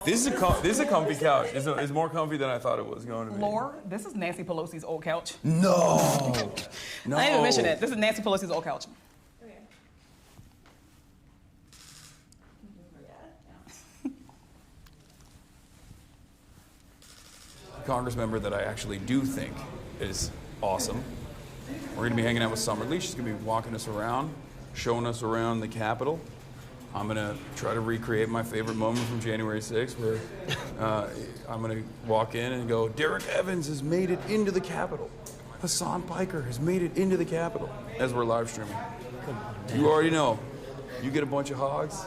This is a comfy couch. It's more comfy than I thought it was going to be. Lore, this is Nancy Pelosi's old couch. No. No. I didn't even mention it. This is Nancy Pelosi's old couch. Congress member that I actually do think is awesome. We're going to be hanging out with Summerlee. She's going to be walking us around, showing us around the Capitol. I'm going to try to recreate my favorite moment from January 6th where I'm going to walk in and go, Derek Evans has made it into the Capitol. Hasan Piker has made it into the Capitol as we're live streaming. You already know. You get a bunch of hogs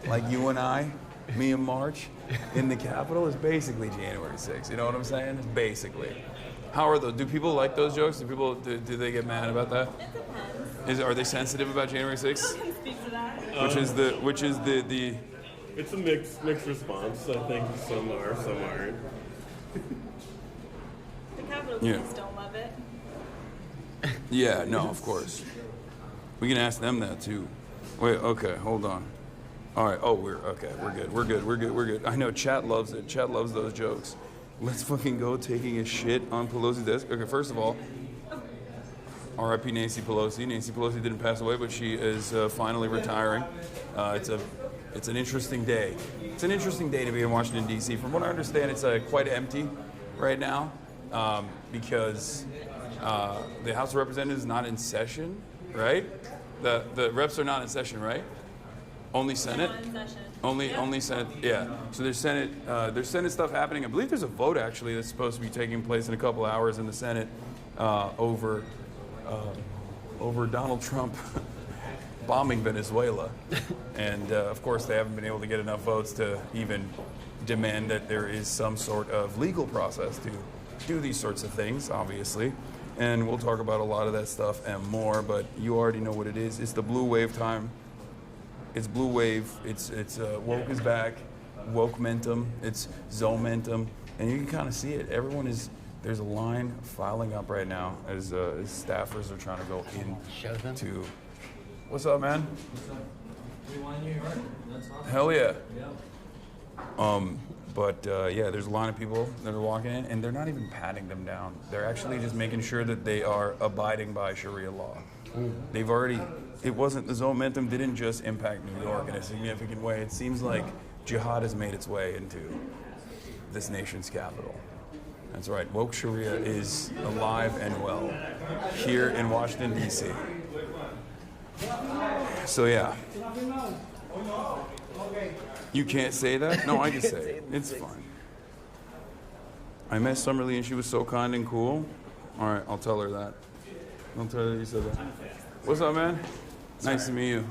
like you and I, me and March, in the Capitol is basically January 6th. You know what I'm saying? It's basically. How are those? Do people like those jokes? Do they get mad about that? It depends. Are they sensitive about January 6th? People can speak to that. Which is the It's a mixed response. I think some are, some aren't. The Capitol Yeah. Police don't love it. Yeah, no, of course. We can ask them that too. Wait, okay, hold on. All right, we're good. I know chat loves it. Chat loves those jokes. Let's fucking go taking a shit on Pelosi's desk. Okay, first of all, R.I.P. Nancy Pelosi. Nancy Pelosi didn't pass away, but she is finally retiring. It's an interesting day. It's an interesting day to be in Washington, D.C. From what I understand, it's quite empty right now because the House of Representatives is not in session, right? The reps are not in session, right? Only Senate? Not in session. Only Senate, yeah. So there's Senate stuff happening. I believe there's a vote actually that's supposed to be taking place in a couple hours in the Senate over Donald Trump bombing Venezuela. And of course they haven't been able to get enough votes to even demand that there is some sort of legal process to do these sorts of things, obviously. And we'll talk about a lot of that stuff and more, but you already know what it is. It's the blue wave time. It's blue wave. It's woke is back. Woke-mentum. It's Zohmentum, and you can kind of see it. There's a line filing up right now as staffers are trying to go in to. What's up, man? Hell yeah. Yeah, there's a line of people that are walking in, and they're not even patting them down. They're actually just making sure that they are abiding by Sharia law. They've already. The Zohmentum didn't just impact New York in a significant way. It seems like jihad has made its way into this nation's capital. That's right. Woke Sharia is alive and well here in Washington, D.C. So yeah. You can't say that? No, I can say it. It's fine. I met Summerlee and she was so kind and cool. All right, I'll tell her that. I'll tell her that you said that. What's up, man? Nice to meet you.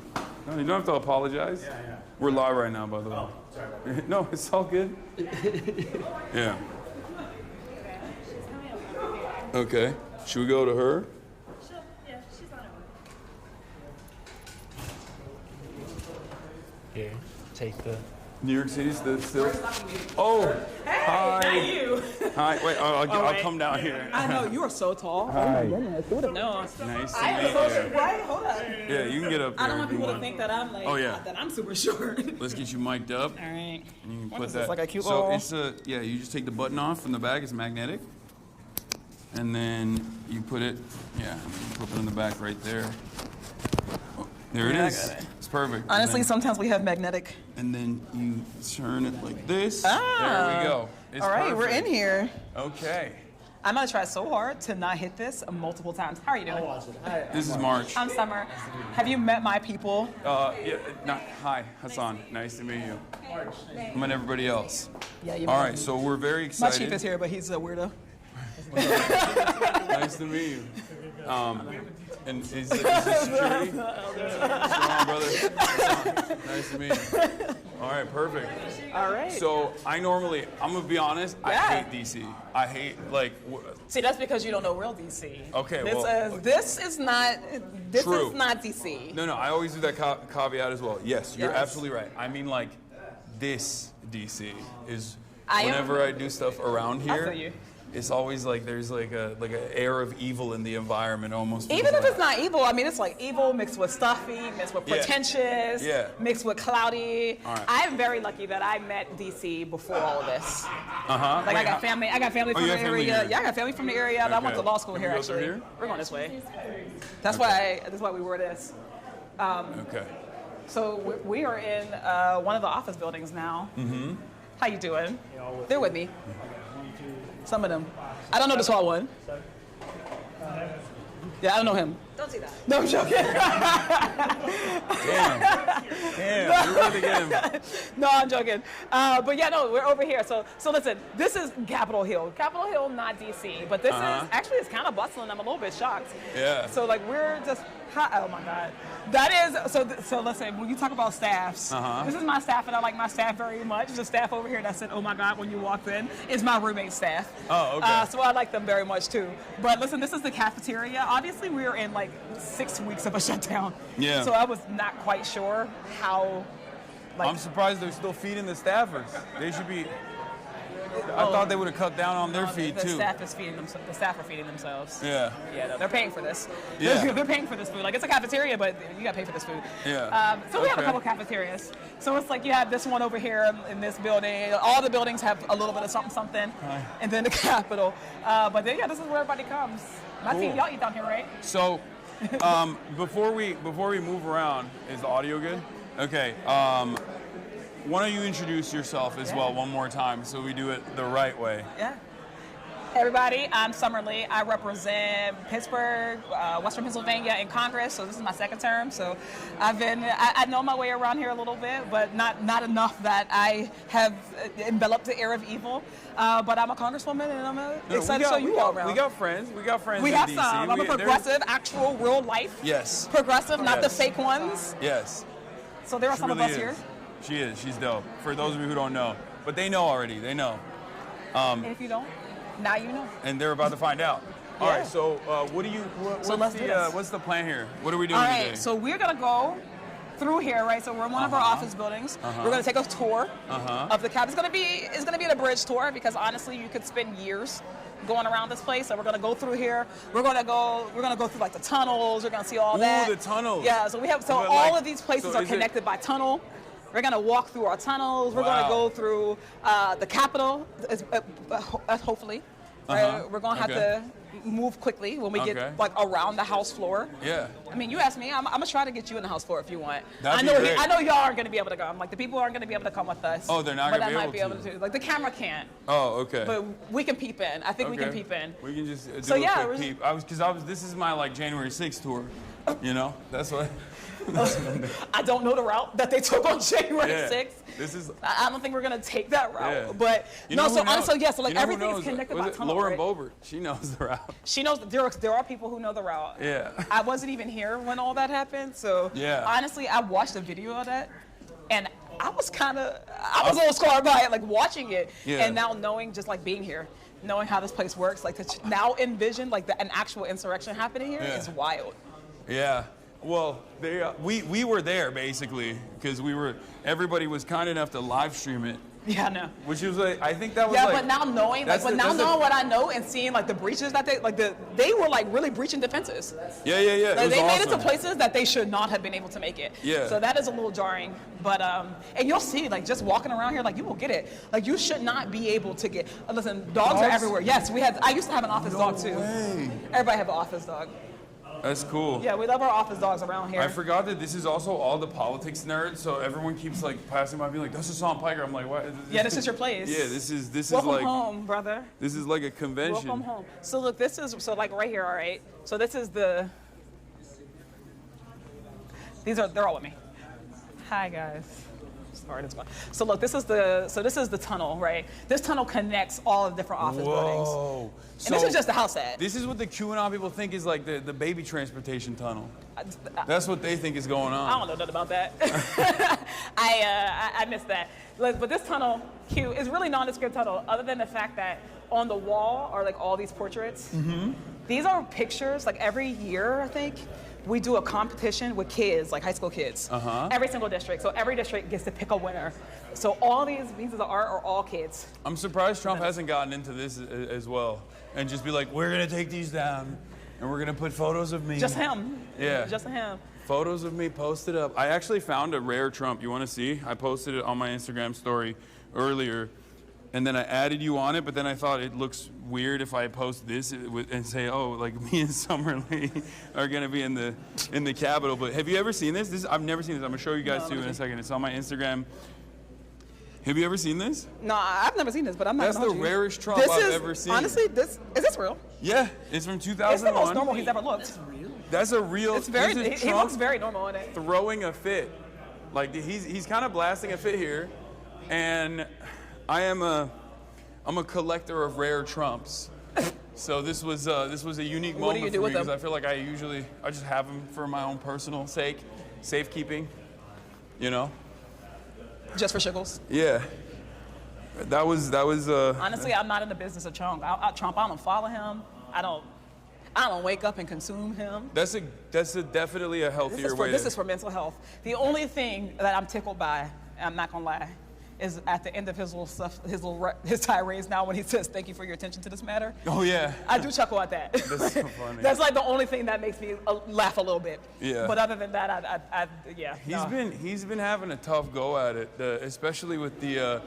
No, you don't have to apologize. Yeah. We're live right now, by the way. Oh, sorry. No, it's all good. Yeah. Okay. Should we go to her? Yeah, she's on her way. Here, take the. New York City's still. Oh, Hey, hi. not you. Hi. Wait, I'll right. come down here. I know, you are so tall. Hi. No. Nice to meet you. Right? Hold up. Yeah, you can get up there. I don't want if you people to think that I'm like, that I'm super short. Let's get you mic'd up. All right. And you can What put is that. this, like a cute so little- you just take the button off from the back. It's magnetic, and then you put it. Yeah, you put it in the back right there. Oh, there it Yeah, I is. got it. It's perfect. Honestly, and then, sometimes we have magnetic. and then you turn it like this. Ah. There we go. It's All right, we're perfect. in here. Okay. I'm gonna try so hard to not hit this multiple times. How are you doing? This is March. I'm Summer. Have you met my people? Hi, Hasan. Nice to meet you. I met everybody else. Yeah, you All met right, me. so we're very My excited. chief is here, but he's a weirdo. Nice to meet you. And is this security? What's going on, brother? Nice to meet you. All right, perfect. All right. So I'm gonna be honest, I Yeah. hate DC. I hate, See, that's because you don't know real DC. Okay, this is not True. DC. No, I always do that caveat as well. Yes, you're Yes. absolutely right. I mean, this DC is I whenever I do stuff around I here. feel you. it's always like there's like an air of evil in the environment almost. Even if it's not evil, I mean, it's like evil mixed with stuffy, mixed with pretentious, mixed with cloudy. Right. I'm very lucky that I met DC before all of this. Uh-huh. Like I got family from the area. Yeah, I got family from the area. Okay. I went to law school here actually. Here? We're going this way. That's why we wore this. Okay. So we are in one of the office buildings now. Mm-hmm. How you doing? They're with me. Some of them. I don't know the tall one. Yeah, I don't know him. Don't do that. No, I'm joking. Damn, you're really getting him. No, I'm joking. But yeah, no, we're over here. So listen, this is Capitol Hill. Capitol Hill, not DC, but this is actually it's kind of bustling. I'm a little bit shocked. Yeah. So like we're just. Oh my God, that is so. Listen, when you talk about staffs, this is my staff, and I like my staff very much. The staff over here that said, "Oh my God," when you walked in, is my roommate staff. Oh, okay. So I like them very much too. But listen, this is the cafeteria. Obviously, we are in like 6 weeks of a shutdown. Yeah. So I was not quite sure how. I'm surprised they're still feeding the staffers. They should be. I thought they would have cut down on their feed the too. Staff is feeding them. The staff are feeding themselves. Yeah. Yeah, no, they're paying for this. Yeah. They're paying for this food. Like it's a cafeteria, but you got to pay for this food. Yeah. So we have a couple cafeterias. So it's like you have this one over here in this building. All the buildings have a little bit of something, and then the Capitol. But then this is where everybody comes. My team, y'all eat down here, right? So, before we move around, is the audio good? Okay. Why don't you introduce yourself as well one more time so we do it the right way? Yeah. Hey everybody, I'm Summer Lee. I represent Pittsburgh, Western Pennsylvania in Congress, so this is my second term. So I know my way around here a little bit, but not enough that I have enveloped the air of evil. But I'm a congresswoman and I'm excited to show you all around. We got friends. We got friends We in have DC. some. I'm a progressive, actual, real life. Yes. Progressive, not the Yes. fake ones. Yes. So there are She some really of us is. here. She is. She's dope. For those of you who don't know. But they know already. They know. And if you don't, now you know. And they're about to find out. All Yeah. right, so what's the plan here? What are we doing All today? right, so we're going to go through here, right? So we're in one of our office buildings. We're going to take a tour of the Capitol. It's going to be an abridged tour because honestly, you could spend years going around this place. So we're going to go through here. We're going to go through like the tunnels. We're going to see all that. Ooh, the tunnels. Yeah, so all of these places are connected by tunnel. We're going to walk through our tunnels. We're going to go through the Capitol, hopefully. Right? We're going to have to move quickly when we get like around the House floor. Yeah. I mean, you asked me. I'm gonna try to get you in the House floor if you want. That'd be great. I know y'all aren't gonna be able to come. Like the people aren't gonna be able to come with us. Oh, they're not but gonna I might be be able able to. Like the camera can't. Oh, okay. But we can peep in. I think we can peep in. We can just do So, a yeah, quick peep. This is my like January 6th tour. You know, that's what. I don't know the route that they took on January 6th. This is. I don't think we're gonna take that route. Yeah. But You know who knows? so like You know who everything is knows? connected Was by it tunnel. Lauren Right? Boebert. She knows the route. She knows that there are people who know the route. Yeah. I wasn't even here when all that happened, so honestly, I watched a video of that, and I was a little scarred by it, like watching it, and now knowing, just like being here, knowing how this place works, like to now envision like an actual insurrection happening here is wild. Yeah. Well, we were there basically because everybody was kind enough to live stream it. Yeah, I know. Which was like, I think that was but now knowing, knowing what I know and seeing like the breaches that they were like really breaching defenses. Yeah. Like, they made it to awesome. places that they should not have been able to make it. Yeah. So that is a little jarring, but and you'll see like just walking around here, like you will get it. Like you should not be able to get. Listen, dogs are everywhere. Yes, I used to have an office dog too. Way. Everybody have an office dog. That's cool. Yeah, we love our office dogs around here. I forgot that this is also all the politics nerds, so everyone keeps like passing by being like, "That's Hassan Piker." I'm like, "What?" This is your place. Yeah, this is Welcome like home, brother. This is like a convention. Welcome home. So look, like right here, all right. So this is they're all with me. Hi guys. Sorry, this one. So look, this is the tunnel, right? This tunnel connects all of the different office buildings. Whoa. And this is just the house ad. This is what the QAnon people think is like the baby transportation tunnel. That's what they think is going on. I don't know nothing about that. I missed that. But this tunnel, Q, is really nondescript tunnel, other than the fact that on the wall are like all these portraits. Mm-hmm. These are pictures, like every year, I think, we do a competition with kids, like high school kids. Every single district. So every district gets to pick a winner. So all these pieces of art are all kids. I'm surprised Trump hasn't gotten into this as well, and just be like, we're gonna take these down, and we're gonna put photos of me. Just him. Yeah. Just him. Photos of me posted up. I actually found a rare Trump. You want to see? I posted it on my Instagram story earlier, and then I added you on it, but then I thought it looks weird if I post this and say, oh, like me and Summerlee are going to be in the Capitol. But have you ever seen this? I've never seen this. I'm going to show you guys too in a second. It's on my Instagram. Have you ever seen this? No, I've never seen this, but I'm not. That's the rarest Trump I've ever seen. Honestly, is this real? Yeah, it's from 2001. It's the most normal he's ever looked. That's a real. It's very. This is He Trump looks very normal in it. throwing a fit. Like he's kind of blasting a fit here, and I'm a collector of rare Trumps. So this was a unique What do moment you do for me with them? because I feel like I just have them for my own personal sake, safekeeping. You know. Just for shiggles. Yeah. That was. Honestly, I'm not in the business of Trump. Trump, I don't follow him. I don't wake up and consume him. That's definitely a healthier way. This is for mental health. The only thing that I'm tickled by, and I'm not gonna lie, is at the end of his little stuff, his tirades now when he says, "Thank you for your attention to this matter." Oh yeah. I do chuckle at that. That's so funny. That's like the only thing that makes me laugh a little bit. Yeah. But other than that, yeah. He's been having a tough go at it, especially with the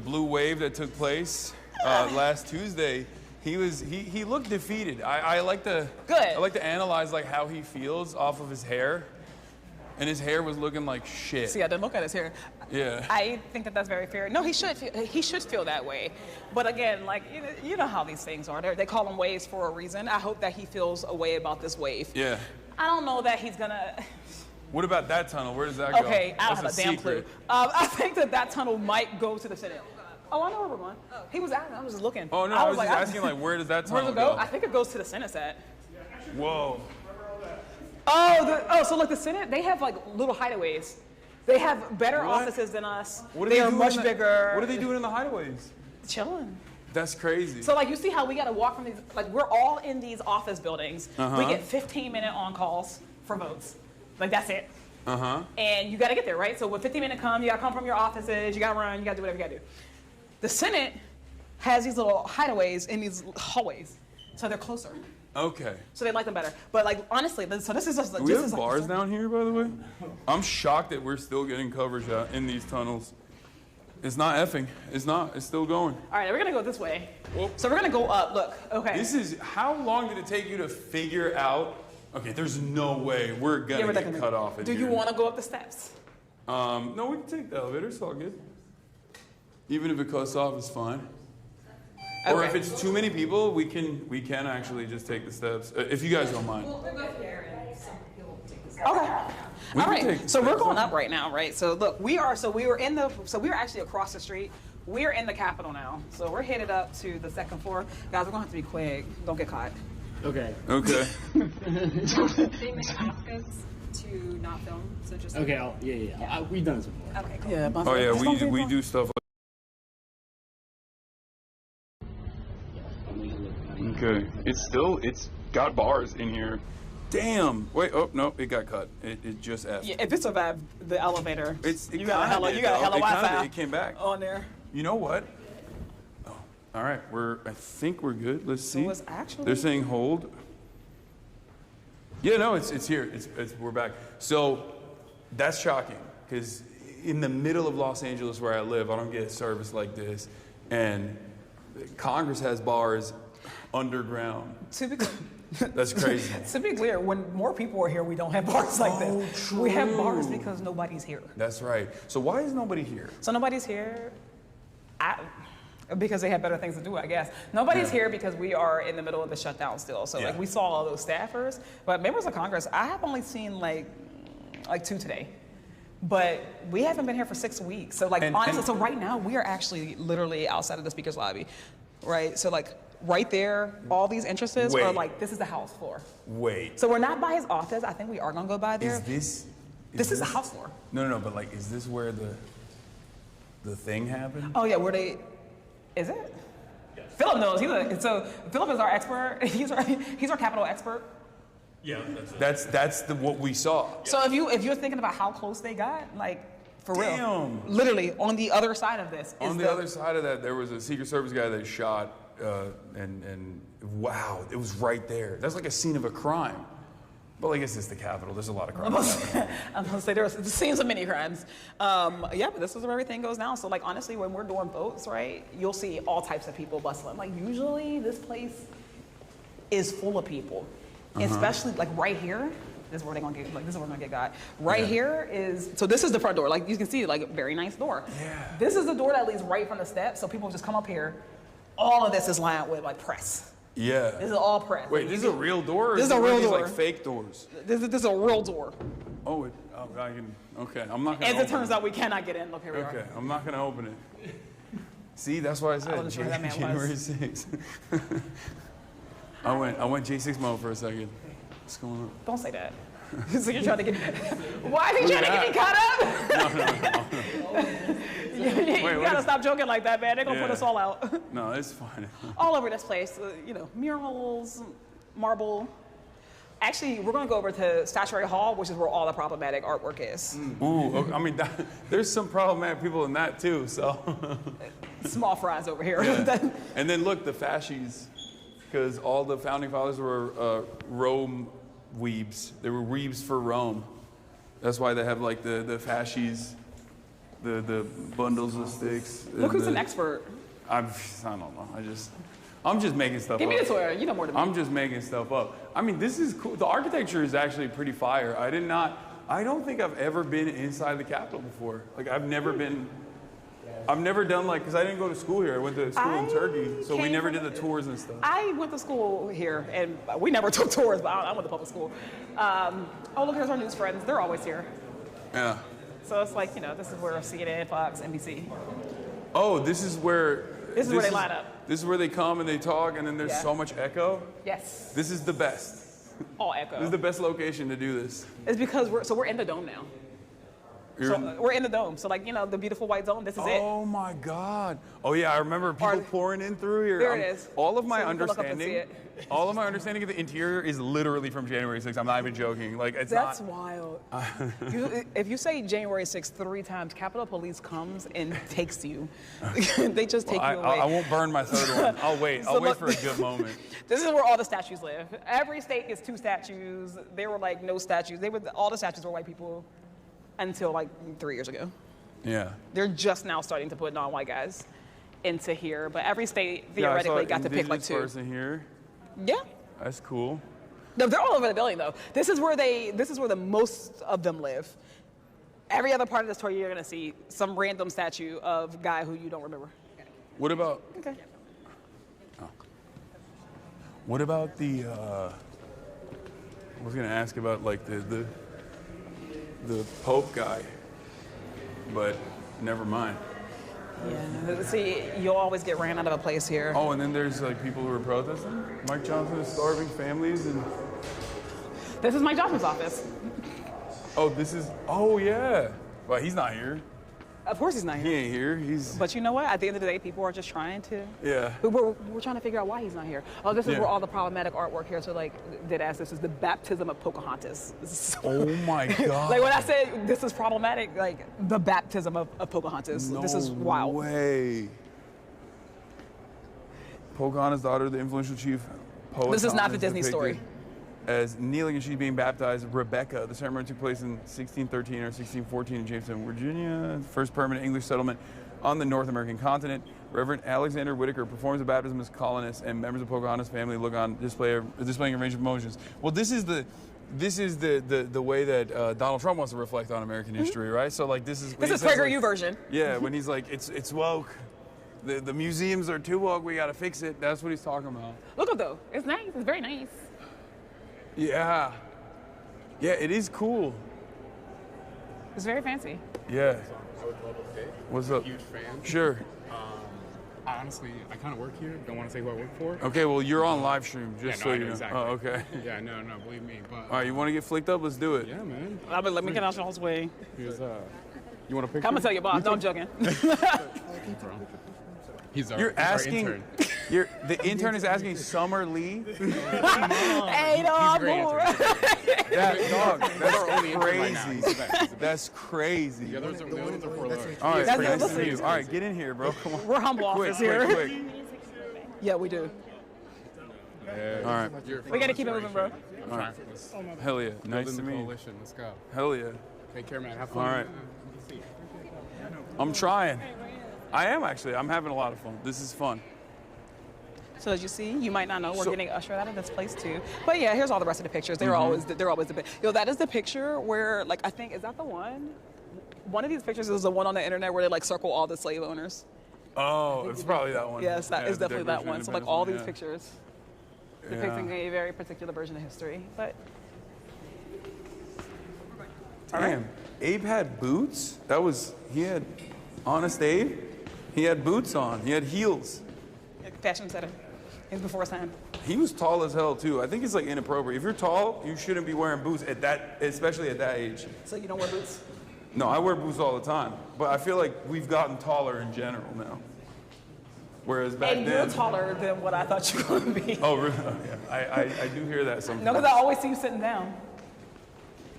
blue wave that took place last Tuesday. He looked defeated. I like to analyze like how he feels off of his hair, and his hair was looking like shit. See, I didn't look at his hair. Yeah. I think that's very fair. No, he should feel that way. But again, like you know how these things are. They call them waves for a reason. I hope that he feels a way about this wave. Yeah. I don't know that he's gonna. What about that tunnel? Where does that go? Okay, I don't have That's a damn secret. clue. I think that tunnel might go to the Senate. Oh, I know where we're going. He was asking. I was just looking. Oh no, I was just asking like where does that tunnel where does it go? I think it goes to the Senate set. Whoa. So look, the Senate, they have like little hideaways. They have better offices than us. They are much bigger. What are they doing in the hideaways? Chilling. That's crazy. So like you see how we got to walk from these, like we're all in these office buildings. We get 15-minute on calls for votes. Like that's it. And you got to get there, right? So when 15-minute come, you got to come from your offices, you got to run, you got to do whatever you got to do. The Senate has these little hideaways in these hallways, so they're closer. Okay. So they like them better. But like honestly, so this is just like. Do we have bars down here, by the way? I'm shocked that we're still getting coverage out in these tunnels. It's not effing. It's not. It's still going. All right, we're gonna go this way. So we're gonna go up. Look. Okay. How long did it take you to figure out? Okay, there's no way we're gonna get cut off. Do you want to go up the steps? No, we can take the elevator. It's all good. Even if it cuts off, it's fine. Okay. Or if it's too many people, we can actually just take the steps. If you guys don't mind. We'll go here and some people will take the steps. Okay. All right. So we're going up right now, right? So look, we were actually across the street. We're in the Capitol now. So we're headed up to the second floor. Guys, we're gonna have to be quick. Don't get caught. Okay. Okay. They may ask us to not film, so just. Okay. Yeah. We've done this before. Okay, cool. Yeah. Oh yeah, we do stuff. Okay. It's got bars in here. Damn. Wait. Oh no, it got cut. It just F. Yeah, if it survived the elevator, you got a hella Wi-Fi it came back on there. You know what? Oh, all right. I think we're good. Let's see. it's actually- They're saying hold. Yeah, no, it's here. We're back. So that's shocking because in the middle of Los Angeles where I live, I don't get service like this, and Congress has bars underground. That's crazy. To be clear, when more people are here, we don't have bars like this. True. We have bars because nobody's here. That's right. So why is nobody here? So nobody's here because they have better things to do, I guess. Nobody's here because we are in the middle of the shutdown still. So like we saw all those staffers, but members of Congress, I have only seen like 2 today. But we haven't been here for 6 weeks. So honestly, so right now we are actually literally outside of the speaker's lobby, right? So like right there, all these entrances are like, this is the House floor. Wait. So we're not by his office. I think we are gonna go by there. This is the House floor. No, but like, is this where the thing happened? Oh yeah, is it? Yes. Philip knows. So Philip is our expert. He's our Capitol expert. Yeah, That's what we saw. So if you're thinking about how close they got, like for real, Damn. literally on the other side of this. On the other side of that, there was a Secret Service guy that shot, and wow, it was right there. That's like a scene of a crime. Well, I guess it's the Capitol. There's a lot of crimes. I'm gonna say there's scenes of many crimes. Yeah, but this is where everything goes down. So like honestly, when we're doing votes, right, you'll see all types of people bustling. Like usually this place is full of people, especially like right here. This is where they're gonna get. Like this is where we're gonna get got. Right here is. So this is the front door. Like you can see, like a very nice door. Yeah. This is the door that leads right from the steps. So people just come up here. All of this is lined with like press. Yeah. This is all press. Wait, this is a real door? Or This is a real these door. like fake doors? This is a real door. Oh, I can. Okay, I'm not gonna. As it turns out, we cannot get in. Look, here we Okay, are. I'm not gonna open it. See, that's why I said wasn't sure who that man January was. 6th. I went J6 mode for a second. What's going on? Don't say that. So you're trying to get. Why are you trying to get me caught up? You gotta stop joking like that, man. They're gonna put us all out. No, it's fine. All over this place. Murals, marble. Actually, we're gonna go over to Statuary Hall, which is where all the problematic artwork is. Ooh, okay, I mean, there's some problematic people in that too. So. Small fries over here. Yeah. And then look, the fascies, because all the founding fathers were Rome weebs. They were weebs for Rome. That's why they have like the fascies, the bundles of sticks. Look who's an expert. I don't know. I'm just making stuff Give up. me the tour. You know more than me. I'm just making stuff up. I mean, this is cool. The architecture is actually pretty fire. I don't think I've ever been inside the Capitol before. Like I've never done like, because I didn't go to school here. I went to school in Turkey, so we never did the tours and stuff. I went to school here, and we never took tours, but I went to public school. Oh, look, here's our news friends. They're always here. Yeah. So it's like, this is where CNN, Fox, NBC. Oh, this is where they line up. This is where they come and they talk, and then there's so much echo. Yes. This is the best. All echo. This is the best location to do this. It's because we're in the dome now. We're in the dome. So like, the beautiful white dome, this is it. Oh my God. Oh yeah, I remember people pouring in through here. There it is. All of my So you can look up and see understanding, it. all of my understanding of the interior is literally from January 6th. I'm not even joking. Like That's wild. If you say January 6th 3 times, Capitol Police comes and takes you. They just take you away. I won't burn my third one. I'll wait. I'll wait for a good moment. This is where all the statues live. Every state gets 2 statues. They were like no statues. All the statues were white people until like 3 years ago. Yeah. They're just now starting to put non-white guys into here, but every state theoretically got to pick like 2. Person here. Yeah. That's cool. No, they're all over the building though. This is where the most of them live. Every other part of this tour, you're gonna see some random statue of a guy who you don't remember. What about? Okay. Oh. What about the? I was gonna ask about like the Pope guy, but never mind. Yeah. See, you'll always get ran out of a place here. Oh, and then there's like people who are protesting. Mike Johnson is starving families, and This is Mike Johnson's office. oh yeah. Well, he's not here. Of course he's not He here. ain't here. He's But you know what? At the end of the day, people are just trying to. yeah. We're trying to figure out why he's not here. Oh, this is Yeah. where all the problematic artwork here. So like, deadass, this is the baptism of Pocahontas. This is so- Oh my God. Like when I said this is problematic, like the baptism of Pocahontas. No This is wild. way. Pocahontas, daughter of the influential chief poet. This is not the Thomas, Disney story. depicted as kneeling as she's being baptized, Rebecca. The ceremony took place in 1613 or 1614 in Jamestown, Virginia, first permanent English settlement on the North American continent. Reverend Alexander Whitaker performs the baptism as colonists, and members of Pocahontas' family look on displaying a range of emotions. Well, this is the way that Donald Trump wants to reflect on American history, right? So like this is PragerU version. Yeah, when he's like, it's woke. The museums are too woke. We got to fix it. That's what he's talking about. Look at though. It's nice. It's very nice. Yeah. Yeah, it is cool. It's very fancy. Yeah. I would love to say. What's up? Huge fan. Sure. Honestly, I kind of work here. Don't want to say who I work for. Okay, well, you're on live stream, Yeah, just no, so I you know know. exactly. Oh, okay. Yeah, no, believe me. But All right, you want to get flicked up? Let's do it. yeah, man. Let me get out y'all's way. Here's you want a picture? I'm gonna tell your boss. No, I'm joking. He's our You're he's our asking. intern. The intern is asking Summer Lee. Hey, no, I'm bored. That's crazy. That's crazy. The others are for Laura. All right, That's nice to listen. meet you. All right, get in here, bro. Come on. We're humble office here. Quick. Yeah, we do. All right. We got to keep it moving, bro. All right. Hell yeah. Nice to meet you. Coalition. Let's go. Hell yeah. Take care, man. Have fun. All right. I'm trying. I am actually. I'm having a lot of fun. This is fun. So as you see, you might not know we're getting ushered out of this place too. But yeah, here's all the rest of the pictures. They're always the bit. That is the picture where, like, I think, is that the one? One of these pictures is the one on the internet where they like circle all the slave owners. Oh, it's probably that one. Yes, that is the definitely that one. So like all these Independence pictures depicting a very particular version of history. But Damn. Abe had boots? He had Honest Abe? He had boots on. He had heels. fashion setter. He's before his time. He was tall as hell too. I think it's like inappropriate. If you're tall, you shouldn't be wearing boots especially at that age. So you don't wear boots? No, I wear boots all the time. But I feel like we've gotten taller in general now. Whereas back And then. you're taller than what I thought you were going to be. Oh, really? Yeah. I do hear that sometimes. No, because I always see you sitting down.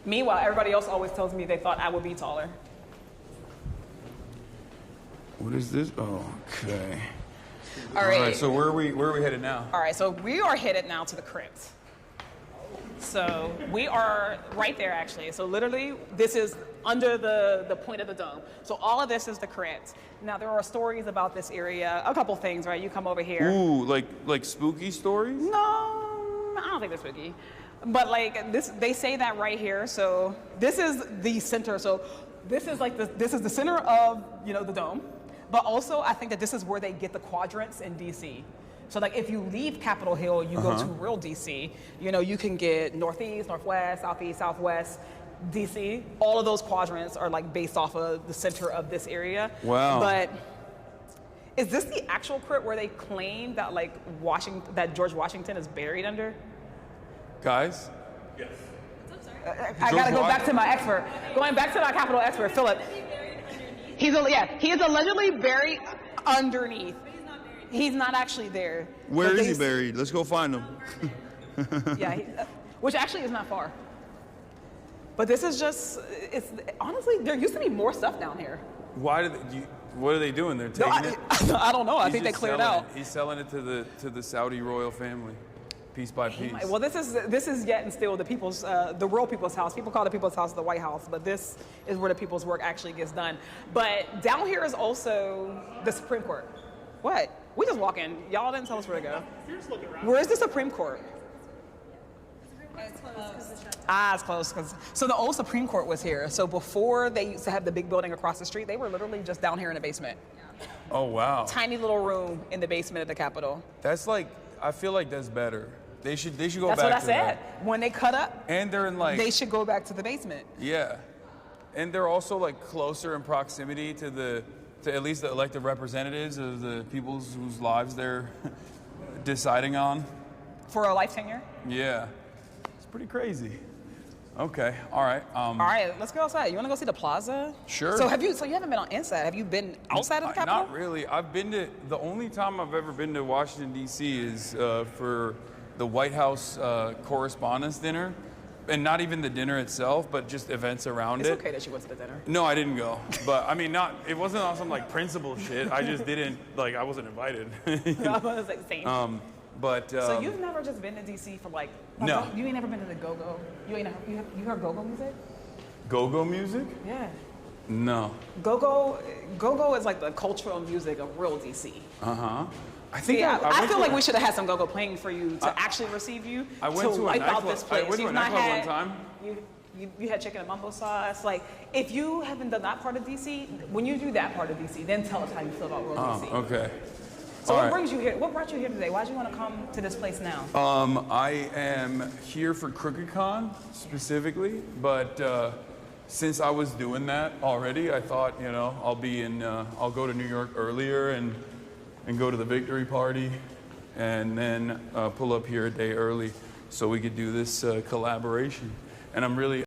Meanwhile, everybody else always tells me they thought I would be taller. What is this? Oh, okay. All right. So where are we headed now? All right, so we are headed now to the crypt. So we are right there, actually. So literally, this is under the point of the dome. So all of this is the crypt. Now, there are stories about this area, a couple things, right? You come over here. Ooh, like spooky stories? No, I don't think they're spooky. But like this, they say that right here. So this is the center. So this is like this is the center of, the dome. But also, I think that this is where they get the quadrants in DC. So like if you leave Capitol Hill, you go to real DC, you can get northeast, northwest, southeast, southwest, DC. All of those quadrants are like based off of the center of this area. Wow. But is this the actual crypt where they claim that that George Washington is buried under? Guys? Yes. I gotta go back to my expert. Going back to my Capitol expert, Philip. He is allegedly buried underneath. He's not actually there. Where is he buried? Let's go find him. Yeah, which actually is not far. But this is honestly, there used to be more stuff down here. What are they doing? They're taking it? I don't know. I think they just cleared selling out. He's selling it to the Saudi royal family, piece by piece. Well, this is yet and still the real people's house. People call the people's house the White House, but this is where the people's work actually gets done. But down here is also the Supreme Court. What? We just walk in. Y'all didn't tell us where to go. Where is the Supreme Court? It's closed. It's closed. So the old Supreme Court was here. So before they used to have the big building across the street, they were literally just down here in the basement. Oh wow. Tiny little room in the basement of the Capitol. That's I feel like that's better. They should go That's back what I to said. that. When they cut up, And they're in they should go back to the basement. yeah. And they're also closer in proximity to at least the elected representatives of the people whose lives they're deciding on. For a life tenure. Yeah. It's pretty crazy. Okay. All right. All right, let's go outside. You want to go see the plaza? Sure. So you haven't been on inside. Have you been outside of the Capitol? Not really. The only time I've ever been to Washington, D.C. is for the White House Correspondents' Dinner. And not even the dinner itself, but just events around it. It's okay that you went to the dinner. No, I didn't go. But it wasn't on some principal shit. I just didn't, I wasn't invited. I was like, same. So you've never just been to DC for No. You ain't never been to the go-go? You heard go-go music? Go-go music? Yeah. No. Go-go is the cultural music of real DC. Uh-huh. I feel like we should have had some go-go playing for you to actually receive you. I went to a wipe out nightclub. this place. I went to a You've not nightclub had- one time. You had chicken and mumbo sauce. If you haven't done that part of DC, when you do that part of DC, then tell us how you feel about real DC. Okay. So All what right. brings you here? What brought you here today? Why'd you want to come to this place now? I am here for CrookedCon specifically, but since I was doing that already, I thought, I'll go to New York earlier and go to the victory party, and then pull up here a day early so we could do this collaboration. And I'm really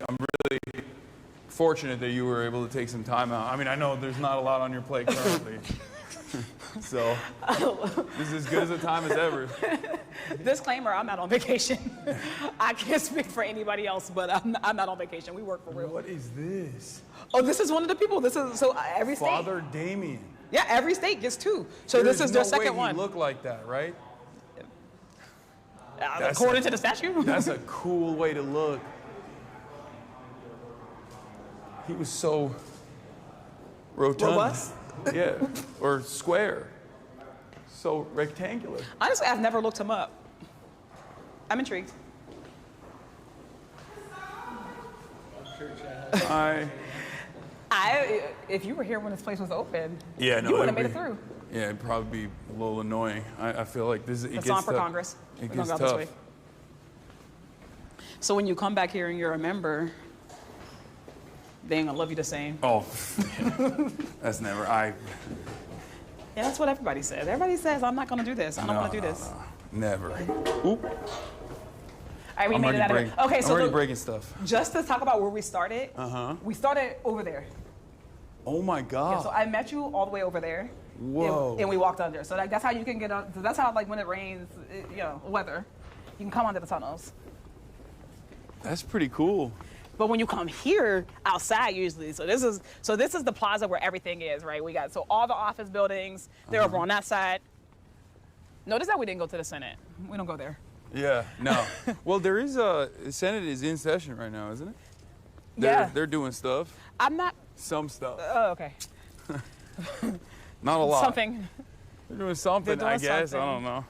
fortunate that you were able to take some time out. I know there's not a lot on your plate currently. So this is as good as a time as ever. Disclaimer, I'm not on vacation. I can't speak for anybody else, but I'm not on vacation. We work for real. What is this? Oh, this is one of the people. This is, so every state. Father Damien. Yeah, every state gets 2. So this is their second one. He look like that, right? According to the statute? That's a cool way to look. He was so rotund. Robust? Yeah, or square. So rectangular. Honestly, I've never looked him up. I'm intrigued. If you were here when this place was open, you would have made it through. Yeah, it'd probably be a little annoying. I feel like this. It It's gets on for tough. Congress. It We're gets gonna go this tough. way. So when you come back here and you're a member, they ain't gonna love you the same. Oh, that's never. Yeah, that's what everybody says. Everybody says, I'm not gonna do this. I don't wanna do this. Never. Oop. All right, we made it out of it. Okay, I'm so already breaking stuff. just to talk about where we started, we started over there. Oh my God. Yeah, so I met you all the way over there. Whoa. And we walked under. So that's how you can get on. So that's how, like, when it rains, weather, you can come under the tunnels. That's pretty cool. But when you come here outside, usually, so this is the plaza where everything is, right? We got all the office buildings. They're over on that side. Notice that we didn't go to the Senate. We don't go there. Yeah. No. Well, there is the Senate is in session right now, isn't it? Yeah. They're doing stuff. I'm not. Some stuff. Oh, okay. Not a lot. Something. They're doing something, They're doing I guess. something. I don't know.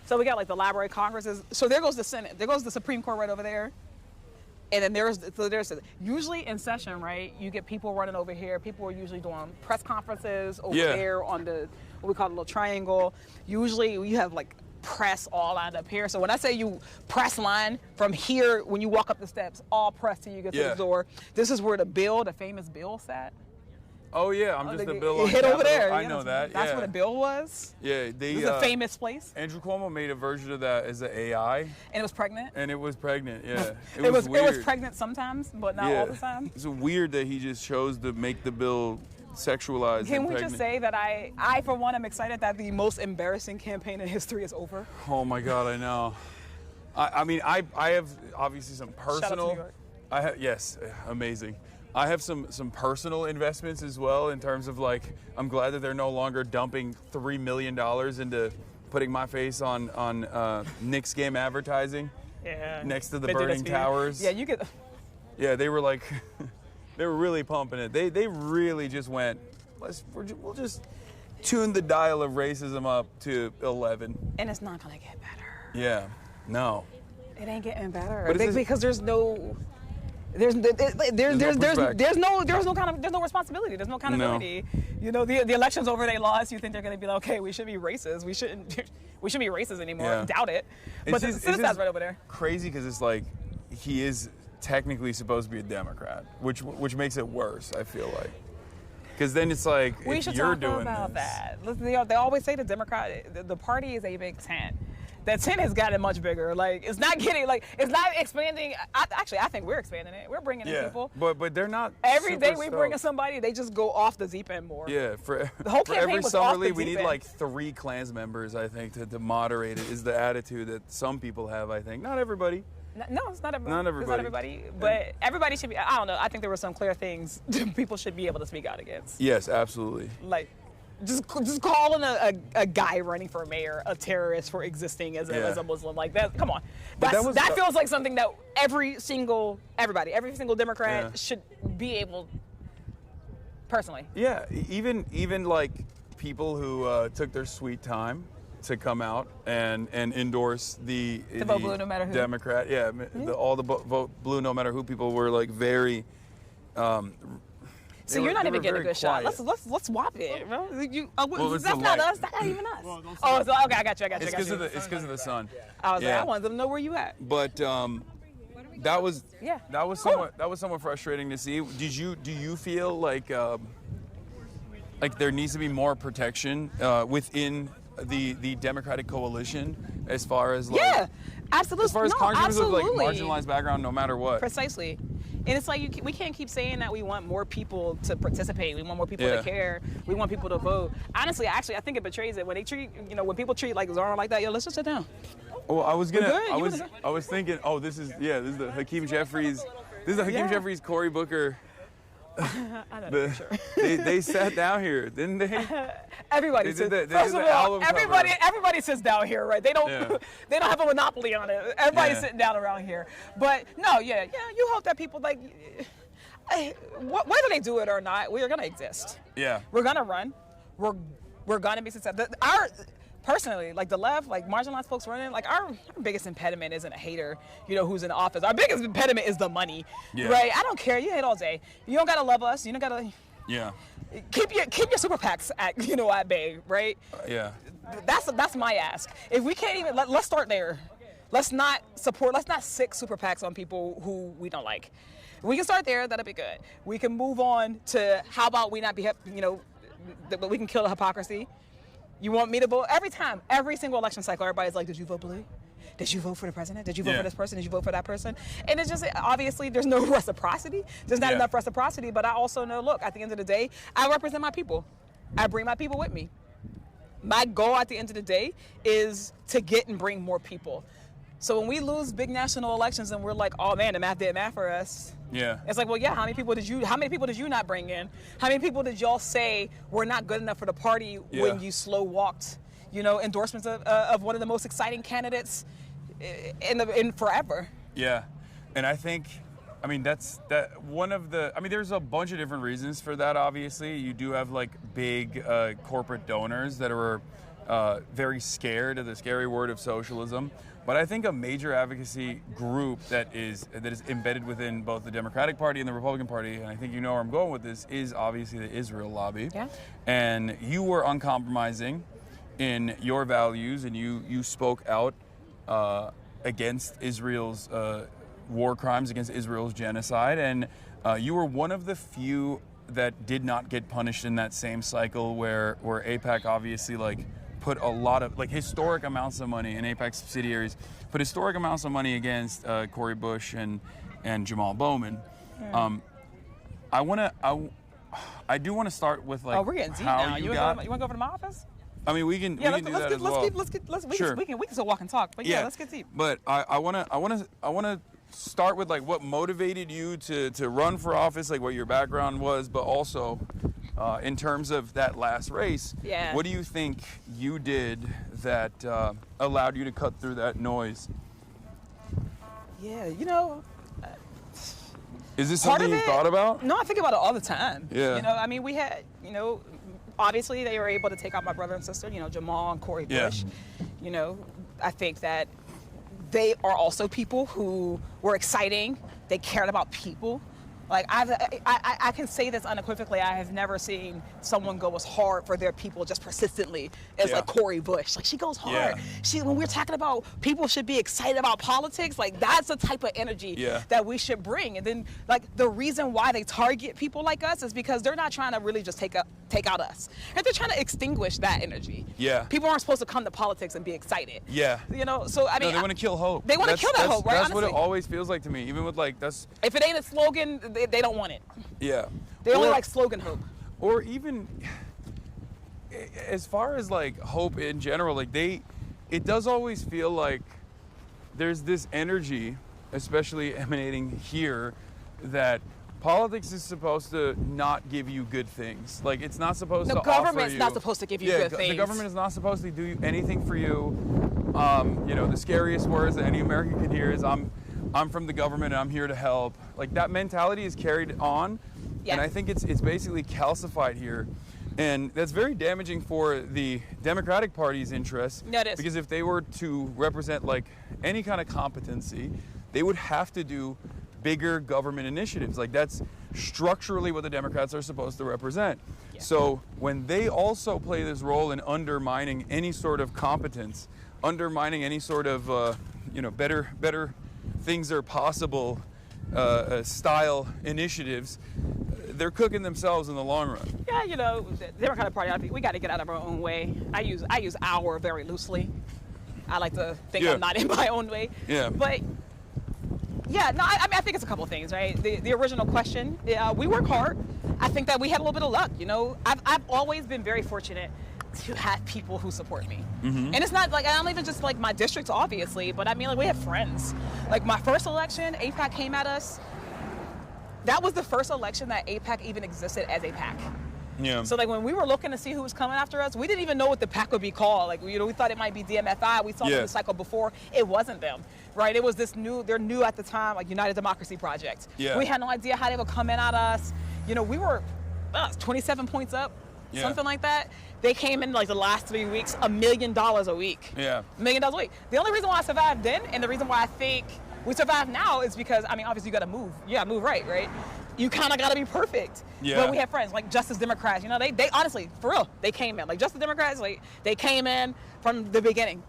So we got like the Library of Congresses. So there goes the Senate. There goes the Supreme Court right over there. And then there's usually in session, right? You get people running over here. People are usually doing press conferences over there on the what we call the little triangle. Usually you have like press all lined up here. So when I say you press line from here, when you walk up the steps, all press till you get to the door. This is where the famous bill sat. Oh yeah, I'm just the bill on hit Capitol. over there. I know that. That's where the bill was. Yeah, This is a famous place. Andrew Cuomo made a version of that as an AI. And it was pregnant. And it was pregnant. Yeah, It was weird. pregnant sometimes, but not all the time. It's weird that he just chose to make the bill sexualized. Can and we pregnant. just say that I for one am excited that the most embarrassing campaign in history is over. Oh my God, I know. I mean, I have obviously some personal. Shout out to New York. I have, yes, amazing. I have some personal investments as well in terms of like, I'm glad that they're no longer dumping $3 million into putting my face on Knicks game advertising. Yeah. Next to the They do that burning to you. towers. Yeah, you get. Yeah, they were like, they were really pumping it. They really just went, we'll just tune the dial of racism up to 11. And it's not gonna get better. Yeah, no. It ain't getting better But because there's no responsibility. There's no accountability. You know, the election's over. They lost. You think they're gonna be like, okay, we should be racist. We shouldn't be racist anymore. Yeah. Doubt it. But the citizen's right over there. Crazy because it's like he is technically supposed to be a Democrat, which makes it worse. I feel like. Because then it's like, We if should you're talk doing about this. that. Listen, they always say the party is a big tent. That tent has gotten much bigger. Like, it's not expanding. I think we're expanding it. We're bringing in people. But they're not. Every super day we stoked. bring in somebody, they just go off the deep end more. Yeah, for whole for campaign every was summer off the league, we deep need end. like 3 Klans members, I think, to moderate it. Is the attitude that some people have, I think. Not everybody. No, it's not everybody. Not everybody. It's not everybody. But everybody should be. I don't know. I think there were some clear things people should be able to speak out against. Yes, absolutely. Like, just calling a guy running for mayor a terrorist for existing as a Muslim, like that. Come on, that feels like something that every single Democrat should be able. Personally. Yeah, even like people who took their sweet time to come out and endorse the vote blue no matter who. Democrat. Yeah, all the vote blue no matter who people were like very. So you're not even getting a good shot. quiet. Let's swap it, bro. It's That's the not light. us. That's not even us. Well, don't say Oh, that. so, okay, I got you. It's because of the sun. I was like, Yeah. I wanted them to know where you at. But that was Yeah. that was Cool. somewhat frustrating to see. Do you feel like there needs to be more protection within the Democratic coalition as far as like, Yeah, absolutely. as far as No, congressmen with like absolutely. marginalized background, no matter what. Precisely. And it's like we can't keep saying that we want more people to participate. We want more people Yeah. to care. We want people to vote. Honestly, I think it betrays it when they treat, when people treat like Zohran like that. Yo, let's just sit down. Well, I was gonna. good? You wanna go? I was thinking. Oh, this is the Hakeem Jeffries. This is the Hakeem Yeah. Jeffries, Cory Booker. I don't know, sure. They sat down here, didn't they? Everybody They sits. did the First of all, album cover. everybody sits down here, right? They don't Yeah. they don't have a monopoly on it. Everybody's Yeah. sitting down around here. But no, yeah, you hope that people like whether they do it or not, we are gonna exist. Yeah. We're gonna run. We're gonna be successful. Personally, like the left, like marginalized folks running, like our biggest impediment isn't a hater, who's in office. Our biggest impediment is the money, Yeah. right? I don't care. You hate all day. You don't gotta love us. You don't gotta Yeah. keep your super PACs at bay, right? Yeah. That's my ask. If we can't even let's start there. Let's not sick super PACs on people who we don't like. If we can start there, that'll be good. We can move on to how about we not be, but we can kill the hypocrisy. You want me to vote? Every single election cycle, everybody's like, did you vote blue? Did you vote for the president? Did you vote Yeah. for this person? Did you vote for that person? And it's just, obviously, there's no reciprocity. There's not Yeah. enough reciprocity, but I also know, look, at the end of the day, I represent my people. I bring my people with me. My goal at the end of the day is to get and bring more people. So when we lose big national elections and we're like, oh man, the math did math for us. Yeah. It's like, well, yeah, how many people did you not bring in? How many people did y'all say were not good enough for the party when you slow walked, endorsements of one of the most exciting candidates in forever? Yeah. And I think, there's a bunch of different reasons for that, obviously. You do have like big corporate donors that are very scared of the scary word of socialism. But I think a major advocacy group that is embedded within both the Democratic Party and the Republican Party, and I think you know where I'm going with this, is obviously the Israel lobby. Yeah. And you were uncompromising in your values, and you spoke out against Israel's war crimes, against Israel's genocide, and you were one of the few that did not get punished in that same cycle where AIPAC obviously put a lot of historic amounts of money, and AIPAC subsidiaries put historic amounts of money against Cori Bush and Jamal Bowman. Yeah. I do want to start with we're getting deep how now. You want to go over to my office? we can do that as well. Sure. We can still walk and talk, but yeah, let's get deep. But I want to start with what motivated you to run for office, what your background was, but also in terms of that last race. Yeah. What do you think you did that allowed you to cut through that noise? Yeah, Is this part something of you it, thought about? No, I think about it all the time. Yeah. We had, obviously they were able to take out my brother and sister, Jamal and Cori Bush. Yeah. I think that they are also people who were exciting. They cared about people. I can say this unequivocally. I have never seen someone go as hard for their people just persistently as Cori Bush. She goes hard. Yeah. When we're talking about people should be excited about politics, that's the type of energy that we should bring. And then the reason why they target people like us is because they're not trying to really just take out us. And they're trying to extinguish that energy. Yeah. People aren't supposed to come to politics and be excited. Yeah. So no, they want to kill hope. They want to kill that hope, right? That's Honestly. what it always feels like to me. Even with that's. If it ain't a slogan, they don't want it. Yeah. They only like slogan hope. Or even as far as hope in general, it does always feel like there's this energy, especially emanating here, that politics is supposed to not give you good things. It's not supposed to offer you. The government's not supposed to give you good things. The government is not supposed to do anything for you. The scariest words that any American can hear is I'm from the government and I'm here to help. That mentality is carried on, and I think it's basically calcified here. And that's very damaging for the Democratic Party's interests. Yeah, it is. Because if they were to represent any kind of competency, they would have to do bigger government initiatives. That's structurally what the Democrats are supposed to represent. Yeah. So when they also play this role in undermining any sort of competence, undermining any sort of better things are possible style initiatives, they're cooking themselves in the long run. Yeah, the Democratic Party, we got to get out of our own way. I use our very loosely. I like to think Yeah. I'm not in my own way. Yeah. But yeah, no, I mean, I think it's a couple of things, right? The original question, we work hard. I think that we had a little bit of luck, you know. I've always been very fortunate to have people who support me. And it's not like, I don't even just like my districts, obviously, but I mean, like, we have friends. Like, my first election, AIPAC came at us. That was the first election that AIPAC even existed as a PAC. Yeah. So like when we were looking to see who was coming after us, we didn't even know what the PAC would be called. Like, you know, we thought it might be DMFI. We saw them the cycle before. It wasn't them, right? It was this they're new at the time, like United Democracy Project. Yeah. We had no idea how they would come in at us. You know, we were 27 points up, something like that. They came in like the last 3 weeks, $1 million a week. Yeah. $1 million a week. The only reason why I survived then, and the reason why I think we survive now, is because, I mean, obviously you gotta move. You gotta move right? You kind of got to be perfect. Yeah. But we have friends like Justice Democrats. You know, they honestly, for real, they came in. Like Justice Democrats, like they came in from the beginning.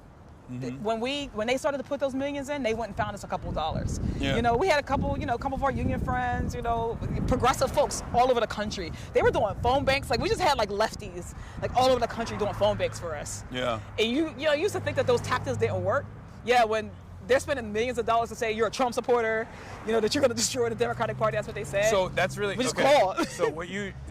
When they started to put those millions in, they went and found us a couple of dollars. Yeah. You know, we had a couple of our union friends, you know, progressive folks all over the country. They were doing phone banks. Like we just had like lefties, like all over the country doing phone banks for us. Yeah. And you used to think that those tactics didn't work. Yeah, when they're spending millions of dollars to say you're a Trump supporter, you know, that you're going to destroy the Democratic Party. That's what they said. So that's really, We just okay. called. So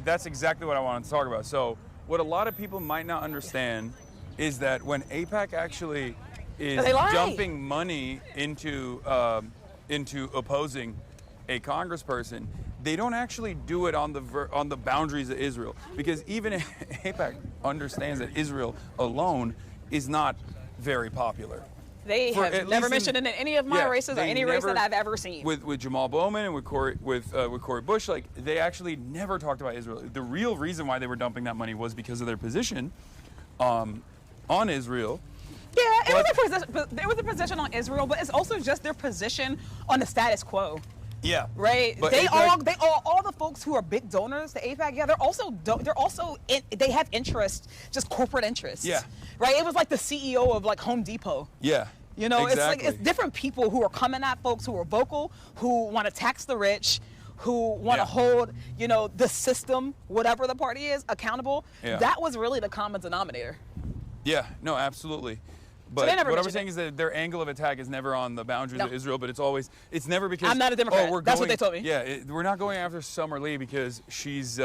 that's exactly what I wanted to talk about. So what a lot of people might not understand is that when AIPAC actually is They lie. dumping money into opposing a congressperson, they don't actually do it on the boundaries of Israel, because even AIPAC understands that Israel alone is not very very They have never mentioned it in any of my races or any race that I've ever seen. With Jamal Bowman and with Cory Bush, like they actually never talked about Israel. The real reason why they were dumping that money was because of their position on Israel. Yeah, it was a position on Israel, but it's also just their position on the status quo. Yeah. Right. But They AIPAC all the folks who are big donors to AIPAC. Yeah, they have interest, just corporate interests. Yeah. Right. It was like the CEO of like Home Depot. Yeah. You know, exactly. it's different people who are coming at folks who are vocal, who want to tax the rich, who want to hold, you know, the system, whatever the party is, accountable. Yeah. That was really the common denominator. Yeah. No, absolutely. But they never what I'm mentioned saying it. is that their angle of attack is never on the boundaries No. of Israel, but it's never because I'm not a Democrat. That's what they told me. Yeah, we're not going after Summer Lee because she's,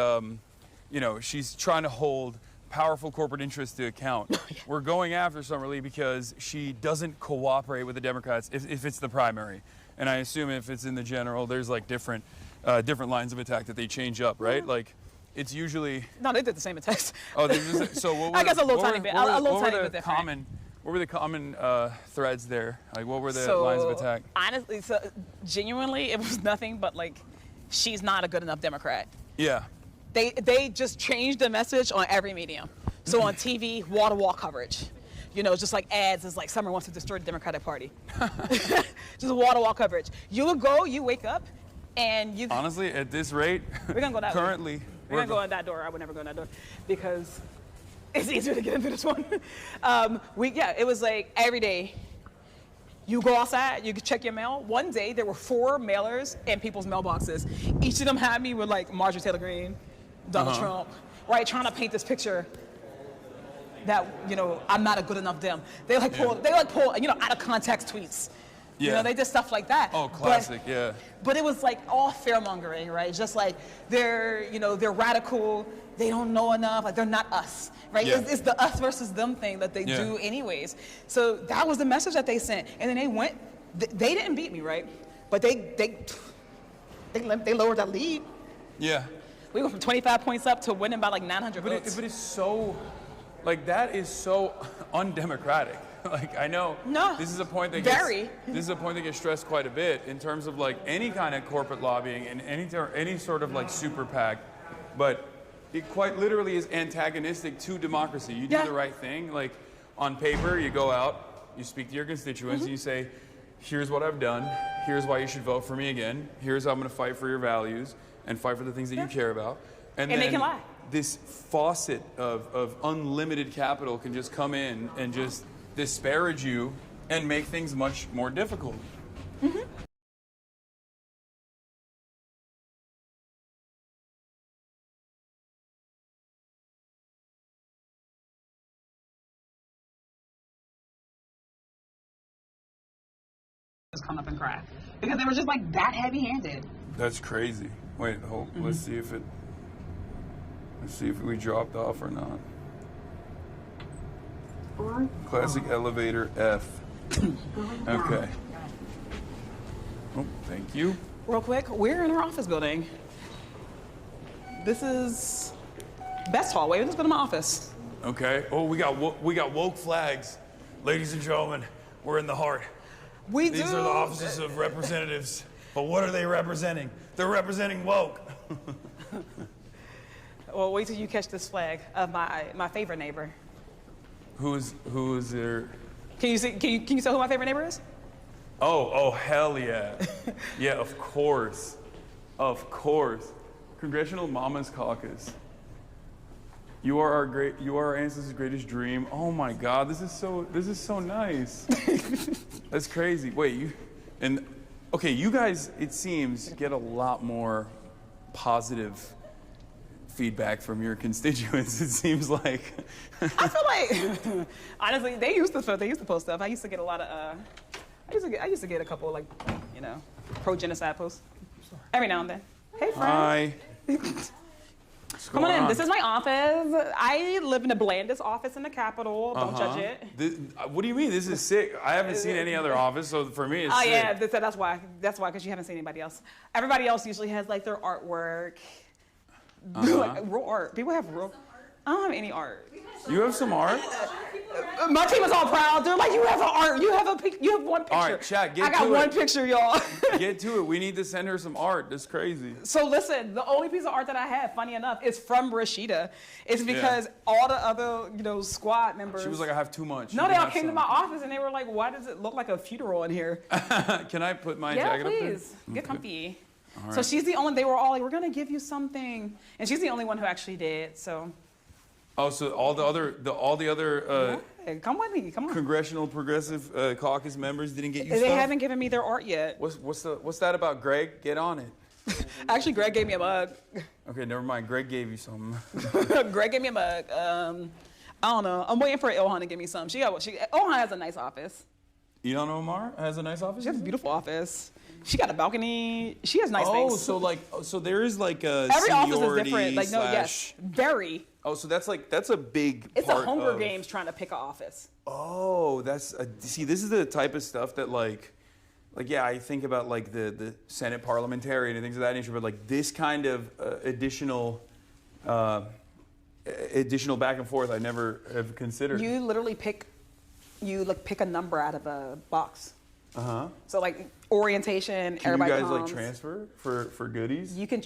she's trying to hold powerful corporate interests to account. We're going after Summer Lee because she doesn't cooperate with the Democrats if it's the primary, and I assume if it's in the general, there's like different lines of attack that they change up, right? Like. It's usually No, they did the same attacks. Oh, they just so what were, I guess a little what tiny were- bit. what were- A little what were tiny the bit different. What were the common threads there? Like, what were the So, lines of attack? Honestly, so genuinely, it was nothing but like, she's not a good enough Democrat. Yeah, They just changed the message on every medium. So on TV, wall-to-wall coverage. You know, just like ads is like Summer wants to destroy the Democratic Party. Just wall-to-wall coverage. You wake up, and you. honestly, at this rate, We're gonna go that way. currently, We're gonna go in that door. I would never go in that door because it's easier to get into this one. It was like every day. You go outside, you can check your mail. One day there were 4 mailers in people's mailboxes. Each of them had me with like Marjorie Taylor Greene, Donald Trump, right, trying to paint this picture that, you know, I'm not a good enough Dem. They pull, you know, out of context tweets. Yeah. You know, they did stuff like that. Oh, classic, yeah. But it was like all fear-mongering, right? Just like they're radical, they don't know enough, like they're not us, right? Yeah. It's the us versus them thing that they do anyways. So that was the message that they sent. And then they went, they didn't beat me, right? But they lowered that lead. yeah. We went from 25 points up to winning by like 900 votes. But it's so, like that is so undemocratic. Like I know No, this is a point that gets stressed quite a bit in terms of like any kind of corporate lobbying and any sort of like super PAC, but it quite literally is antagonistic to democracy. You do the right thing, like on paper you go out, you speak to your constituents and you say, here's what I've done, here's why you should vote for me again, here's how I'm going to fight for your values and fight for the things that you care about. And then they can lie. This faucet of unlimited capital can just come in and just disparage you and make things much more difficult. just come up and cry because they were just like that heavy-handed. That's crazy. Wait, hold. Let's see if we dropped off or not. Classic elevator F. Okay. Oh, thank you. Real quick, we're in our office building. This is best hallway. Let's go to my office. Okay. Oh, we got woke flags, ladies and gentlemen. We're in the heart. These are the offices of representatives. But what are they representing? They're representing woke. Well, wait till you catch this flag of my favorite neighbor. Who is there? Can you tell who my favorite neighbor is? Oh, hell yeah. Yeah, of course. Of course. Congressional Mama's Caucus. You are our ancestors' greatest dream. Oh my God, this is so nice. That's crazy. Wait, you guys, it seems, get a lot more positive feedback from your constituents. It seems like. I feel like, honestly, they used to post stuff. I used to get a lot of. I used to get a couple pro-genocide posts every now and then. Hey, friend. Hi. Come on in. This is my office. I live in the blandest office in the Capitol. Don't judge it. What do you mean? This is sick. I haven't seen any other office, so for me, it's sick. Oh yeah, that's why. That's why, because you haven't seen anybody else. Everybody else usually has like their artwork. Like, real art. People have real. I don't have any art. You have some art? My team is all proud. They're like, you have art. You have one picture. All right, chat, get to it. I got one picture, y'all. Get to it. We need to send her some art. That's crazy. So listen, the only piece of art that I have, funny enough, is from Rashida. It's because all the other, squad members. She was like, I have too much. No, they all came to my office and they were like, why does it look like a funeral in here? Can I put my jacket up there? Yeah, please. Get comfy. Right. So she's the only, they were all like, we're going to give you something. And she's the only one who actually did, so. Oh, so all the other come with me, come on. Congressional Progressive Caucus members didn't get you They stuff? haven't given me their art yet. What's that about, Greg? Get on it. Actually, Greg gave me a mug. Okay, never mind. Greg gave you something. Greg gave me a mug. I don't know. I'm waiting for Ilhan to give me some. Ilhan has a nice office. Ilhan Omar has a nice office? She has a beautiful office. She got a balcony. She has nice things. So there is like a every office is different. Like slash... very. Oh, so that's a big It's part a Hunger of... Games trying to pick an office. Oh, see, this is the type of stuff that like I think about like the Senate parliamentarian and things of that nature, but like this kind of additional back and forth I never have considered. You literally pick a number out of a box. Uh-huh. So like orientation, Can everybody you guys comes. like transfer for goodies? You can.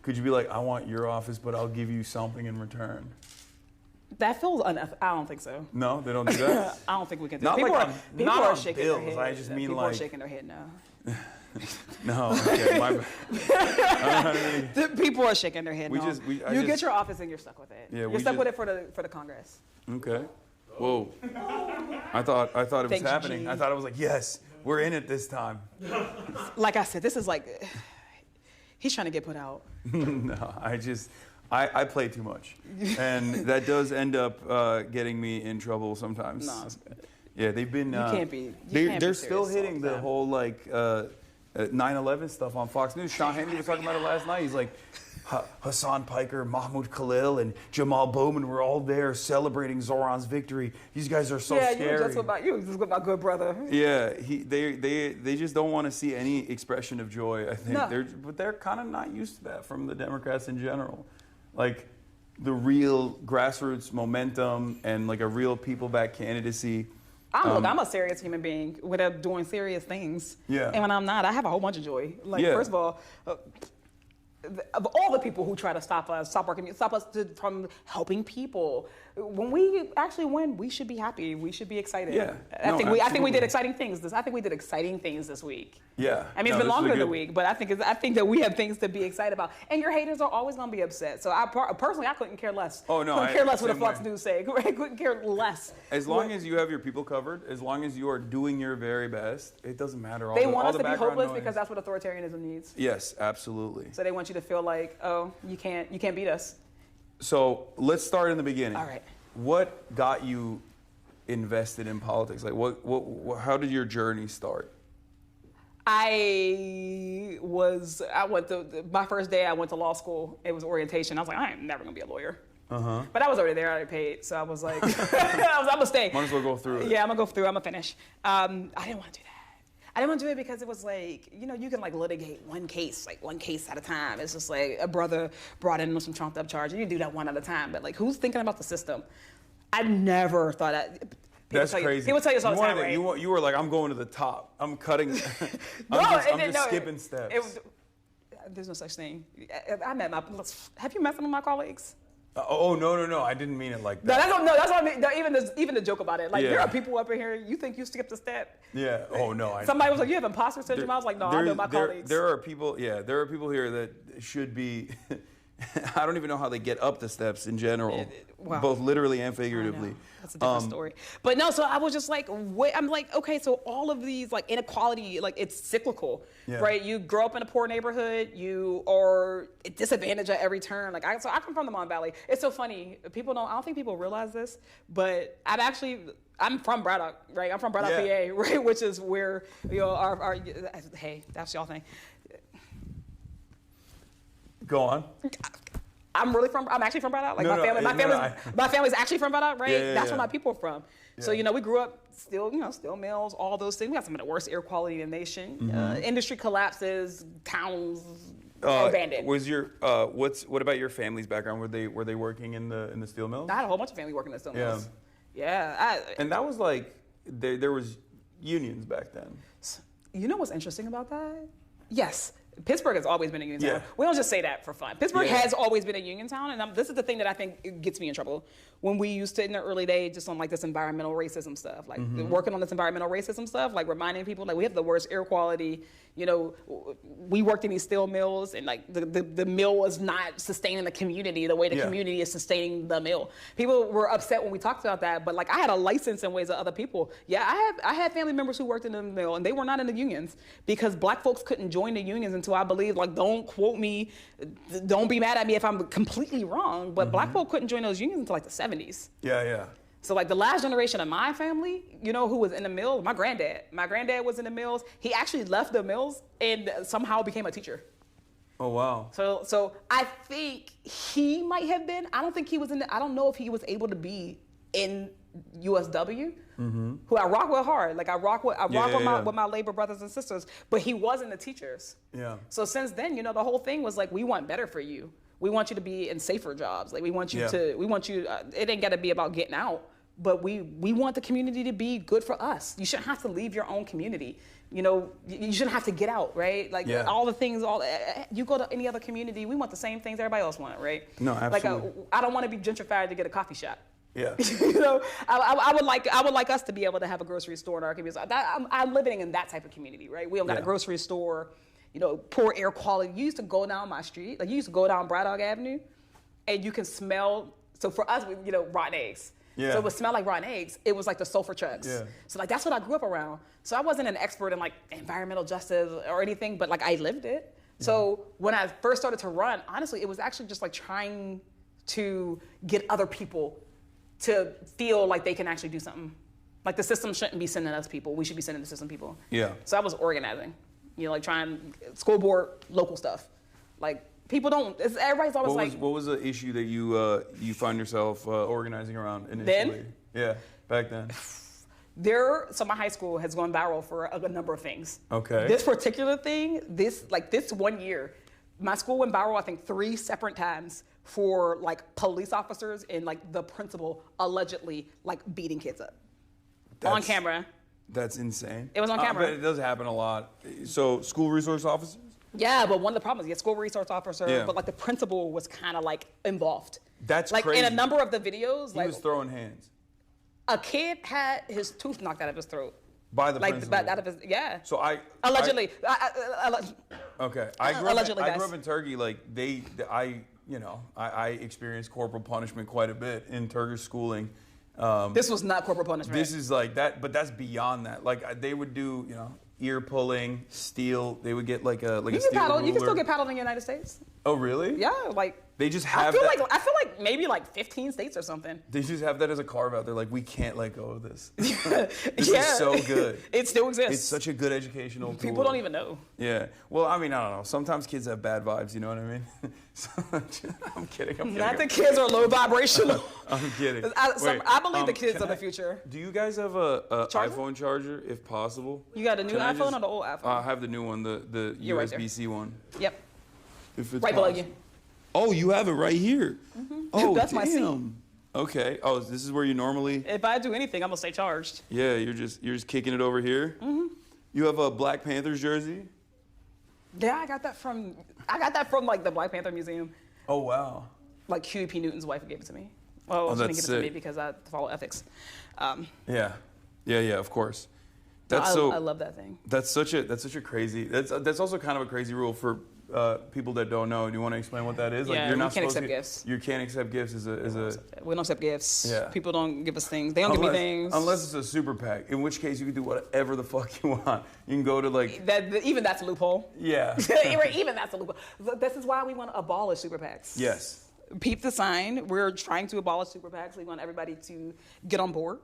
Could you be like, I want your office, but I'll give you something in return? That feels unethical. I don't think so. No, they don't do that? I don't think we can do Not that. like People not are on shaking bills. their head. I just mean people like... are shaking their head now. No, okay, my bad. People are shaking their head. You get your office and you're stuck with it. Yeah, you're stuck with it for the Congress. Okay. Whoa. I thought it was happening. I thought it was like, yes, we're in it this time. Like I said, this is like, he's trying to get put out. No, I play too much. And that does end up getting me in trouble sometimes. No, it's good. Yeah, they've been... You can't be They're still hitting the whole like 9/11 stuff on Fox News. Sean Hannity was talking about it last night. He's like, Hassan Piker, Mahmoud Khalil, and Jamal Bowman were all there celebrating Zohran's victory. These guys are so scary. Yeah, you were just with my good brother. Yeah, they just don't want to see any expression of joy, I think. No. But they're kind of not used to that from the Democrats in general. Like the real grassroots momentum and like a real people-backed candidacy. I'm a serious human being without doing serious things. Yeah. And when I'm not, I have a whole bunch of joy. Like, first of all, of all the people who try to stop us from helping people, when we actually win, we should be happy. We should be excited. Yeah. I think we did exciting things. I think we did exciting things this week. Yeah. I mean, it's been longer than a week, but I think that we have things to be excited about. And your haters are always going to be upset. So personally, I couldn't care less. Oh no, couldn't care less what the Fox News say. I couldn't care less. As long as you have your people covered, as long as you are doing your very best, it doesn't matter. They want us to be hopeless because that's what authoritarianism needs. Yes, absolutely. So they want you to feel like, oh, you can't beat us. So let's start in the beginning. All right. What got you invested in politics? Like, how did your journey start? My first day I went to law school. It was orientation. I was like, I ain't never gonna be a lawyer. But I was already there. I already paid, so I was like, I'm gonna stay. Might as well go through it. Yeah, I'm gonna go through. I'm gonna finish. I didn't want to do that. I didn't want to do it because it was like, you can like litigate one case at a time. It's just like a brother brought in some trumped up charge, and you do that one at a time. But like, who's thinking about the system? I never thought that. That's crazy. People tell you this all the time, right? You were like, I'm going to the top. I'm cutting. I'm just skipping steps. There's no such thing. Have you met some of my colleagues? No. I didn't mean it like that. No, that's what I mean. Even the joke about it. Like, there are people up in here, you think you skipped a step. Yeah. Oh, no. Somebody was like, you have imposter syndrome? I was like, no, I know my colleagues. There are people here that should be, I don't even know how they get up the steps in general, both literally and figuratively. That's a different story. But no, so I was just like, I'm like, okay, so all of these like inequality, like it's cyclical, right? You grow up in a poor neighborhood, you are disadvantaged at every turn. Like I come from the Mon Valley. It's so funny. I don't think people realize this, but I'm from Braddock, right? I'm from Braddock, PA, right? Which is where, our hey, that's y'all thing. Go on. I'm actually from Braddock. Like my family's actually from Braddock, right? That's where my people are from. Yeah. So we grew up steel mills, all those things. We got some of the worst air quality in the nation. Industry collapses, towns abandoned. What about your family's background? Were they working in the steel mills? I had a whole bunch of family working in the steel mills. Yeah. And that was like there was unions back then. You know what's interesting about that? Yes. Pittsburgh has always been a union town. We don't just say that for fun. Pittsburgh has always been a union town, and this is the thing that I think gets me in trouble. When we used to, in the early days, just on like this environmental racism stuff, like working on this environmental racism stuff, like reminding people like we have the worst air quality. We worked in these steel mills, and like the mill was not sustaining the community the way the community is sustaining the mill. People were upset when we talked about that, but like I had a license in ways of other people. Yeah, I had family members who worked in the mill, and they were not in the unions because black folks couldn't join the unions until I believe, like, don't quote me, don't be mad at me if I'm completely wrong, but black folk couldn't join those unions until like the 70s. Yeah. So like the last generation of my family, who was in the mills, my granddad was in the mills. He actually left the mills and somehow became a teacher. Oh, wow. So I think he might have been, I don't know if he was able to be in USW, who I rock with hard. Like I rock with my labor brothers and sisters, but he wasn't the teachers. Yeah. So since then, the whole thing was like, we want better for you. We want you to be in safer jobs. Like we want you it ain't got to be about getting out, but we want the community to be good for us. You shouldn't have to leave your own community. You shouldn't have to get out, right? Like all the things, you go to any other community, we want the same things everybody else want, right? No, absolutely. Like I don't want to be gentrified to get a coffee shop. Yeah. I would like us to be able to have a grocery store in our community. I'm living in that type of community, right? We don't got a grocery store, poor air quality. You used to go down my street, like you used to go down Braddock Avenue, and you can smell. So for us, rotten eggs. Yeah. So it would smell like rotten eggs. It was like the sulfur trucks. Yeah. So like that's what I grew up around. So I wasn't an expert in like environmental justice or anything, but like I lived it. So when I first started to run, honestly, it was actually just like trying to get other people to feel like they can actually do something. Like the system shouldn't be sending us people. We should be sending the system people. Yeah. So I was organizing, like trying school board, local stuff. Like people don't, everybody's always what was the issue that you find yourself organizing around initially? Then? Yeah, back then. So my high school has gone viral for a number of things. Okay. This particular thing, this 1 year, my school went viral, I think 3 separate times for like police officers and like the principal allegedly like beating kids up on camera. That's insane. It was on camera. But it does happen a lot. So school resource officers? Yeah, but one of the problems, school resource officer, but like the principal was kind of like involved. That's like crazy. In a number of the videos, he was throwing hands. A kid had his tooth knocked out of his throat. By the principal? Out of his, So allegedly. Okay. I grew up in Turkey. Like I experienced corporal punishment quite a bit in Turkish schooling. This was not corporal punishment. This is like that, but that's beyond that. Like they would do, ear pulling, steel. They would get like a steel ruler. You can still get paddled in the United States. Oh, really? Yeah, like They just I have feel that. like maybe like 15 states or something. They just have that as a carve out. They're like, we can't let go of this. This Yeah. is so good. It still exists. It's such a good educational tool. People don't even know. Yeah. Well, I mean, I don't know. Sometimes kids have bad vibes. You know what I mean? So, I'm kidding. Not the kids are low vibrational. I'm kidding. I believe the kids can are the future. Do you guys have a Charger? iPhone charger, if possible? You got a new Can I iPhone just- or the old iPhone? I have the new one, the You're right there. USB-C one. Yep. If it's Right below possible. you. Oh, you have it right here. Oh, That's my seat. damn. Okay. Oh, this is where you normally. If I do anything, I'm gonna stay charged. Yeah, you're just kicking it over here. You have a Black Panthers jersey. Yeah, I got that from like the Black Panther Museum. Oh wow. Like Huey P. Newton's wife gave it to me. Well, she didn't that's give it to me sick. because I follow ethics. Yeah. Of course. I That's so. I love that thing. That's such a crazy. That's also kind of a crazy rule for people that don't know. Do you want to explain what that is? Yeah, you're we not can't supposed accept to, gifts. You can't accept gifts as a. We don't accept gifts. Yeah. People don't give us things. They don't give me things. Unless it's a super PAC, in which case you can do whatever the fuck you want. You can go to like. Even that's a loophole. Yeah. Even that's a loophole. This is why we want to abolish super PACs. Yes. Peep the sign. We're trying to abolish super PACs. We want everybody to get on board.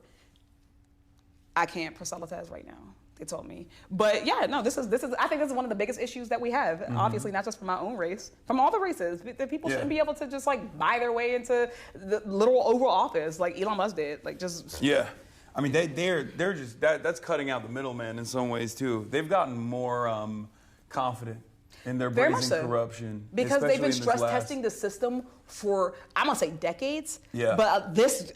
I can't proselytize right now. They told me. But yeah, no, this is I think this is one of the biggest issues that we have. Obviously, not just from my own race, from all the races. The people shouldn't be able to just like buy their way into the literal Oval Office like Elon Musk did. Like just Yeah. I mean, they're just that's cutting out the middleman in some ways too. They've gotten more confident in their Very much brazen so. corruption Because they've especially been in this stress last- testing the system for, I'm gonna say decades. Yeah. But this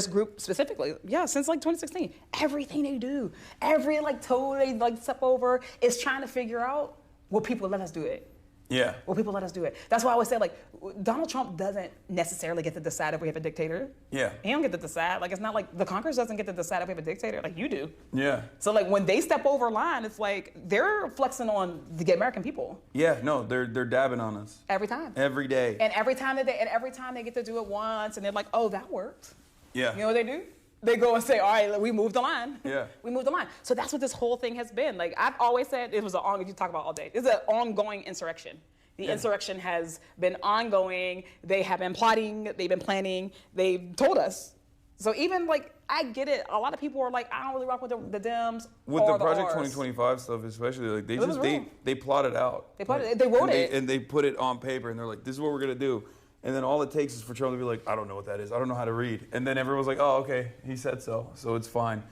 group specifically, since like 2016, everything they do, every like toe they like step over is trying to figure out will people let us do it. Yeah. Will people let us do it? That's why I always say like Donald Trump doesn't necessarily get to decide if we have a dictator. Yeah. He don't get to decide. Like it's not like the Congress doesn't get to decide if we have a dictator. Like you do. Yeah. So like when they step over line, it's like they're flexing on the American people Yeah. No, they're dabbing on us every time. every day. And every time they get to do it once, and they're like, "Oh, that worked." Yeah. You know what they do? They go and say, "All right, we moved the line." Yeah. We moved the line. So that's what this whole thing has been. Like I've always said, it was you talk about all day. It's an ongoing insurrection. The insurrection has been ongoing. They have been plotting. They've been planning. They've told us. So even like I get it. A lot of people are like, I don't really rock with the Dems With or the Project Rs. 2025 stuff, especially, like they was just real. they plot it out. They plotted Like, it. They wrote and it. and they put it on paper, and they're like, "This is what we're gonna do." And then all it takes is for Trump to be like, "I don't know what that is. I don't know how to read." And then everyone's like, "Oh, okay, he said so it's fine.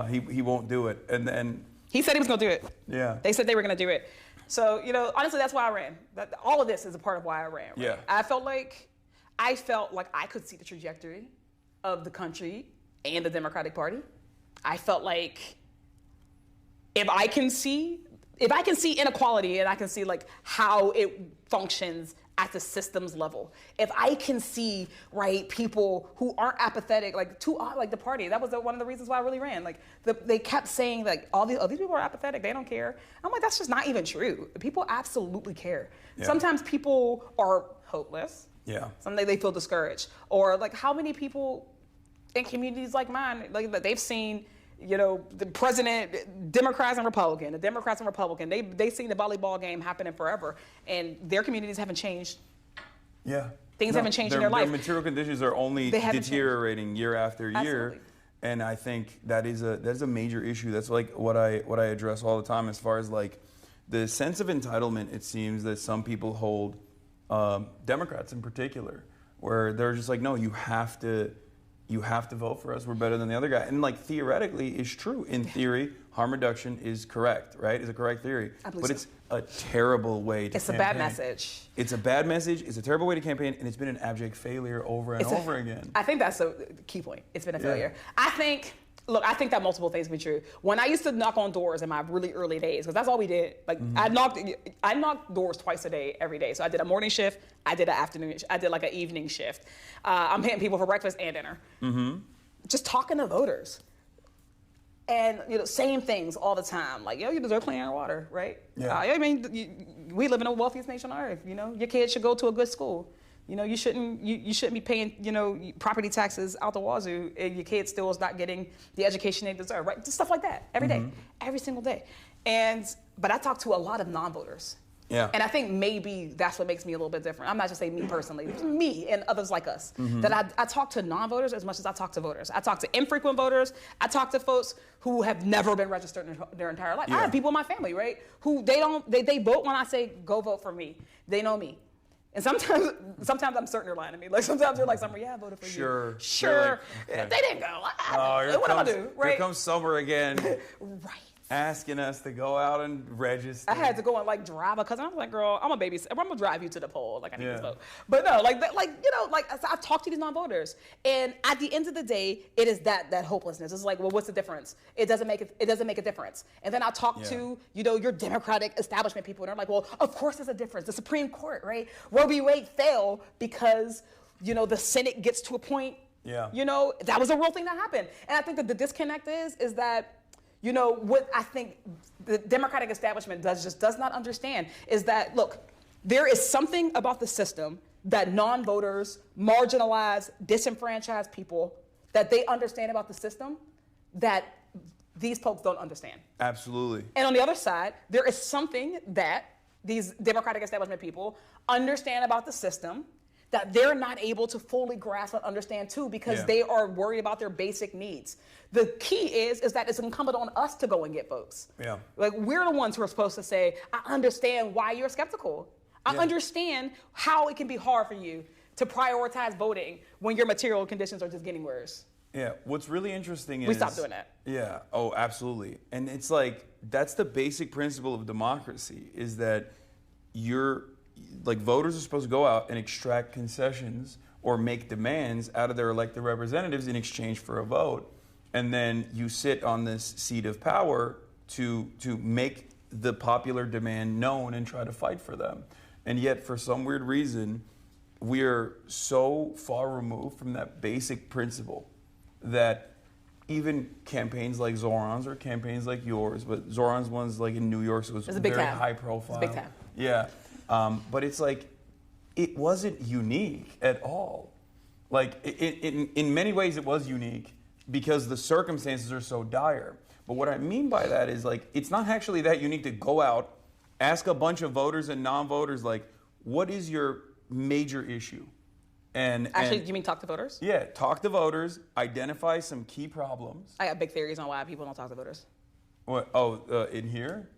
He won't do it." And then He said he was gonna do it. yeah, They said they were going to do it. So, honestly, that's why I ran. All of this is a part of why I ran. Right? Yeah. I felt like I could see the trajectory of the country and the Democratic Party. I felt like if I can see inequality and I can see like how it functions at the systems level. If I can see, right, people who aren't apathetic, like the party, that was one of the reasons why I really ran. Like they kept saying like all these people are apathetic, they don't care. I'm like, that's just not even true. People absolutely care. Yeah. Sometimes people are hopeless. yeah, Someday they feel discouraged. Or like how many people in communities like mine, like that they've seen, the president, Democrats and Republican, they've seen the volleyball game happening forever, and their communities haven't changed. yeah. Things haven't changed in their life. Their material conditions are only They haven't deteriorating year after year. Absolutely. And I think that is a major issue. That's like what I address all the time as far as like the sense of entitlement. It seems that some people hold, Democrats in particular, where they're just like, no, you have to vote for us. We're better than the other guy. And like theoretically is true. In theory, harm reduction is correct, right? Is a correct theory. I believe But so. it's a terrible way to It's a campaign. bad message. It's a bad message. It's a terrible way to campaign, and it's been an abject failure over and over again. I think that's the key point. It's been a failure. I think that multiple things be true. When I used to knock on doors in my really early days, because that's all we did. Like I knocked doors twice a day, every day. So I did a morning shift, I did an afternoon, I did like an evening shift. I'm hitting people for breakfast and dinner. Just talking to voters. And same things all the time. Like, you deserve clean air and water, right? Yeah. We live in the wealthiest nation on earth. Your kids should go to a good school. You shouldn't be paying property taxes out the wazoo and your kid still is not getting the education they deserve, right? Just stuff like that every day, every single day. But I talk to a lot of non-voters, Yeah. And I think maybe that's what makes me a little bit different. I'm not just saying me personally, me and others like us. That I talk to non-voters as much as I talk to voters. I talk to infrequent voters. I talk to folks who have never been registered in their entire life. Yeah. I have people in my family, right, who they vote when I say go vote for me. They know me. And sometimes I'm certain they're lying to me. Like sometimes they're like, "Summer, yeah, I voted for you." Sure. Like, okay. They didn't go. What am I do? Right. Here comes Summer again. Right. Asking us to go out and register. I had to go and like drive because I was like, girl, I'm a babysitter. I'm gonna drive you to the poll. Like I need this vote. But no, I've talked to these non-voters, and at the end of the day, it is that hopelessness. It's like, well, what's the difference? It doesn't make a difference. And then I talk to your Democratic establishment people, and they're like, well, of course there's a difference. The Supreme Court, right? Roe v. Wade fell because the Senate gets to a point. Yeah. That was a real thing that happened, and I think that the disconnect is that. What I think the Democratic establishment does not understand is that, look, there is something about the system that non-voters, marginalized, disenfranchised people, that they understand about the system that these folks don't understand. Absolutely. And on the other side, there is something that these Democratic establishment people understand about the system that they're not able to fully grasp and understand too, because they are worried about their basic needs. The key is that it's incumbent on us to go and get folks. Yeah. Like we're the ones who are supposed to say, I understand why you're skeptical. I understand how it can be hard for you to prioritize voting when your material conditions are just getting worse. Yeah, what's really interesting is... We stopped doing that. Yeah, oh, absolutely. And it's like, that's the basic principle of democracy, is that voters are supposed to go out and extract concessions or make demands out of their elected representatives in exchange for a vote. And then you sit on this seat of power to make the popular demand known and try to fight for them. And yet, for some weird reason, we are so far removed from that basic principle that even campaigns like Zohran's or campaigns like yours, but Zohran's one's like in New York, so it's very high profile. It's big time. Yeah. But it's like, it wasn't unique at all. Like, in many ways it was unique because the circumstances are so dire. But what I mean by that is, like, it's not actually that unique to go out, ask a bunch of voters and non-voters, like, what is your major issue? Actually, you mean talk to voters? Yeah, talk to voters, identify some key problems. I got big theories on why people don't talk to voters. What? In here?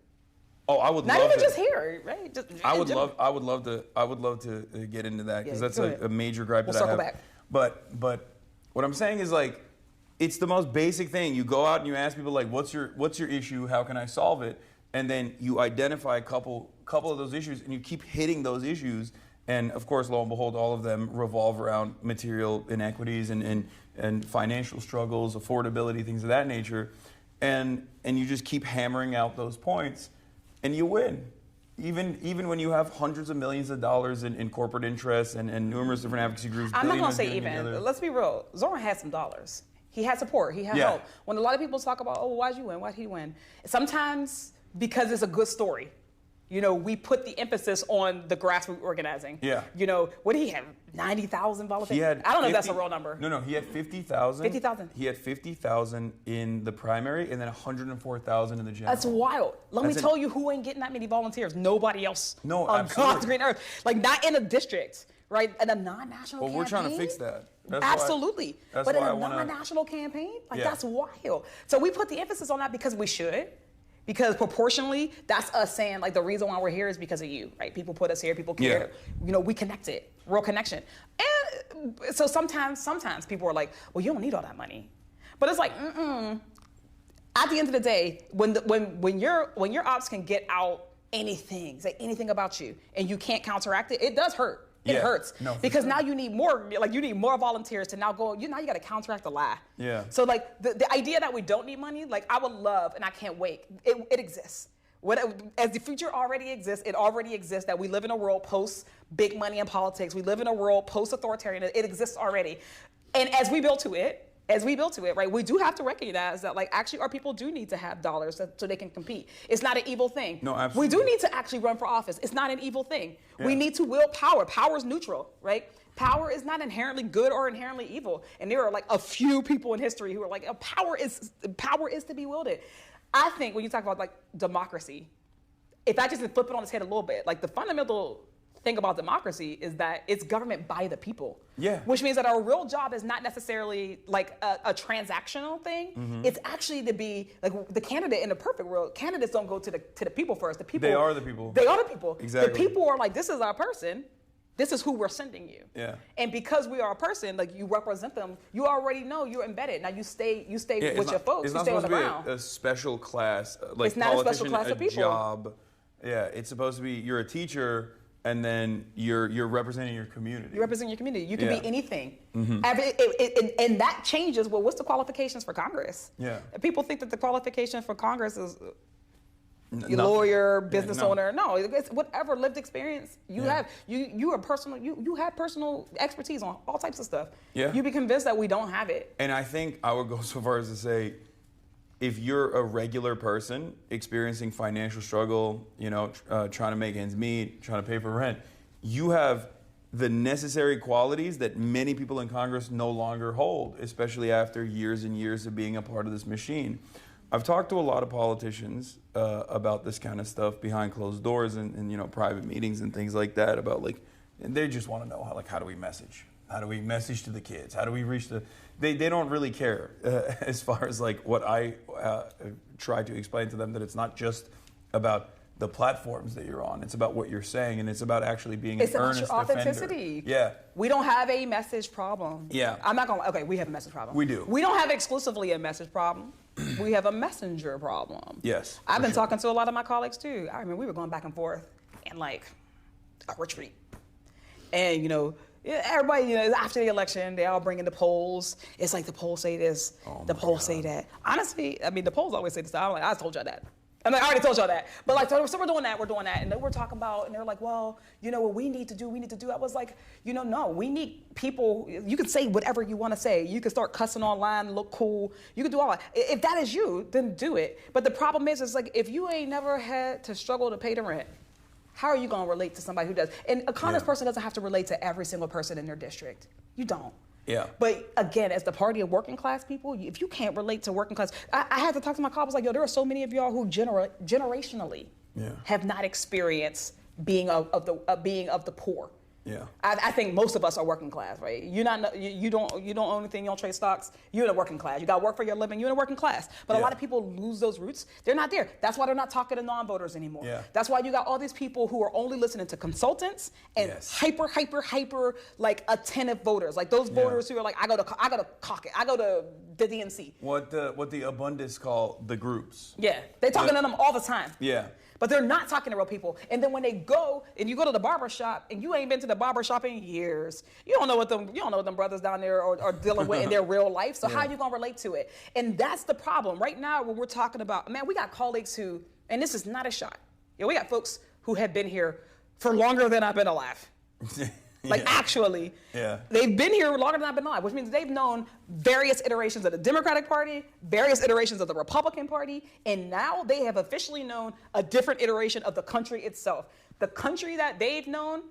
Oh, I would not love even to, just here, right? I would love to get into that because that's a major gripe we'll that I have. Back. But what I'm saying is, like, it's the most basic thing. You go out and you ask people, like, what's your issue? How can I solve it? And then you identify a couple of those issues, and you keep hitting those issues. And of course, lo and behold, all of them revolve around material inequities and financial struggles, affordability, things of that nature. And you just keep hammering out those points, and you win. Even when you have hundreds of millions of dollars in corporate interests and numerous different advocacy groups. I'm not going to say even. Let's be real. Zohran had some dollars. He had support. He had help. When a lot of people talk about, oh, why'd you win? Why'd he win? Sometimes because it's a good story. We put the emphasis on the grassroots organizing. Yeah. What did he have? 90,000 volunteers? I don't know if that's a real number. No, he had 50,000. 50,000. He had 50,000 in the primary and then 104,000 in the general. That's wild. Let me tell you who ain't getting that many volunteers. Nobody else on God's green earth. Like, not in a district, right? In a non-national campaign. Well, we're trying to fix that. Absolutely. But in a non-national campaign, that's wild. So we put the emphasis on that because we should. Because proportionally, that's us saying, like, the reason why we're here is because of you, right? People put us here, people care. We connected, real connection. And so sometimes people are like, well, you don't need all that money. But it's like, At the end of the day, when your ops can get out anything, say anything about you, and you can't counteract it, it does hurt. It hurts because now you need more. Like, you need more volunteers to now go. Now you got to counteract the lie. Yeah. So, like, the idea that we don't need money, like, I would love, and I can't wait. It exists. As the future already exists, it already exists that we live in a world post big money in politics. We live in a world post authoritarian. It exists already, and as we build to it, right, we do have to recognize that, like, actually our people do need to have dollars so they can compete. It's not an evil thing. No, absolutely. We do need to actually run for office. It's not an evil thing. Yeah. We need to wield power. Power is neutral, right? Power is not inherently good or inherently evil. And there are, like, a few people in history who are like, power is to be wielded. I think when you talk about, like, democracy, if I just flip it on its head a little bit, like the fundamental thing about democracy is that it's government by the people. Yeah. Which means that our real job is not necessarily like a transactional thing. Mm-hmm. It's actually to be like the candidate in the perfect world. Candidates don't go to the people first. The people. They are the people. They are the people. Exactly. The people are like, this is our person. This is who we're sending you. Yeah. And because we are a person, like you represent them, you already know you're embedded. Now you stay with your folks. It's You not stay on supposed the to ground. be a special class, like It's not a special politician, class of people. job. Yeah, it's supposed to be you're a teacher and then you're representing your community. You represent your community. You can Yeah. be anything. Mm-hmm. And that changes. Well, what's the qualifications for Congress? Yeah. People think that the qualification for Congress is Nothing. lawyer, business no. owner. No, it's whatever lived experience you Yeah. have. You are personal. You have personal expertise on all types of stuff. Yeah. You be convinced that we don't have it. And I think I would go so far as to say, if you're a regular person experiencing financial struggle, trying to make ends meet, trying to pay for rent, you have the necessary qualities that many people in Congress no longer hold, especially after years and years of being a part of this machine. I've talked to a lot of politicians about this kind of stuff behind closed doors and private meetings and things like that and they just want to know how do we message? How do we message to the kids? How do we reach they don't really care as far as like what I try to explain to them, that it's not just about the platforms that you're on. It's about what you're saying, and it's about actually being an earnest about your defender. authenticity. Yeah. We don't have a message problem. Yeah. I'm not going to, okay, we have a message problem. We do. We don't have exclusively a message problem. We have a messenger problem. Yes. I've been talking to a lot of my colleagues too. I remember we were going back and forth in like a retreat. And, everybody, after the election, they all bring in the polls. It's like the polls say this, the polls say that. Honestly, I mean, the polls always say this. I'm like, I told y'all that. I'm like, I already told y'all that. But like, so we're doing that. And then we're talking about, and they're like, well, what we need to do. I was like, no, we need people. You can say whatever you want to say. You can start cussing online, look cool. You can do all that. If that is you, then do it. But the problem is like, if you ain't never had to struggle to pay the rent, how are you going to relate to somebody who does? And a honest person doesn't have to relate to every single person in their district. You don't. Yeah. But again, as the party of working class people, if you can't relate to working class, I had to talk to my colleagues like, there are so many of y'all who generationally have not experienced being of the poor. Yeah. I think most of us are working class, right? You don't own anything, you don't trade stocks. You're in a working class. You got to work for your living. You're in a working class. But a lot of people lose those roots. They're not there. That's why they're not talking to non-voters anymore. Yeah. That's why you got all these people who are only listening to consultants and hyper like attentive voters, like those voters who are like, I go to caucus, I go to the DNC. What the abundance call the groups. Yeah, they're talking to them all the time. Yeah. But they're not talking to real people. And then when they go, and you go to the barber shop, and you ain't been to the barber shop in years, you don't know what them brothers down there are dealing with in their real life. So how are you gonna relate to it? And that's the problem. Right now, when we're talking about, man, we got colleagues who, and this is not a shot. We got folks who have been here for longer than I've been alive. Actually, they've been here longer than I've been alive, which means they've known various iterations of the Democratic Party, various iterations of the Republican Party, and now they have officially known a different iteration of the country itself. The country that they've known,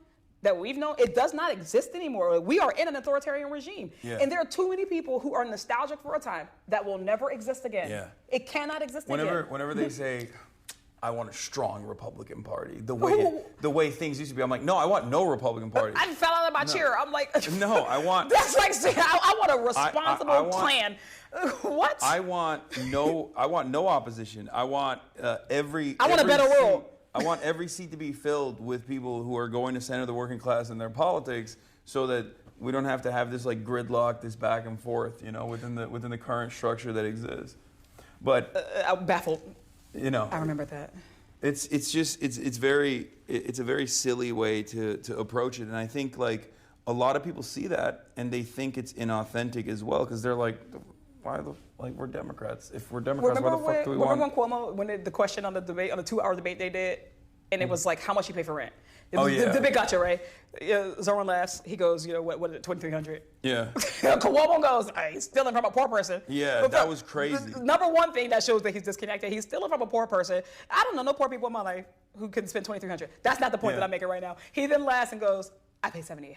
that we've known, it does not exist anymore. We are in an authoritarian regime. Yeah. And there are too many people who are nostalgic for a time that will never exist again. Yeah. It cannot exist again. Whenever they say, I want a strong Republican Party, the way things used to be, I'm like, no, I want no Republican Party. I fell out of my chair. I'm like, no, I want. That's like saying I want a responsible plan. What? I want no opposition. I want every. I want a better world. I want every seat to be filled with people who are going to center the working class in their politics, so that we don't have to have this like gridlock, this back and forth, within the current structure that exists. But I'm baffled. I remember that. It's a very silly way to approach it, and I think like a lot of people see that and they think it's inauthentic as well, because they're like, we're Democrats. If we're Democrats, why the fuck do we want? Remember when Cuomo, when the question on the 2-hour debate they did, and it was like, how much you pay for rent? The big gotcha, right? Zohran laughs. He goes, what is it, $2,300? Yeah. Cuomo goes, he's stealing from a poor person. Yeah, that was crazy. The number one thing that shows that he's disconnected, he's stealing from a poor person. I don't know no poor people in my life who can spend $2,300. That's not the point that I'm making right now. He then laughs and goes, I pay $7,800.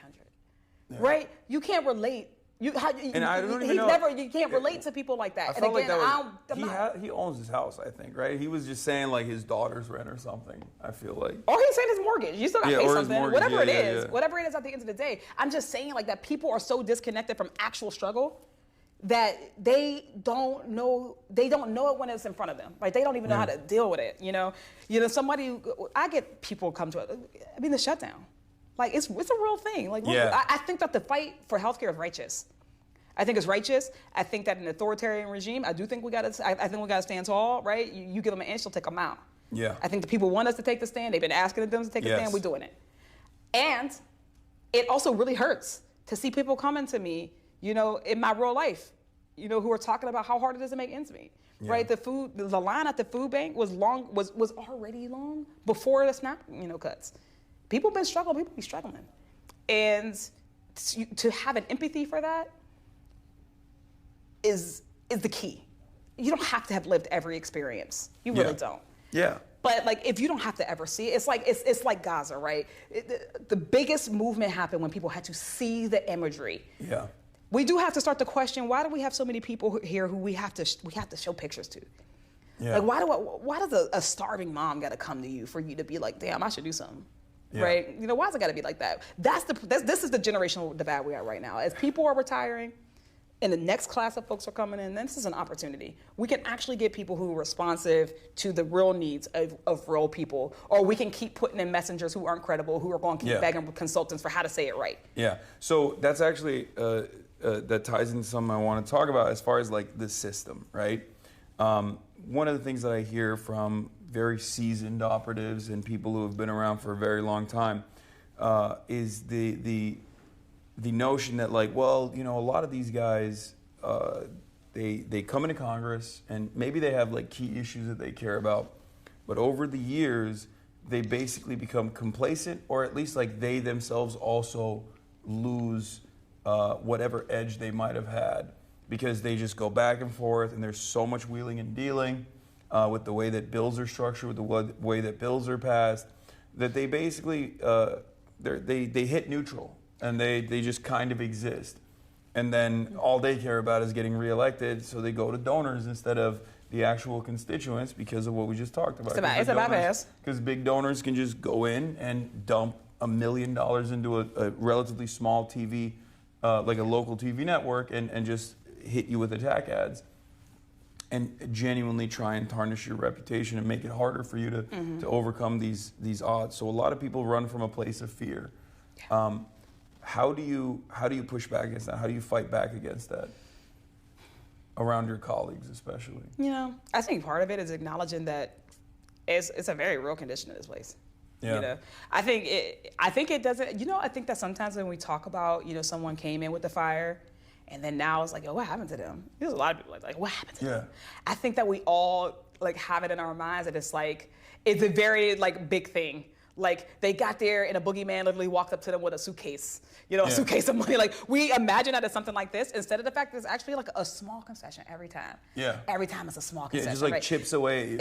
Yeah. Right? You can't relate And I don't even know. You can't relate to people like that. I felt like that was, he owns his house, I think, right? He was just saying like his daughter's rent or something, I feel like. Or he's saying his mortgage. You still got to pay something. Whatever it is at the end of the day. I'm just saying like that people are so disconnected from actual struggle that they don't know it when it's in front of them. Like they don't even know how to deal with it, you know? I get people come to it. I mean, the shutdown. Like it's a real thing. Like I think that the fight for healthcare is righteous. I think it's righteous. I think that an authoritarian regime, I think we gotta stand tall, right? You give them an inch, they'll take them out. Yeah. I think the people want us to take the stand. They've been asking them to take the stand. We're doing it. And it also really hurts to see people coming to me, you know, in my real life, you know, who are talking about how hard it is to make ends meet. Right? The line at the food bank was already long before the SNAP, you know, cuts. People be struggling. And to have an empathy for that is the key. You don't have to have lived every experience. You really don't. Yeah. But like, if you don't have to ever see it, it's like Gaza, right? The biggest movement happened when people had to see the imagery. Yeah. We do have to start to question, why do we have so many people here who we have to show pictures to? Yeah. Like, why does a starving mom got to come to you for you to be like, damn, I should do something? Yeah. Right? You know, why's it got to be like that? This is the generational divide we are right now. As people are retiring and the next class of folks are coming in, then this is an opportunity. We can actually get people who are responsive to the real needs of real people, or we can keep putting in messengers who aren't credible, who are going to keep begging consultants for how to say it right. Yeah. So that's actually, that ties into something I want to talk about as far as like the system, right? One of the things that I hear from very seasoned operatives and people who have been around for a very long time is the notion that like, well, you know, a lot of these guys, they come into Congress and maybe they have like key issues that they care about, but over the years they basically become complacent, or at least like they themselves also lose whatever edge they might have had, because they just go back and forth and there's so much wheeling and dealing with the way that bills are structured, with the way that bills are passed, that they basically they hit neutral and they just kind of exist. And then all they care about is getting reelected, so they go to donors instead of the actual constituents because of what we just talked about. It's a bypass. Because big donors can just go in and dump $1 million into a relatively small TV, like a local TV network, and just hit you with attack ads and genuinely try and tarnish your reputation and make it harder for you to overcome these odds. So a lot of people run from a place of fear. How do you push back against that? How do you fight back against that around your colleagues, especially? You know, I think part of it is acknowledging that it's a very real condition in this place. Yeah. You know, I think it doesn't. You know, I think that sometimes when we talk about, you know, someone came in with the fire, and then now it's like, oh, what happened to them? There's a lot of people like, what happened to them? I think that we all like have it in our minds that it's like, it's a very like big thing. Like they got there and a boogeyman literally walked up to them with a suitcase, you know, a suitcase of money. Like we imagine that it's something like this instead of the fact that it's actually like a small concession every time. Yeah. Every time it's a small concession. Yeah, just like chips away.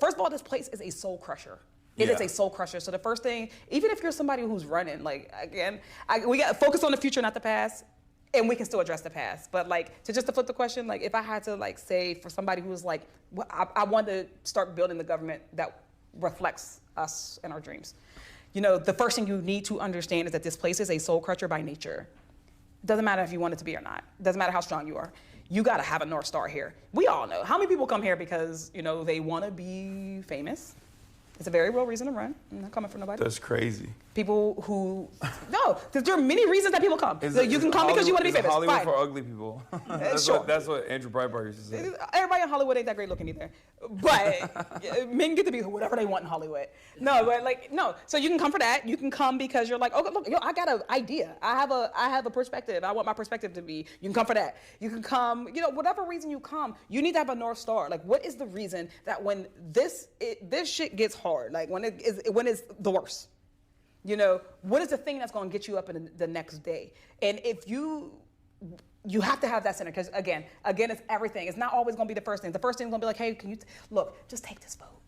First of all, this place is a soul crusher. It is a soul crusher. So the first thing, even if you're somebody who's running, like again, we got to focus on the future, not the past. And we can still address the past. But like, to flip the question, like if I had to like say for somebody who's like, I want to start building the government that reflects us and our dreams. You know, the first thing you need to understand is that this place is a soul crusher by nature. Doesn't matter if you want it to be or not. Doesn't matter how strong you are. You got to have a North Star here. We all know. How many people come here because, you know, they want to be famous? It's a very real reason to run. I'm not coming from nobody. That's crazy. People who, no, there are many reasons that people come. You can come because you want to be famous. Hollywood Fine. for ugly people. That's what Andrew Breitbart used to say. Everybody in Hollywood ain't that great looking either. But men get to be whatever they want in Hollywood. No, but like, no. So you can come for that. You can come because you're like, oh, look, yo, I got an idea. I have a perspective. I want my perspective to be. You can come for that. You can come, you know, whatever reason you come, you need to have a North Star. Like, what is the reason that when this shit gets hard, like when it's the worst, you know, what is the thing that's going to get you up in the next day? And if you have to have that center, because again, it's everything. It's not always going to be the first thing. The first thing is going to be like, hey, can you look? Just take this vote,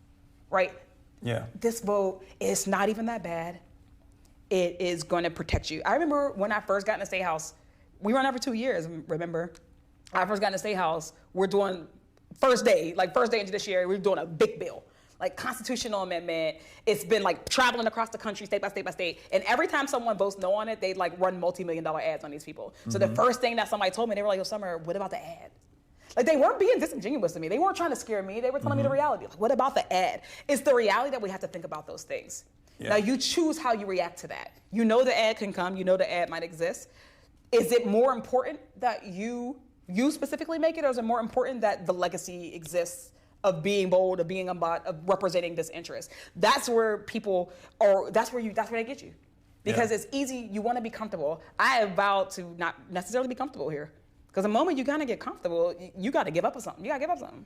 right? Yeah. This vote is not even that bad. It is going to protect you. I remember when I first got in the State House, we run every 2 years, remember? I first got in the State House, we're doing first day in judiciary, we're doing a big bill. Like constitutional amendment. It's been like traveling across the country, state by state by state. And every time someone votes no on it, they like run multi-million-dollar ads on these people. So the first thing that somebody told me, they were like, "Yo, Summer, what about the ad?" Like they weren't being disingenuous to me. They weren't trying to scare me. They were telling me the reality. Like, what about the ad? It's the reality that we have to think about those things. Yeah. Now you choose how you react to that. You know the ad can come. You know the ad might exist. Is it more important that you specifically make it, or is it more important that the legacy exists of being bold, of being a bot, of representing this interest? That's where people are, that's where they get you. Because it's easy, you want to be comfortable. I have vowed to not necessarily be comfortable here. Because the moment you kind of get comfortable, you got to give up on something. You got to give up something.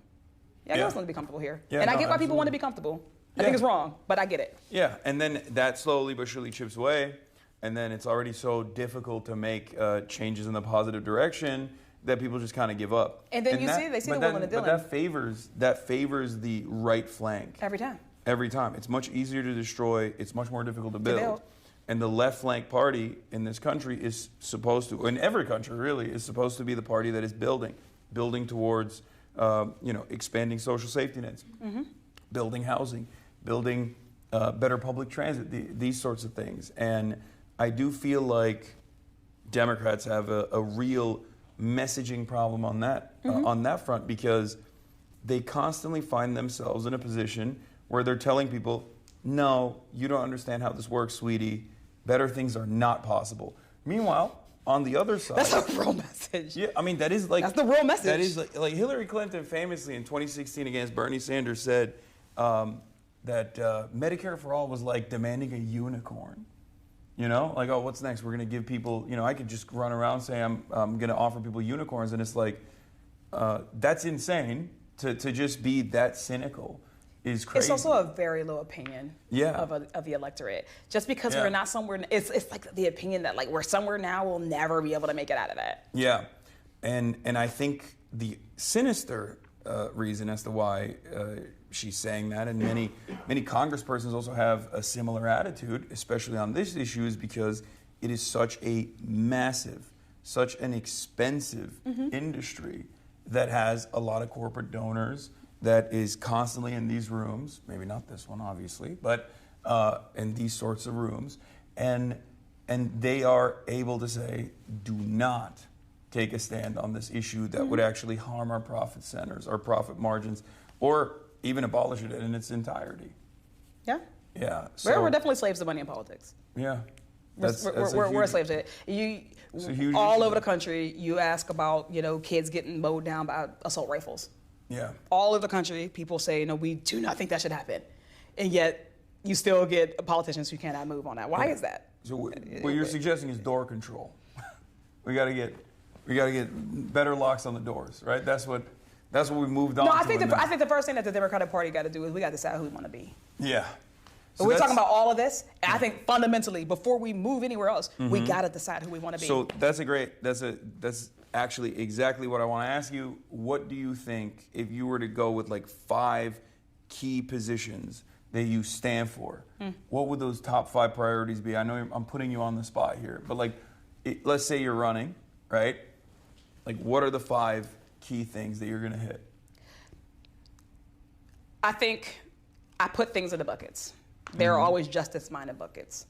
I don't want to be comfortable here. I get why people want to be comfortable. I think it's wrong, but I get it. Yeah, and then that slowly but surely chips away, and then it's already so difficult to make changes in the positive direction that people just kind of give up. And then they see the woman in the But that favors the right flank. Every time. Every time. It's much easier to destroy. It's much more difficult to build. And the left flank party in this country is supposed to, in every country really, is supposed to be the party that is building towards, expanding social safety nets, building housing, building better public transit, these sorts of things. And I do feel like Democrats have a real messaging problem on that front, because they constantly find themselves in a position where they're telling people, no, you don't understand how this works, sweetie. Better things are not possible. Meanwhile, on the other side, that's a real message. Yeah, I mean that's the real message. That is like Hillary Clinton famously in 2016 against Bernie Sanders said that Medicare for all was like demanding a unicorn. You know, like, oh, what's next? We're going to give people, I could just run around saying I'm going to offer people unicorns. And it's like, that's insane to just be that cynical is crazy. It's also a very low opinion of the electorate. Just because we're not somewhere, it's like the opinion that like we're somewhere now, we'll never be able to make it out of that. Yeah. And I think the sinister reason as to why she's saying that, and many congresspersons also have a similar attitude, especially on this issue, is because it is such a massive, such an expensive industry that has a lot of corporate donors, that is constantly in these rooms, maybe not this one obviously, but in these sorts of rooms, and they are able to say, do not take a stand on this issue that would actually harm our profit centers, our profit margins, or even abolish it in its entirety. Yeah. Yeah. So we're definitely slaves to money in politics. Yeah. We're slaves to it. All over the country, you ask about kids getting mowed down by assault rifles. Yeah. All over the country, people say, no, we do not think that should happen, and yet you still get politicians who cannot move on that. Why is that? So what you're suggesting is door control. We got to get better locks on the doors, right? That's what we moved on. No, I think the first thing that the Democratic Party got to do is we got to decide who we want to be. Yeah. So we're talking about all of this, and I think fundamentally, before we move anywhere else, we got to decide who we want to be. So that's actually exactly what I want to ask you. What do you think, if you were to go with like 5 key positions that you stand for, what would those top 5 priorities be? I know I'm putting you on the spot here, but like, let's say you're running, right? Like, what are the 5 key things that you're going to hit? I think I put things in the buckets. There are always justice-minded buckets,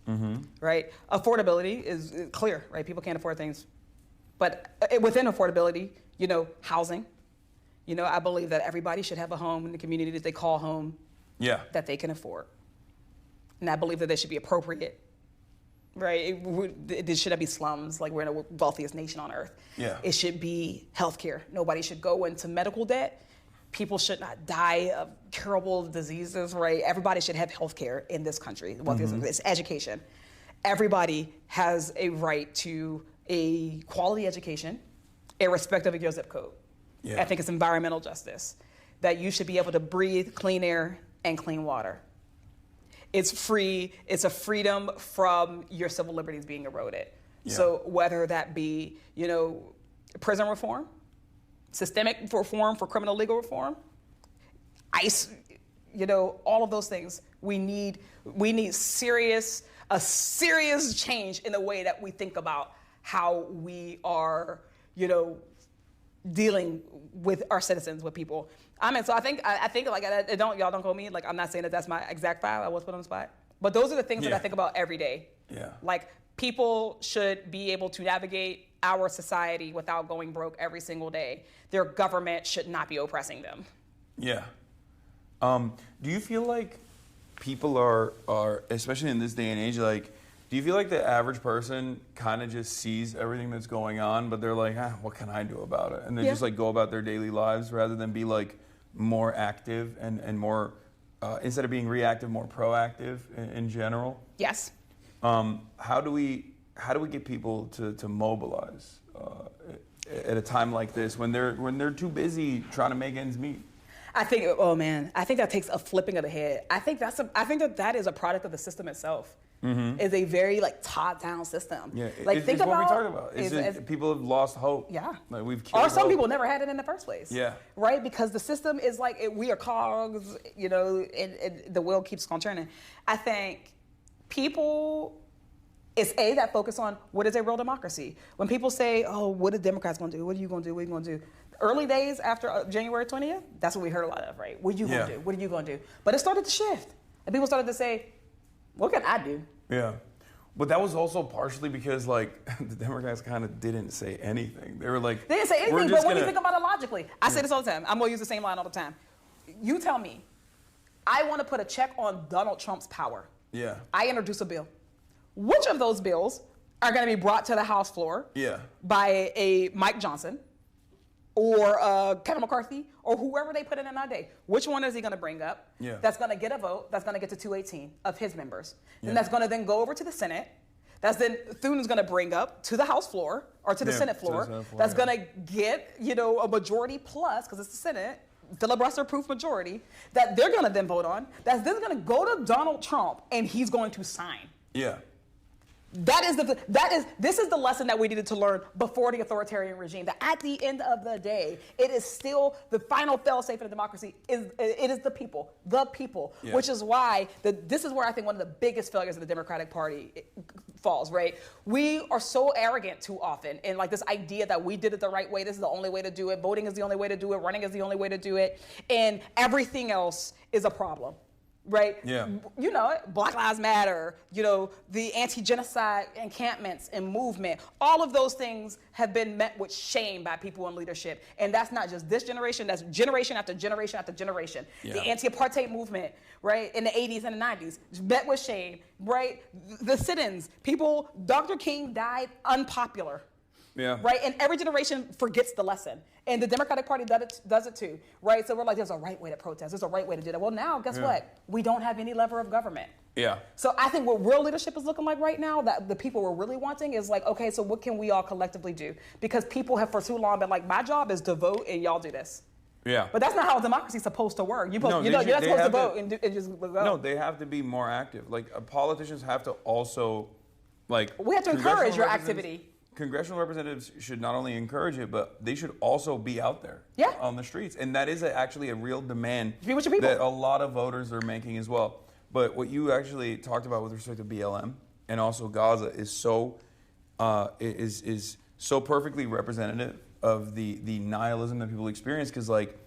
right? Affordability is clear, right? People can't afford things. But within affordability, housing. I believe that everybody should have a home in the community that they call home that they can afford. And I believe that they should be appropriate, right? It shouldn't be slums, like we're in the wealthiest nation on earth. Yeah. It should be healthcare. Nobody should go into medical debt. People should not die of curable diseases, right? Everybody should have health care in this country. It's education. Everybody has a right to a quality education, irrespective of your zip code. Yeah. I think it's environmental justice, that you should be able to breathe clean air and clean water. It's free. It's a freedom from your civil liberties being eroded. Yeah. So whether that be, prison reform, systemic reform for criminal legal reform, ICE, all of those things. We need a serious change in the way that we think about how we are, dealing with our citizens, with people. So I think like, y'all don't call me, like, I'm not saying that that's my exact file. I was put on the spot. But those are the things that I think about every day. Yeah. Like, people should be able to navigate our society without going broke every single day. Their government should not be oppressing them. Yeah. Do you feel like people are, especially in this day and age, like, do you feel like the average person kind of just sees everything that's going on, but they're like, what can I do about it? And they just like go about their daily lives rather than be like more active and more, instead of being reactive, more proactive in general? Yes. How do we get people to mobilize at a time like this when they're too busy trying to make ends meet? I think that takes a flipping of the head. I think that is a product of the system itself. Mm-hmm. Is a very like top-down system. Yeah, like think what about we talked about. People have lost hope. Yeah, like we've killed or some hope. people never had it in the first place. Yeah, right. Because the system is like we are cogs, and the wheel keeps on turning. I think people. It's that focus on what is a real democracy. When people say, "Oh, what are Democrats going to do? What are you going to do? What are you going to do?" Early days after January 20th, that's what we heard a lot of, right? What are you going to do? What are you going to do? But it started to shift, and people started to say, "What can I do?" Yeah, but that was also partially because like the Democrats kind of didn't say anything. They were like, they didn't say anything. But when you think about it logically, I say this all the time. I'm gonna use the same line all the time. You tell me, I want to put a check on Donald Trump's power. Yeah. I introduce a bill. Which of those bills are going to be brought to the House floor by a Mike Johnson or Kevin McCarthy or whoever they put in that day? Which one is he going to bring up that's going to get a vote, that's going to get to 218 of his members? And that's going to then go over to the Senate. That's then Thune's going to bring up to the House floor or to the Senate floor. That's going to get, a majority plus, because it's the Senate, filibuster-proof majority, that they're going to then vote on. That's then going to go to Donald Trump, and he's going to sign. Yeah. This is the lesson that we needed to learn before the authoritarian regime. That at the end of the day, it is still the final fail-safe in a democracy. It is the people, which is why this is where I think one of the biggest failures of the Democratic Party falls. Right? We are so arrogant too often, and like this idea that we did it the right way. This is the only way to do it. Voting is the only way to do it. Running is the only way to do it, and everything else is a problem. Right? Yeah. Black Lives Matter, the anti-genocide encampments and movement, all of those things have been met with shame by people in leadership. And that's not just this generation, that's generation after generation after generation. Yeah. The anti-apartheid movement, right, in the 80s and the 90s, met with shame, right? The sit-ins, Dr. King died unpopular. Yeah. Right? And every generation forgets the lesson. And the Democratic Party does it too. Right? So we're like, there's a right way to protest. There's a right way to do that. Well, now, guess what? We don't have any lever of government. Yeah. So I think what real leadership is looking like right now, that the people we're really wanting is like, okay, so what can we all collectively do? Because people have for too long been like, my job is to vote and y'all do this. Yeah. But that's not how democracy is supposed to work. You're not supposed to vote and just go. No, they have to be more active. Like, politicians have to also, like... We have to encourage your activity. Congressional representatives should not only encourage it, but they should also be out there on the streets. And that is actually a real demand that a lot of voters are making as well. But what you actually talked about with respect to BLM and also Gaza is so is so perfectly representative of the nihilism that people experience. Because, like,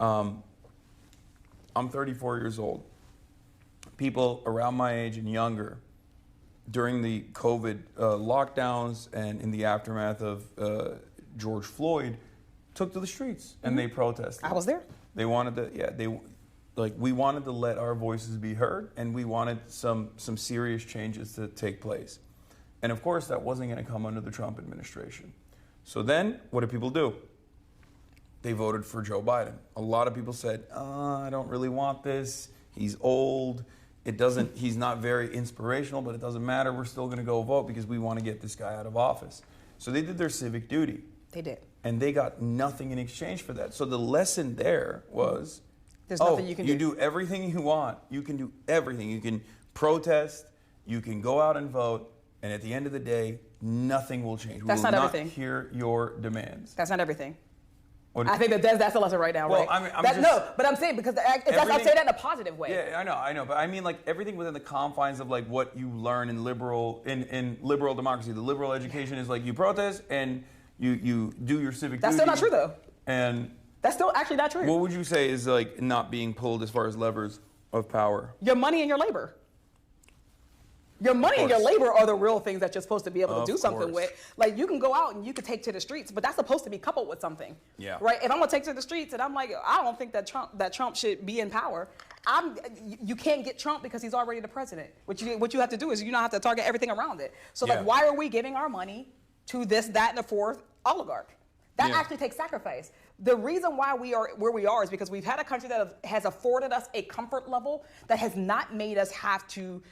I'm 34 years old. People around my age and younger, during the COVID lockdowns and in the aftermath of George Floyd, took to the streets and they protested. I was there. They wanted to, we wanted to let our voices be heard, and we wanted some serious changes to take place. And of course, that wasn't going to come under the Trump administration. So then, what did people do? They voted for Joe Biden. A lot of people said, I don't really want this. He's old. He's not very inspirational, but it doesn't matter. We're still going to go vote because we want to get this guy out of office. So they did their civic duty. They did. And they got nothing in exchange for that. So the lesson there was, there's nothing you can do. You do everything you want. You can do everything. You can protest. You can go out and vote. And at the end of the day, nothing will change. That's not everything. We will not hear your demands. That's not everything. I think that's the lesson right now, Well, right? No, but I'm saying because I say that in a positive way. Yeah, I know, but I mean like everything within the confines of like what you learn in liberal democracy. The liberal education is like you protest and you do your civic duty. That's still not true though. And that's still actually not true. What would you say is like not being pulled as far as levers of power? Your money and your labor. Your money and your labor are the real things that you're supposed to be able to do something with. Like you can go out and you can take to the streets, but that's supposed to be coupled with something. Yeah. Right? If I'm gonna take to the streets and I'm like, I don't think that Trump should be in power. You can't get Trump because he's already the president. What you have to do is you don't have to target everything around it. So like, why are we giving our money to this, that, and the fourth oligarch? That actually takes sacrifice. The reason why we are where we are is because we've had a country that has afforded us a comfort level that has not made us have to,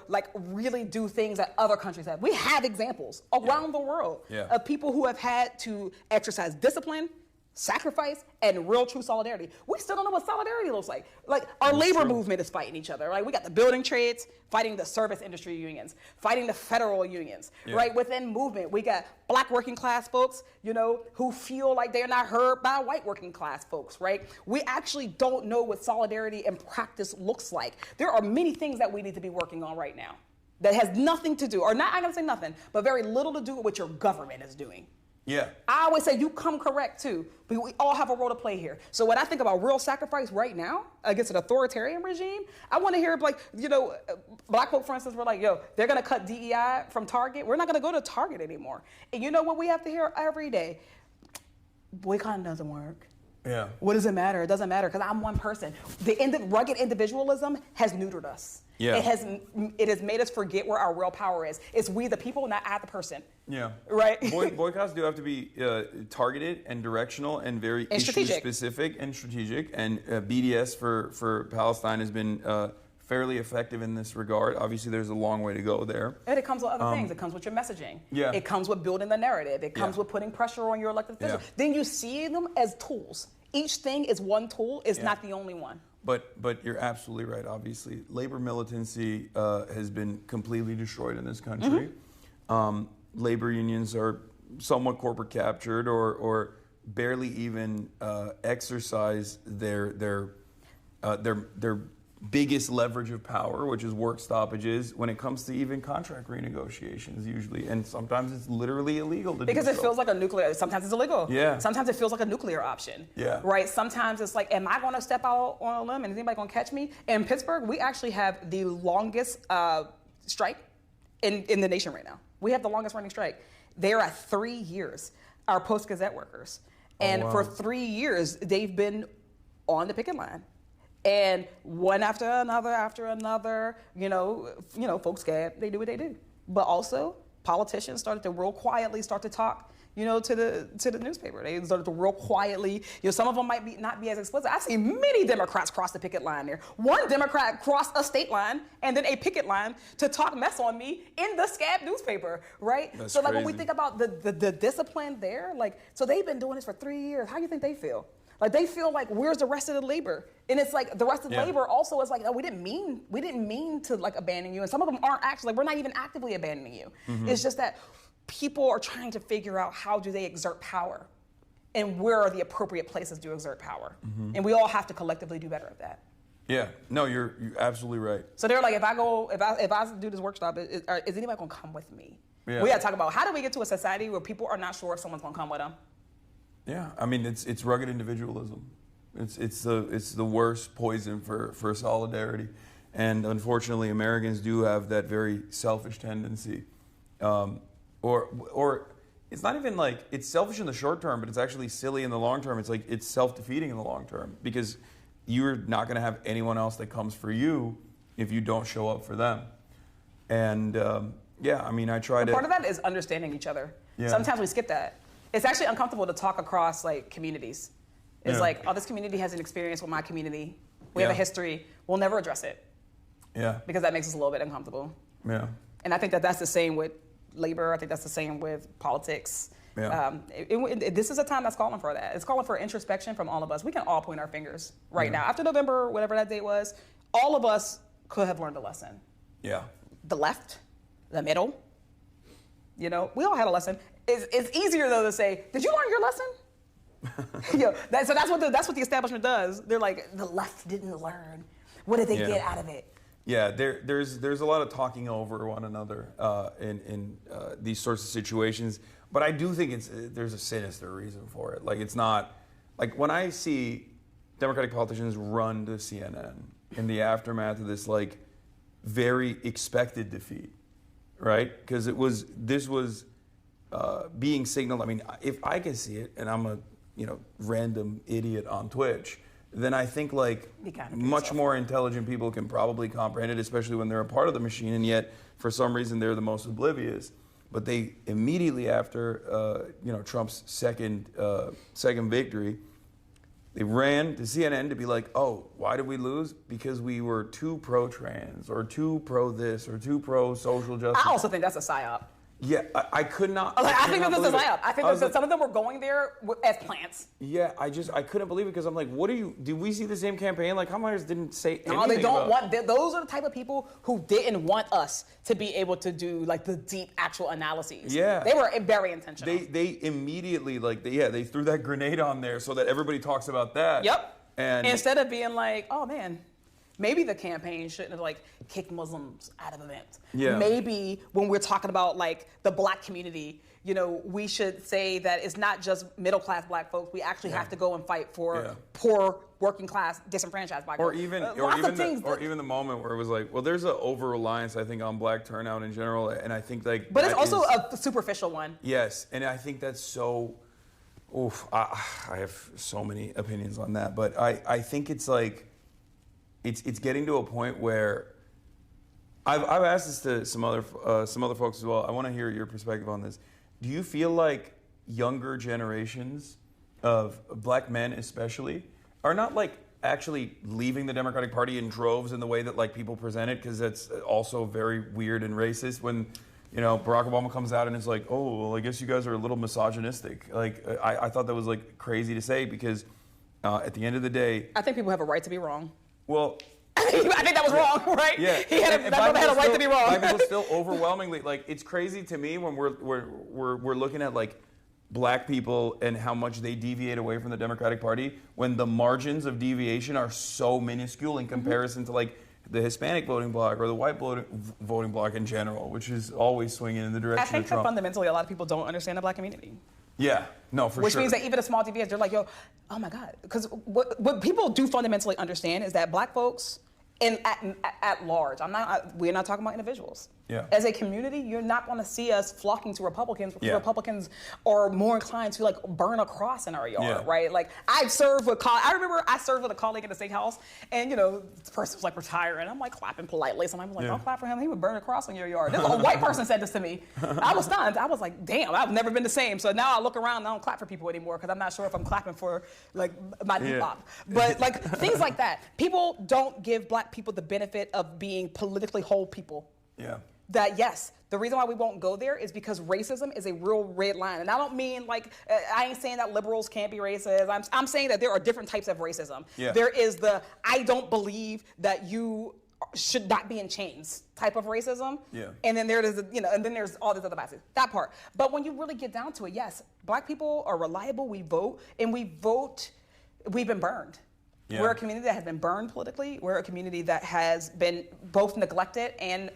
like really do things that other countries have. We have examples around the world of people who have had to exercise discipline, sacrifice, and real true solidarity. We still don't know what solidarity looks like. Like our labor movement is fighting each other. Right? We got the building trades fighting the service industry unions, fighting the federal unions. Right? Within movement, we got black working class folks, who feel like they're not heard by white working class folks. Right? We actually don't know what solidarity in practice looks like. There are many things that we need to be working on right now that has nothing to do, or not, I'm gonna say nothing, but very little to do with what your government is doing. Yeah. I always say you come correct too, but we all have a role to play here. So when I think about real sacrifice right now against an authoritarian regime, I want to hear black folk, for instance, were like, they're going to cut DEI from Target. We're not going to go to Target anymore. And you know what we have to hear every day? Boycotting doesn't work. Yeah. What does it matter? It doesn't matter because I'm one person. The rugged individualism has neutered us. Yeah. It has made us forget where our real power is. It's we the people, not I the person. Yeah. Right? Boycotts do have to be targeted and directional and very issue-specific and strategic. And BDS for Palestine has been fairly effective in this regard. Obviously, there's a long way to go there. And it comes with other things. It comes with your messaging. Yeah. It comes with building the narrative. It comes with putting pressure on your elected officials. Yeah. Then you see them as tools. Each thing is one tool. It's not the only one. But you're absolutely right, obviously. Labor militancy has been completely destroyed in this country. Mm-hmm. Labor unions are somewhat corporate captured or barely even exercise their biggest leverage of power, which is work stoppages, when it comes to even contract renegotiations usually. And sometimes it's literally illegal to do because it feels like sometimes it's illegal. Yeah. Sometimes it feels like a nuclear option. Yeah. Right? Sometimes it's like, am I going to step out on a limb and is anybody going to catch me? In Pittsburgh, we actually have the longest strike in the nation right now. We have the longest running strike. They're at 3 years, our Post-Gazette workers. And for 3 years, they've been on the picket line. And one after another, folks they do what they do. But also, politicians started to real quietly start to talk, to the newspaper. They started to real quietly, some of them might not be as explicit. I've seen many Democrats cross the picket line there. One Democrat crossed a state line and then a picket line to talk mess on me in the Scab newspaper, right? That's so like crazy. when we think about the discipline there, so they've been doing this for 3 years. How do you think they feel? Like they feel like, where's the rest of the labor? And it's like the rest of the labor also is like, no, we didn't mean to like abandon you. And some of them aren't actually, we're not even actively abandoning you. Mm-hmm. It's just that people are trying to figure out how do they exert power and where are the appropriate places to exert power. Mm-hmm. And we all have to collectively do better at that. Yeah, no, you're absolutely right. So they're like, if I do this workshop, is anybody gonna come with me? Yeah. We gotta talk about how do we get to a society where people are not sure if someone's gonna come with them? Yeah, I mean it's rugged individualism. It's the worst poison for solidarity, and unfortunately Americans do have that very selfish tendency, or it's not even like it's selfish in the short term, but it's actually silly in the long term. It's like it's self-defeating in the long term because you're not going to have anyone else that comes for you if you don't show up for them, and I mean I try to. Part of that is understanding each other. Yeah. Sometimes we skip that. It's actually uncomfortable to talk across like communities. It's like, this community has an experience with my community. We have a history. We'll never address it. Yeah. Because that makes us a little bit uncomfortable. Yeah. And I think that's the same with labor. I think that's the same with politics. Yeah. This is a time that's calling for that. It's calling for introspection from all of us. We can all point our fingers right now. After November, whatever that date was, all of us could have learned a lesson. Yeah. The left, the middle, we all had a lesson. It's easier, though, to say, did you learn your lesson? So that's what the establishment does. They're like, the left didn't learn. What did they get out of it? Yeah, there's a lot of talking over one another in these sorts of situations, but I do think there's a sinister reason for it. Like, it's not like when I see Democratic politicians run to CNN in the aftermath of this like very expected defeat, right? Because this was being signaled. I mean, if I can see it, and I'm a random idiot on Twitch, then I think like much more intelligent people can probably comprehend it, especially when they're a part of the machine, and yet for some reason they're the most oblivious. But they immediately after Trump's second victory, they ran to CNN to be like, oh, why did we lose? Because we were too pro-trans or too pro-this or too pro-social justice. I also think that's a psyop. Yeah, I could not. I think this is a psyop. I think that some of them were going there as plants. Yeah, I couldn't believe it because I'm like, did we see the same campaign? Like, Kamala didn't say anything. No, they don't want, those are the type of people who didn't want us to be able to do like the deep actual analyses. Yeah. They were very intentional. They immediately, they threw that grenade on there so that everybody talks about that. Yep. And instead of being like, oh man, maybe the campaign shouldn't have like kicked Muslims out of events. Yeah. Maybe when we're talking about like the black community, we should say that it's not just middle-class black folks. We actually have to go and fight for poor, working-class, disenfranchised black folks. Or even the moment where it was like, well, there's an over-reliance, I think, on black turnout in general, and I think like. But it's also a superficial one. Yes, and I think that's so. Oof, I have so many opinions on that, but I think it's like. It's getting to a point where I've asked this to some other folks as well. I want to hear your perspective on this. Do you feel like younger generations of black men especially are not like actually leaving the Democratic Party in droves in the way that like people present it, because that's also very weird and racist when Barack Obama comes out and is like, oh, well, I guess you guys are a little misogynistic. Like I thought that was like crazy to say because at the end of the day, I think people have a right to be wrong. Well, I think that was wrong, right? Yeah, that brother had a right to be wrong. Black people still overwhelmingly like. It's crazy to me when we're looking at like black people and how much they deviate away from the Democratic Party when the margins of deviation are so minuscule in comparison to like the Hispanic voting bloc or the white voting bloc in general, which is always swinging in the direction of Trump. I think that fundamentally a lot of people don't understand the black community. Yeah, no, for sure. Which means that even a small deviation, they're like, yo, oh my God. Because what people do fundamentally understand is that black folks, at large, we're not talking about individuals. Yeah. As a community, you're not going to see us flocking to Republicans because Yeah. Republicans are more inclined to like burn a cross in our yard, right? Like I remember I served with a colleague in the state house, and this person was like retiring. I'm like clapping politely. Sometimes I'm like, don't clap for him. He would burn a cross in your yard. A white person said this to me. I was stunned. I was like, damn, I've never been the same. So now I look around and I don't clap for people anymore because I'm not sure if I'm clapping for like my hip hop. But like things like that. People don't give black people the benefit of being politically whole people. Yeah. That yes, the reason why we won't go there is because racism is a real red line. And I don't mean like, I ain't saying that liberals can't be racist. I'm saying that there are different types of racism. Yeah. There is the, I don't believe that you should not be in chains type of racism. Yeah. And then there's, and then there's all these other facets, that part. But when you really get down to it, yes, black people are reliable, we vote, and we've been burned. Yeah. We're a community that has been burned politically. We're a community that has been both neglected and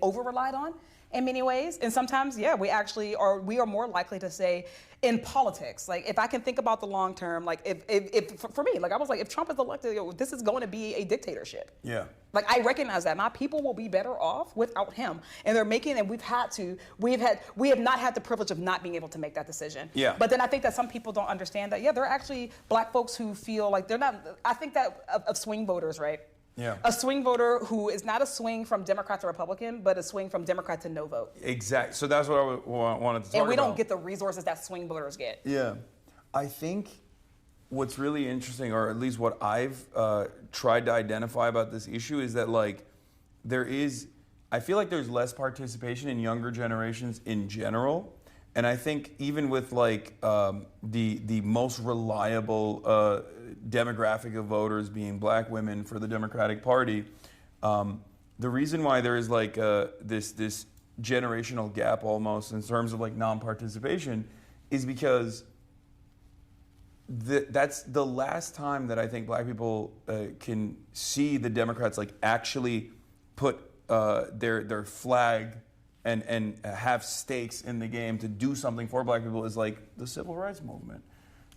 over-relied on in many ways. And sometimes, we are more likely to say in politics, like if I can think about the long term, like if for me, like I was like, if Trump is elected, this is going to be a dictatorship. Yeah. Like I recognize that my people will be better off without him, and we have not had the privilege of not being able to make that decision. Yeah. But then I think that some people don't understand that. Yeah, there are actually black folks who feel like they're not. I think that of swing voters, right? Yeah. A swing voter who is not a swing from Democrat to Republican, but a swing from Democrat to no vote. Exactly. So that's what I wanted to talk about. And we don't get the resources that swing voters get. Yeah. I think what's really interesting, or at least what I've tried to identify about this issue, is that like I feel like there's less participation in younger generations in general. And I think even with like the most reliable demographic of voters being black women for the Democratic Party, the reason why there is like this generational gap almost in terms of like non-participation is because that's the last time that I think black people can see the Democrats like actually put their flag and have stakes in the game to do something for black people is like the civil rights movement.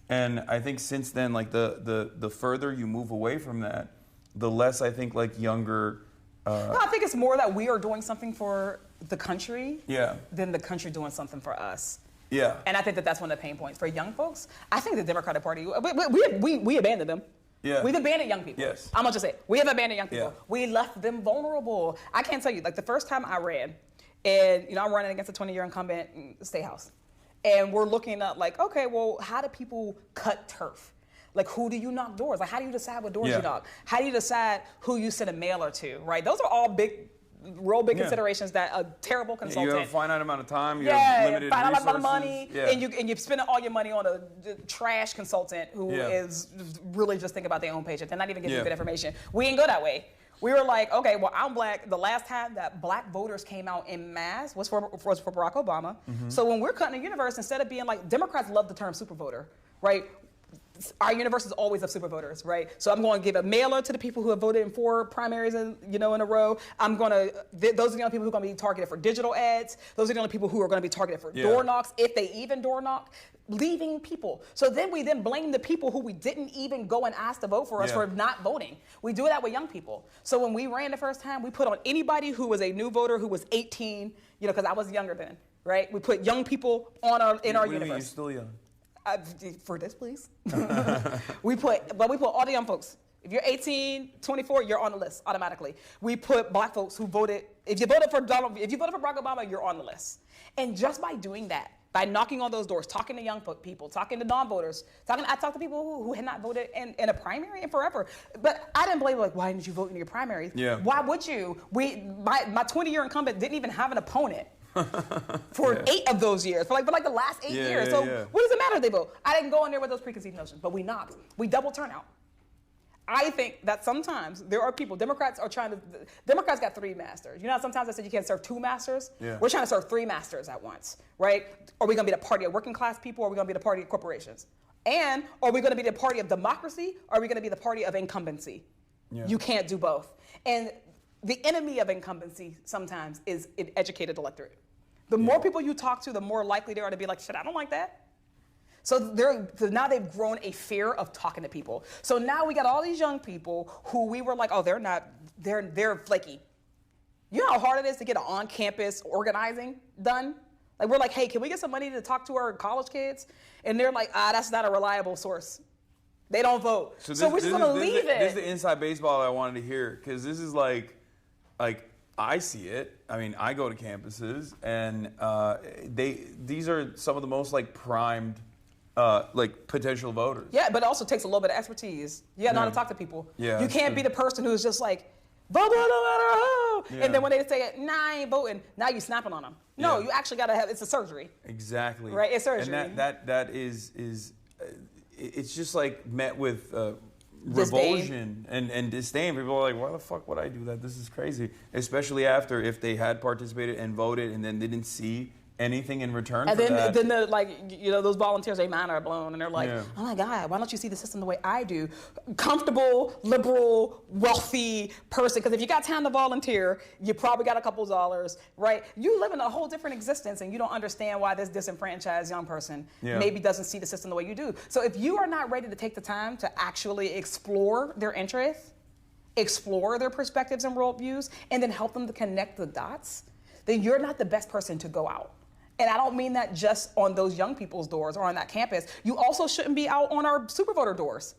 And I think since then, like the further you move away from that, the less I think like younger. No, I think it's more that we are doing something for the country than the country doing something for us. Yeah. And I think that that's one of the pain points for young folks. I think the Democratic Party, we abandoned them. Yeah. We've abandoned young people. Yes. I'm gonna just say, we have abandoned young people. Yeah. We left them vulnerable. I can't tell you, like the first time I ran, and I'm running against a 20-year incumbent in the State House. And we're looking at like, okay, well, how do people cut turf? Like, who do you knock doors? Like, how do you decide what doors you knock? How do you decide who you send a mailer to, right? Those are all real big considerations that a terrible consultant. You have a finite amount of time. You have limited finite resources. amount of money, and you're spending all your money on a trash consultant who is really just thinking about their own paycheck. They're not even giving you good information. We didn't go that way. We were like, okay, well, I'm black. The last time that black voters came out en masse was for Barack Obama. So when we're cutting the universe, instead of being like, Democrats love the term super voter, right? Our universe is always of super voters, right? So I'm going to give a mailer to the people who have voted in 4 primaries in a row. I'm going to, those are the only people who are going to be targeted for digital ads. Those are the only people who are going to be targeted for door knocks, if they even door knock, leaving people. So then we blame the people who we didn't even go and ask to vote for us for not voting. We do that with young people. So when we ran the first time, we put on anybody who was a new voter who was 18, because I was younger then, right? We put young people in our universe. You're still young. For this, please. we put all the young folks. If you're 18, 24, you're on the list automatically. We put black folks who voted. If you voted for Barack Obama, you're on the list. And just by doing that, by knocking on those doors, talking to young people, talking to non-voters, I talked to people who had not voted in a primary in forever. But I didn't blame like, why didn't you vote in your primaries? Yeah. Why would you? My 20-year incumbent didn't even have an opponent. For 8 of those years, for like the last 8 years. So what does it matter if they vote? I didn't go in there with those preconceived notions, but we knocked. We double turnout. I think that sometimes there are people, Democrats got 3 masters. Sometimes I said you can't serve 2 masters? Yeah. We're trying to serve 3 masters at once, right? Are we gonna be the party of working class people, or are we gonna be the party of corporations? And are we gonna be the party of democracy, or are we gonna be the party of incumbency? Yeah. You can't do both. And the enemy of incumbency sometimes is an educated electorate. The more people you talk to, the more likely they are to be like, shit, I don't like that. So now they've grown a fear of talking to people. So now we got all these young people who we were like, oh, they're flaky. You know how hard it is to get an on-campus organizing done? Like, we're like, hey, can we get some money to talk to our college kids? And they're like, that's not a reliable source. They don't vote. So we're just gonna leave it. This is the inside baseball I wanted to hear, because this is like I see it. I mean, I go to campuses, and these are some of the most like primed potential voters. Yeah, but it also takes a little bit of expertise. You gotta know how to talk to people. Yeah, you can't be the person who's just like, vote no matter who. Yeah. And then when they say, nah, I ain't voting, now you snapping on them. No, you actually gotta have, it's a surgery. Exactly. Right, it's surgery. And that is it's just like met with revulsion and disdain. People are like, why the fuck would I do that? This is crazy. Especially after if they had participated and voted and then they didn't see anything in return for that. Then those volunteers, their mind are blown, and they're like, oh my God, why don't you see the system the way I do? Comfortable, liberal, wealthy person. Because if you got time to volunteer, you probably got a couple dollars, right? You live in a whole different existence, and you don't understand why this disenfranchised young person maybe doesn't see the system the way you do. So if you are not ready to take the time to actually explore their interests, explore their perspectives and worldviews, and then help them to connect the dots, then you're not the best person to go out. And I don't mean that just on those young people's doors or on that campus. You also shouldn't be out on our super voter doors,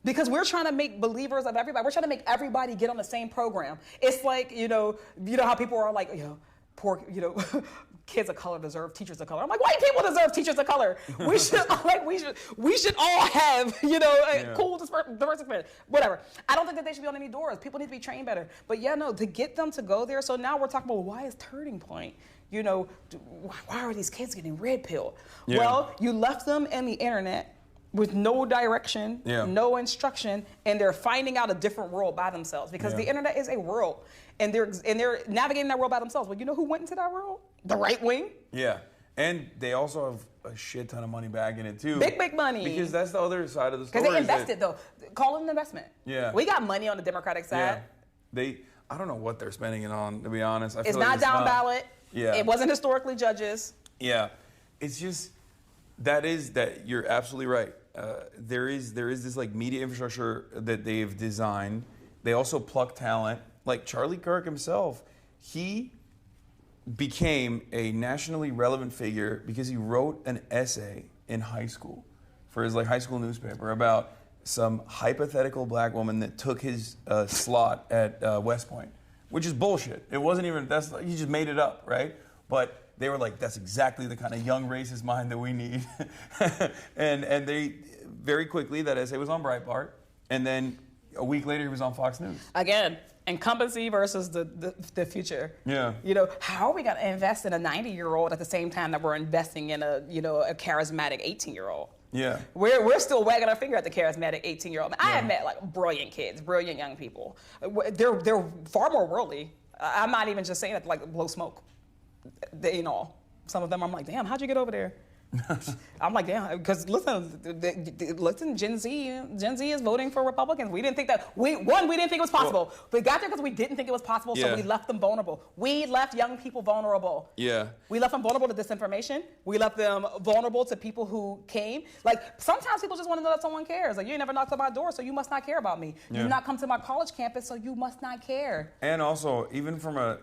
because we're trying to make believers of everybody. We're trying to make everybody get on the same program. It's like, you know how people are like, poor, kids of color deserve teachers of color. I'm like, white people deserve teachers of color. We should all have, cool diversity, whatever. I don't think that they should be on any doors. People need to be trained better. But to get them to go there. So now we're talking about, why is Turning Point? Why are these kids getting red pill? Yeah. Well, you left them in the internet with no direction, no instruction, and they're finding out a different world by themselves, because the internet is a world, and they're navigating that world by themselves. Well, you know who went into that world? The right wing. Yeah. And they also have a shit ton of money back in it too. Big money. Because that's the other side of the story. Because they invested though. Call it an investment. Yeah. We got money on the Democratic side. Yeah. I don't know what they're spending it on, to be honest. It's not down ballot. Yeah. It wasn't historically judges. Yeah. It's just, that you're absolutely right. There is this like media infrastructure that they've designed. They also pluck talent. Like Charlie Kirk himself, he became a nationally relevant figure because he wrote an essay in high school for his like high school newspaper about some hypothetical black woman that took his slot at West Point, which is bullshit. It wasn't even, he just made it up, right? But they were like, that's exactly the kind of young racist mind that we need. and they, very quickly, that essay was on Breitbart, and then a week later he was on Fox News. Again, incumbency versus the future. Yeah. You know, how are we going to invest in a 90-year-old at the same time that we're investing in a charismatic 18-year-old? Yeah. We're still wagging our finger at the charismatic 18-year-old. I have met like brilliant kids, brilliant young people. They're far more worldly. I'm not even just saying that to like blow smoke. Some of them I'm like, damn, how'd you get over there? I'm like, damn, because listen, Gen Z is voting for Republicans. We didn't think that, we didn't think it was possible. We got there because we didn't think it was possible, so we left them vulnerable. We left young people vulnerable. Yeah. We left them vulnerable to disinformation. We left them vulnerable to people who came. Like, sometimes people just want to know that someone cares. Like, you ain't never knocked on my door, so you must not care about me. Yeah. You've not come to my college campus, so you must not care. And also, even from a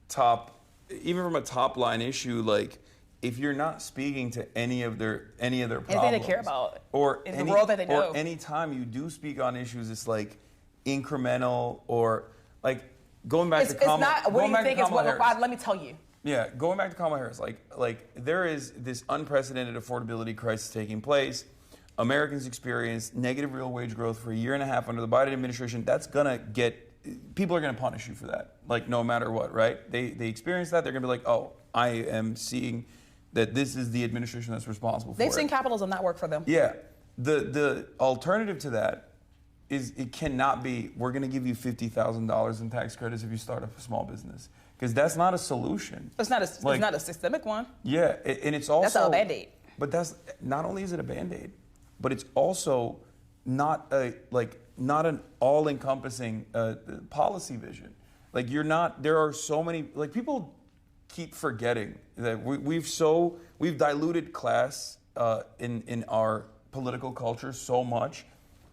top line issue, like, if you're not speaking to any of their problems, anything they care about, or in the world that they know, or any time you do speak on issues, it's like incremental or like going back to Kamala. It's not. What do you think is what required? Let me tell you. Yeah, going back to Kamala Harris, like there is this unprecedented affordability crisis taking place. Americans experienced negative real wage growth for a year and a half under the Biden administration. That's gonna people are gonna punish you for that, like no matter what, right? They experience that. They're gonna be like, oh, I am seeing that this is the administration that's responsible for it. They've seen capitalism not work for them. Yeah. The alternative to that is it cannot be, we're going to give you $50,000 in tax credits if you start a small business. Because that's not a solution. It's not a systemic one. Yeah, and it's also... That's a Band-Aid. But not only is it a Band-Aid, but it's also not an all-encompassing policy vision. Like there are so many, like people keep forgetting that we've diluted class in our political culture so much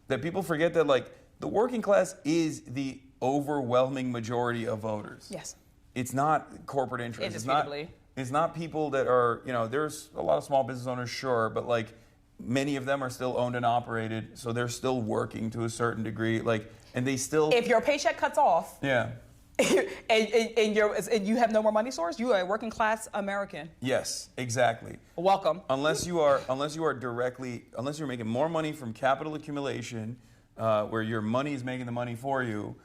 that people forget that like the working class is the overwhelming majority of voters. Yes. It's not corporate interests. Indisputably. It's not people that are, there's a lot of small business owners, sure, but like many of them are still owned and operated, so they're still working to a certain degree, like, and they still... If your paycheck cuts off... Yeah. and you have no more money source, you are a working class American. Yes, exactly. Welcome. Unless you're making more money from capital accumulation, where your money is making the money for you,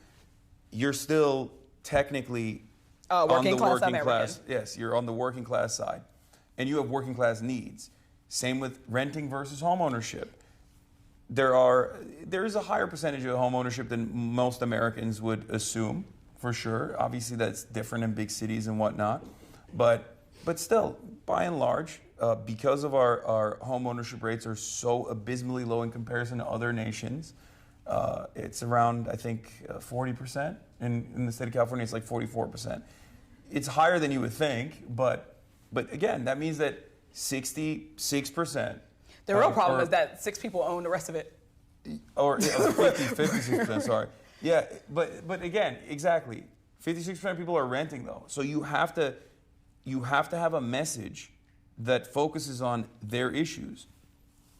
you're still technically on the working class. Yes, you're on the working class side, and you have working class needs. Same with renting versus home ownership. There is a higher percentage of home ownership than most Americans would assume. For sure. Obviously, that's different in big cities and whatnot. But still, by and large, because of our home ownership rates are so abysmally low in comparison to other nations, it's around, I think, 40%. In the state of California, it's like 44%. It's higher than you would think, but again, that means that 66%. The real problem is that 6 people own the rest of it. Or 56%, sorry. Yeah, but again, exactly. 56% of people are renting though. So you have to have a message that focuses on their issues.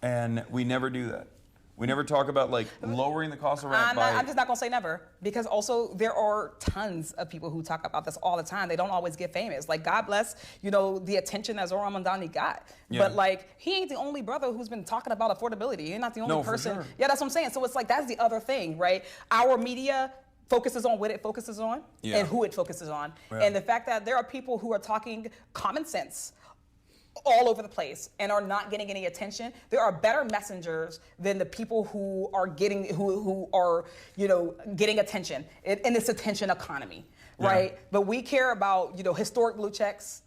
And we never do that. We never talk about like lowering the cost of rent I'm just not gonna say never, because also there are tons of people who talk about this all the time. They don't always get famous. Like, God bless, the attention that Zohran Mamdani got. Yeah. But like, he ain't the only brother who's been talking about affordability. He's not the only person. For sure. Yeah, that's what I'm saying. So it's like, that's the other thing, right? Our media focuses on what it focuses on and who it focuses on. Yeah. And the fact that there are people who are talking common sense all over the place and are not getting any attention. There are better messengers than the people who are getting getting attention in this attention economy, right? But we care about historic blue checks,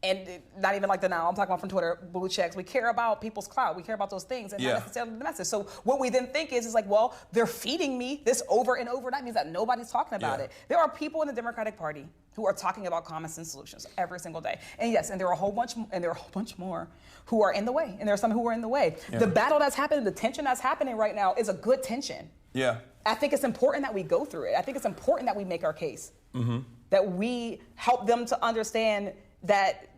And not even like the now, I'm talking about from Twitter, blue checks. We care about people's clout. We care about those things and not necessarily the message. So what we then think is like, well, they're feeding me this over and over. That means that nobody's talking about it. There are people in the Democratic Party who are talking about common sense solutions every single day. And yes, and there are a whole bunch more who are in the way. And there are some who are in the way. Yeah. The battle that's happening, the tension that's happening right now is a good tension. Yeah. I think it's important that we go through it. I think it's important that we make our case. That we help them to understand that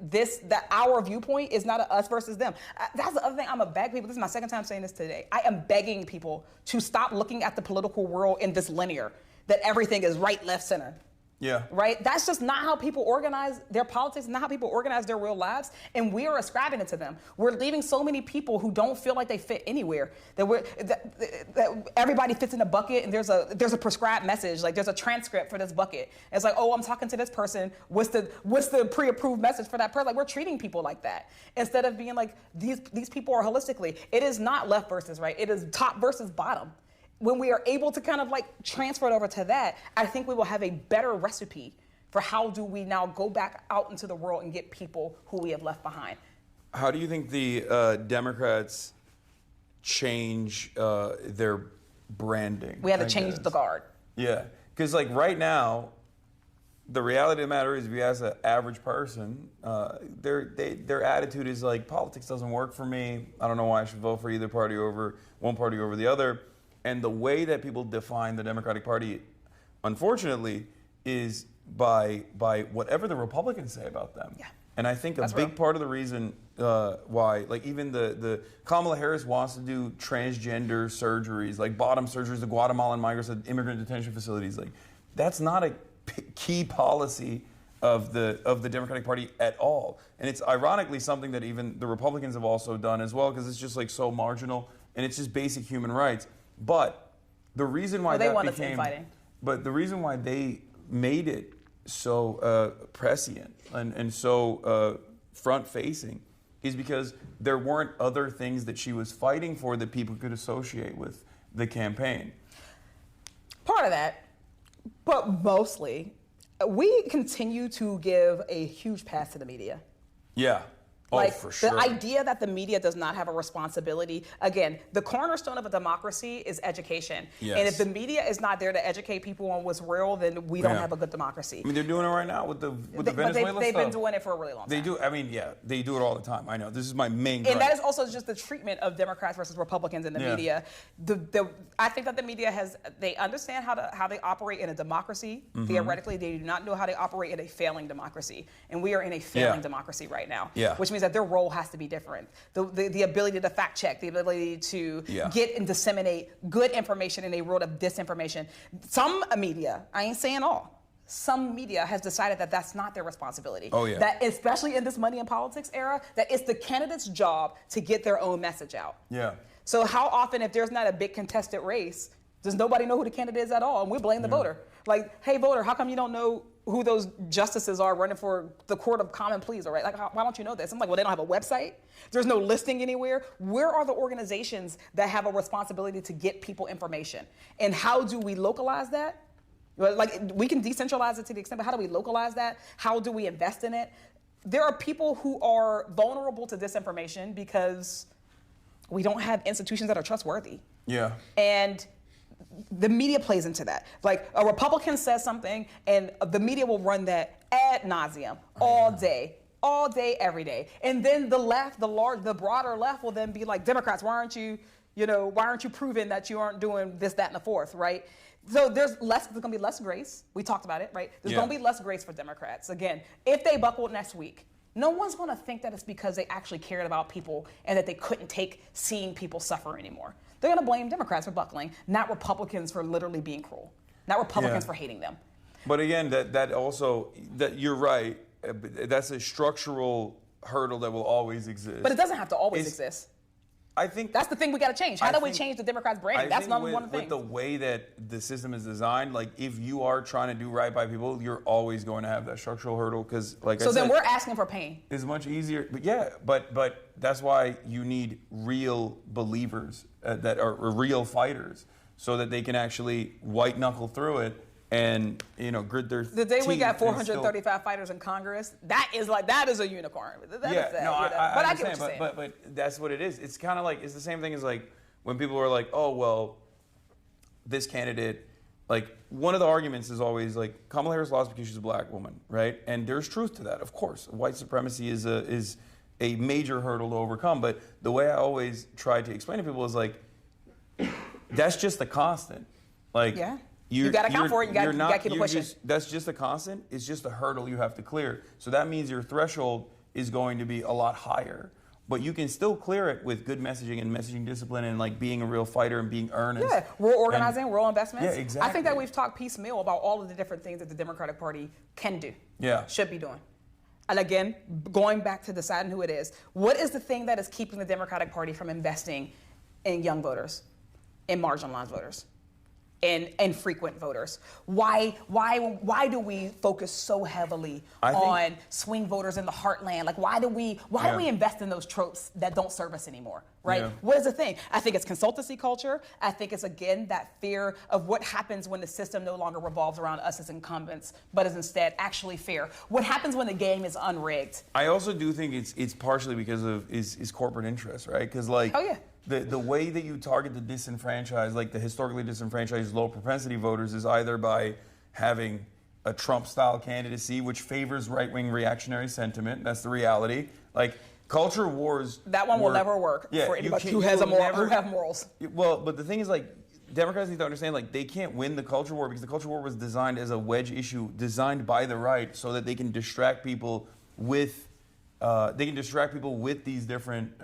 our viewpoint is not a us versus them. That's the other thing. I'm gonna beg people. This is my second time saying this today. I am begging people to stop looking at the political world in this linear, that everything is right, left, center. Yeah. Right? That's just not how people organize their politics, not how people organize their real lives. And we are ascribing it to them. We're leaving so many people who don't feel like they fit anywhere. That everybody fits in a bucket, and there's a prescribed message. Like there's a transcript for this bucket. It's like, oh, I'm talking to this person. What's the pre-approved message for that person? Like we're treating people like that instead of being like these people are holistically. It is not left versus right. It is top versus bottom. When we are able to kind of like transfer it over to that, I think we will have a better recipe for how do we now go back out into the world and get people who we have left behind. How do you think the Democrats change their branding? We have to change the guard. Yeah, because like right now, the reality of the matter is if you ask an average person, their attitude is like, politics doesn't work for me. I don't know why I should vote for either party over one party over the other. And the way that people define the Democratic Party, unfortunately, is by whatever the Republicans say about them. Yeah. And I think a big part of the reason why, like even the Kamala Harris wants to do transgender surgeries, like bottom surgeries to Guatemalan migrants at immigrant detention facilities, like that's not a key policy of the Democratic Party at all. And it's ironically something that even the Republicans have also done as well, because it's just like so marginal and it's just basic human rights. But the reason why the reason why they made it so prescient and so front-facing is because there weren't other things that she was fighting for that people could associate with the campaign. Part of that, but mostly, we continue to give a huge pass to the media. Yeah. Like, for sure. The idea that the media does not have a responsibility, again, the cornerstone of a democracy is education. Yes. And if the media is not there to educate people on what's real, then we don't have a good democracy. I mean, they're doing it right now with the Venezuela stuff. They've been doing it for a really long time. They do. I mean, yeah, they do it all the time. I know. This is my main gripe. And that is also just the treatment of Democrats versus Republicans in the media. I think that the media they understand how they operate in a democracy. Theoretically, they do not know how they operate in a failing democracy. And we are in a failing democracy right now. Yeah. Which means that their role has to be different. The ability to fact check, the ability to get and disseminate good information in a world of disinformation. Some media, I ain't saying all, some media has decided that that's not their responsibility. Oh yeah. That especially in this money in politics era, that it's the candidate's job to get their own message out. Yeah. So how often, if there's not a big contested race, does nobody know who the candidate is at all? And we blame the voter. Like, hey voter, how come you don't know who those justices are running for the court of common pleas, all right? Like, why don't you know this? I'm like, well, they don't have a website. There's no listing anywhere. Where are the organizations that have a responsibility to get people information? And how do we localize that? Like, we can decentralize it to the extent, but how do we localize that? How do we invest in it? There are people who are vulnerable to disinformation because we don't have institutions that are trustworthy. Yeah. And the media plays into that. Like, a Republican says something, and the media will run that ad nauseum all day, every day. And then the left, the broader left will then be like, Democrats, why aren't you proving that you aren't doing this, that, and the fourth, right? So there's going to be less grace. We talked about it, right? There's going to be less grace for Democrats. Again, if they buckle next week, no one's going to think that it's because they actually cared about people and that they couldn't take seeing people suffer anymore. They're going to blame Democrats for buckling, not Republicans for literally being cruel, not Republicans for hating them. But again, that you're right. That's a structural hurdle that will always exist. But it doesn't have to always exist. I think that's the thing we got to change. How do we change the Democrats' branding? That's not one thing. With the way that the system is designed, like if you are trying to do right by people, you're always going to have that structural hurdle because, like I said, so then we're asking for pain. It's much easier, but that's why you need real believers that are real fighters, so that they can actually white knuckle through it and grit their The day we teeth got and still- 435 fighters in Congress, that is a unicorn. That is yeah, sad, no, I but I get what understand, you're saying. but that's what it is. It's kind of like, it's the same thing as like when people are like, oh well, this candidate, like one of the arguments is always like Kamala Harris lost because she's a black woman, right? And there's truth to that, of course. White supremacy is a major hurdle to overcome. But the way I always try to explain to people is like, that's just a constant. Like, Yeah. You got to account for it. You got to keep it pushing. That's just a constant. It's just a hurdle you have to clear. So that means your threshold is going to be a lot higher. But you can still clear it with good messaging and messaging discipline and like being a real fighter and being earnest. Yeah, real organizing, real investments. Yeah, exactly. I think that we've talked piecemeal about all of the different things that the Democratic Party can do. Yeah. Should be doing. And again, going back to deciding who it is, what is the thing that is keeping the Democratic Party from investing in young voters, in marginalized voters, in frequent voters? Why do we focus so heavily on swing voters in the heartland? Like why do we invest in those tropes that don't serve us anymore? Right? Yeah. What is the thing? I think it's consultancy culture. I think it's again that fear of what happens when the system no longer revolves around us as incumbents, but is instead actually fair. What happens when the game is unrigged? I also do think it's partially because of is corporate interest, right? Because like Oh, yeah. the way that you target the disenfranchised, like the historically disenfranchised low propensity voters, is either by having a Trump-style candidacy, which favors right-wing reactionary sentiment. That's the reality. Like culture wars. That one will never work for anybody who have morals. Well, but the thing is, like, Democrats need to understand, like, they can't win the culture war because the culture war was designed as a wedge issue, designed by the right, so that they can distract people with these different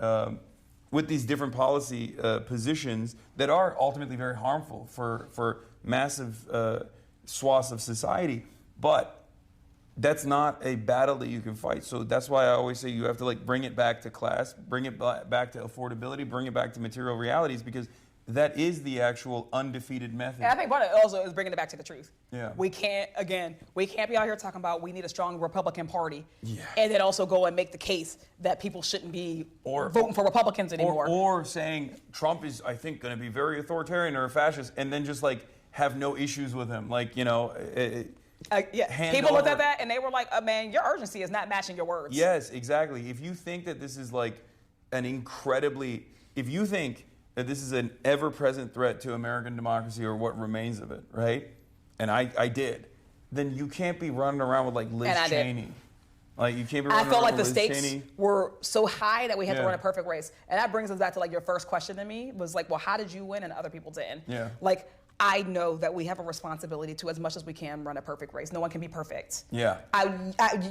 policy positions that are ultimately very harmful for massive swaths of society. But that's not a battle that you can fight. So that's why I always say you have to like bring it back to class, bring it back to affordability, bring it back to material realities, because that is the actual undefeated method. And I think part of it also is bringing it back to the truth. Yeah. We can't be out here talking about we need a strong Republican Party, Yeah. and then also go and make the case that people shouldn't be voting for Republicans anymore. Or saying Trump is, I think, going to be very authoritarian or a fascist, and then just like have no issues with him. Like, People looked at that and they were like, man, your urgency is not matching your words. Yes, exactly. If you think that this is like if you think that this is an ever-present threat to American democracy or what remains of it, right? And I did. Then you can't be running around with like Liz Cheney. Like you can't be running I felt around like the with Liz stakes Cheney. were so high that we had to run a perfect race. And that brings us back to like your first question to me was like, well, how did you win and other people didn't? Yeah. Like, I know that we have a responsibility to, as much as we can, run a perfect race. No one can be perfect. Yeah.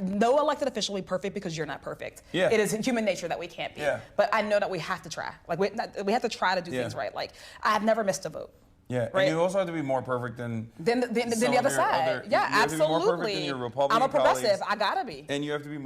No elected official will be perfect because you're not perfect. Yeah. It is in human nature that we can't be. Yeah. But I know that we have to try. Like we have to try to do things right. Like I've never missed a vote. Yeah, right? and you also have to be more perfect than the other side. You have to be more perfect absolutely. than your Republican I'm a progressive. colleagues. I gotta be. And you have to be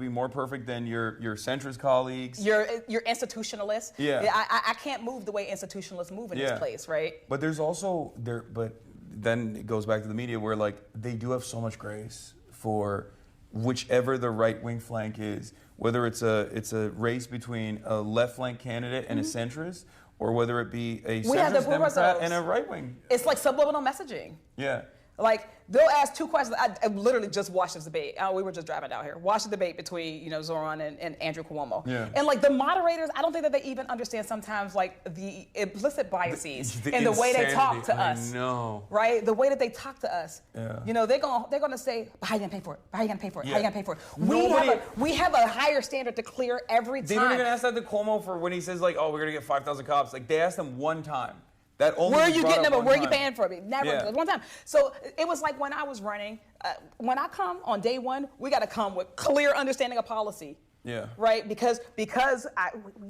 more perfect than your centrist colleagues. You're institutionalist. Yeah. I can't move the way institutionalists move in this place, right? But there's also but then it goes back to the media where like they do have so much grace for whichever the right wing flank is, whether it's a race between a left flank candidate and a centrist, or whether it be a centrist Democrat and a right wing. It's like subliminal messaging. Yeah. Like they'll ask two questions. I literally just watched this debate. We were just driving down here. Watched the debate between Zohran and Andrew Cuomo. Yeah. And like the moderators, I don't think that they even understand sometimes like the implicit biases in the way they talk to us. I know. Right? The way that they talk to us. Yeah. They're gonna say, how are you gonna pay for it? How are you gonna pay for it? Yeah. How are you gonna pay for it? We have a higher standard to clear every time. They didn't even ask that to Cuomo for when he says like, oh, we're gonna get 5,000 cops. Like they asked him one time. That only where are you getting them? Or where are you time. paying for it? Never. One time. So it was like when I was running. When I come on day one, we got to come with clear understanding of policy. Yeah. Right. Because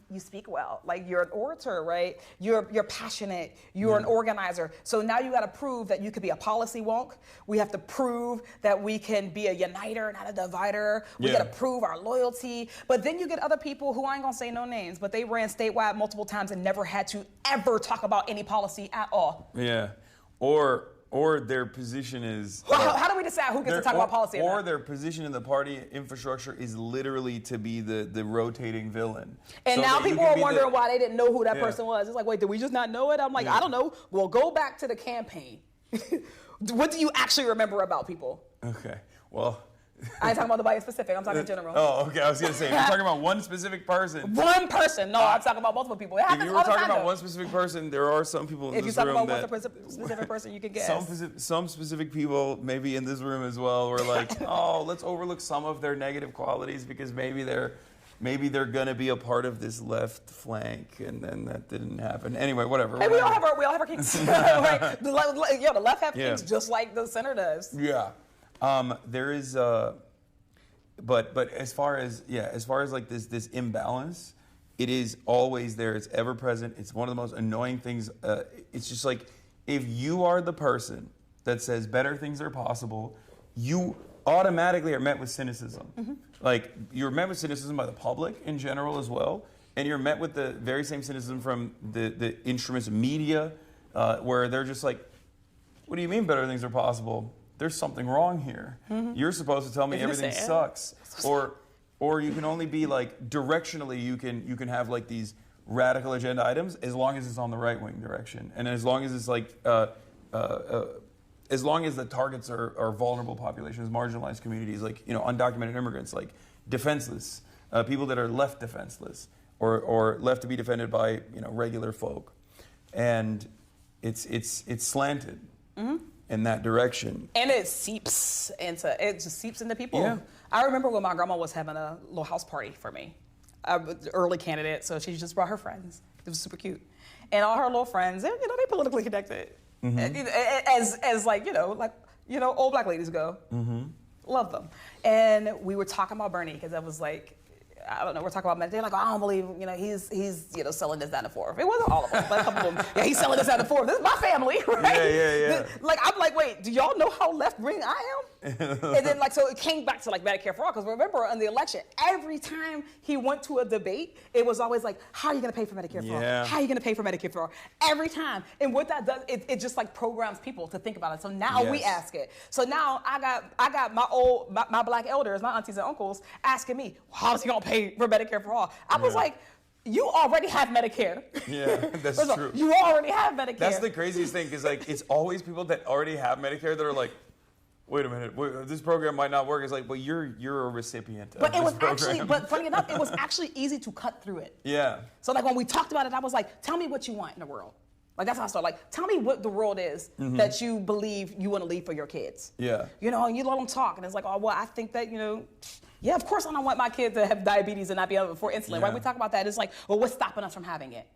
you speak well. Like you're an orator, right? You're passionate. You're an organizer. So now you got to prove that you could be a policy wonk. We have to prove that we can be a uniter, not a divider. We got to prove our loyalty. But then you get other people who I ain't gonna say no names, but they ran statewide multiple times and never had to ever talk about any policy at all. Yeah. Or their position is... How do we decide who gets to talk about policy? Or their position in the party infrastructure is literally to be the rotating villain. And so now people are wondering why they didn't know who that person was. It's like, wait, did we just not know it? I'm like, I don't know. Well, go back to the campaign. What do you actually remember about people? Okay. Well. I ain't talking about nobody specific. I'm talking general. Oh, okay. I was gonna say you're talking about one specific person. One person. No, I'm talking about multiple people. It happens If you all were the talking time, about though. one specific person, there are some people in If this you're room talking about that one specific person, you can guess. some specific people, maybe in this room as well, were like, oh, let's overlook some of their negative qualities because maybe they're gonna be a part of this left flank, and then that didn't happen. Anyway, whatever. Hey, we all have our kinks. Right? The left have Yeah. kinks just like the center does. Yeah. There is but as far as like this imbalance, it is always there. It's ever present. It's one of the most annoying things. It's just like if you are the person that says better things are possible, you automatically are met with cynicism. Mm-hmm. Like you're met with cynicism by the public in general as well, and you're met with the very same cynicism from the instruments of media, where they're just like, what do you mean better things are possible? There's something wrong here. Mm-hmm. You're supposed to tell me If you're everything sad. sucks. Or you can only be like directionally you can have like these radical agenda items as long as it's on the right wing direction. And as long as it's like as long as the targets are vulnerable populations, marginalized communities, like undocumented immigrants, like defenseless, people that are left defenseless or left to be defended by regular folk. And it's slanted. Mm-hmm. In that direction. And it just seeps into people. Yeah. I remember when my grandma was having a little house party for me. I was an early candidate, so she just brought her friends. It was super cute. And all her little friends, they politically connected. Mm-hmm. As old black ladies go. Mm-hmm. Love them. And we were talking about Bernie, because I was like, I don't know, we're talking about men. They're like, I don't believe, he's selling this, that, and the fourth. It wasn't all of them, but a couple of them. Yeah, he's selling this, that, and the fourth. This is my family, right? Yeah. I'm like, wait, do y'all know how left-wing I am? And then, so it came back to, Medicare for all, because remember, in the election, every time he went to a debate, it was always like, how are you going to pay for Medicare for all? How are you going to pay for Medicare for all? Every time. And what that does, it just, programs people to think about it. So now we ask it. So now I got my black elders, my aunties and uncles, asking me, how is he going to pay for Medicare for all? I was like, you already have Medicare. Yeah, that's true. You already have Medicare. That's the craziest thing, because it's always people that already have Medicare that are like, wait a minute, this program might not work. It's like, well, you're a recipient of this program. But funny enough, it was actually easy to cut through it. Yeah. So when we talked about it, I was like, tell me what you want in the world. That's how I started. Tell me what the world is that you believe you want to leave for your kids. Yeah. And you let them talk, and it's like, oh, well, I think that, yeah, of course I don't want my kids to have diabetes and not be able to afford insulin, right? We talk about that. It's like, well, what's stopping us from having it?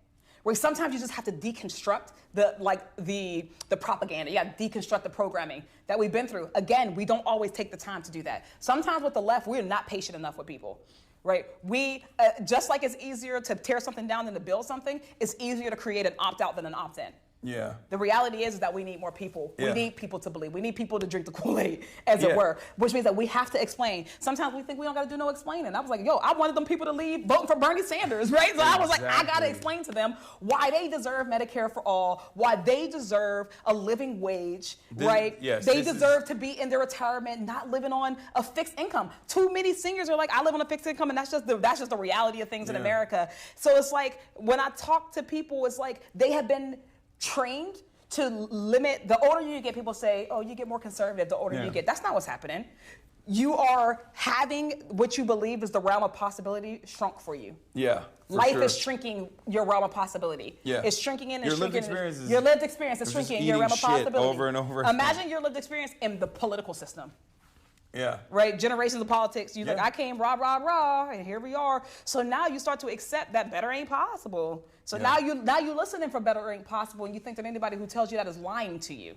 Where sometimes you just have to deconstruct the propaganda. You got to deconstruct the programming that we've been through. Again, we don't always take the time to do that. Sometimes with the left, we're not patient enough with people. Right? We, just like it's easier to tear something down than to build something, it's easier to create an opt-out than an opt-in. Yeah. The reality is that we need more people. Yeah. We need people to believe. We need people to drink the Kool-Aid, as it were, which means that we have to explain. Sometimes we think we don't got to do no explaining. I was like, I wanted them people to leave voting for Bernie Sanders, right? So I was like, I got to explain to them why they deserve Medicare for all, why they deserve a living wage, right? Yes, they deserve to be in their retirement, not living on a fixed income. Too many seniors are like, I live on a fixed income, and that's just the reality of things in America. So it's like, when I talk to people, it's like they have been trained to limit. The older you get, people say, oh, you get more conservative the older you get. That's not what's happening. You are having what you believe is the realm of possibility shrunk for you. Yeah. Life is shrinking your realm of possibility. Yeah. It's shrinking in and Your shrinking. Your lived experience is just shrinking your realm of shit possibility. over and over again. Imagine your lived experience in the political system. Yeah. Right? Generations of politics. Like, I came rah, rah, rah, and here we are. So now you start to accept that better ain't possible. So now you're listening for better ain't possible, and you think that anybody who tells you that is lying to you.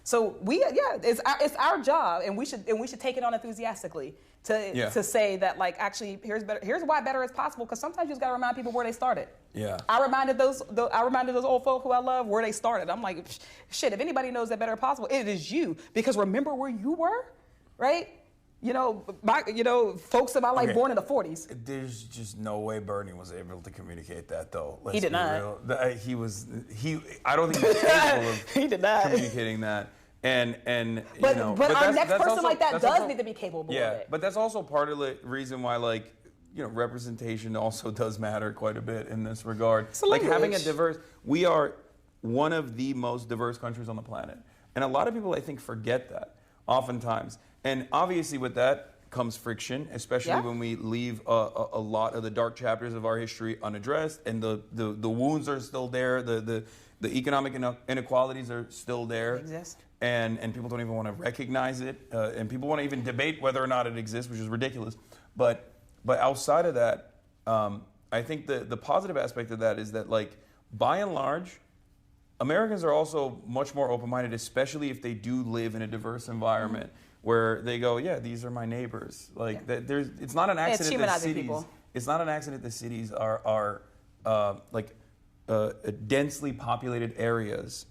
So it's our job, and we should take it on enthusiastically to say that, actually, here's why better is possible, because sometimes you just gotta remind people where they started. Yeah. I reminded those old folk who I love where they started. I'm like, shit, if anybody knows that better is possible, it is you, because remember where you were, right? Folks in my life born in the 40s. There's just no way Bernie was able to communicate that, though. He did not. I don't think he was capable of he did not. communicating that. But our next person like that does need to be capable of it. Yeah, but that's also part of the reason why, representation also does matter quite a bit in this regard. Absolutely. Having we are one of the most diverse countries on the planet. And a lot of people, I think, forget that oftentimes. And obviously with that comes friction, especially when we leave a lot of the dark chapters of our history unaddressed, and the wounds are still there, the economic inequalities are still there. They exist. And people don't even want to recognize it, and people want to even debate whether or not it exists, which is ridiculous. But outside of that, I think the positive aspect of that is that, like, by and large, Americans are also much more open-minded, especially if they do live in a diverse environment where they go, yeah, these are my neighbors. Like, it's not an accident that cities. People. It's not an accident that cities are densely populated areas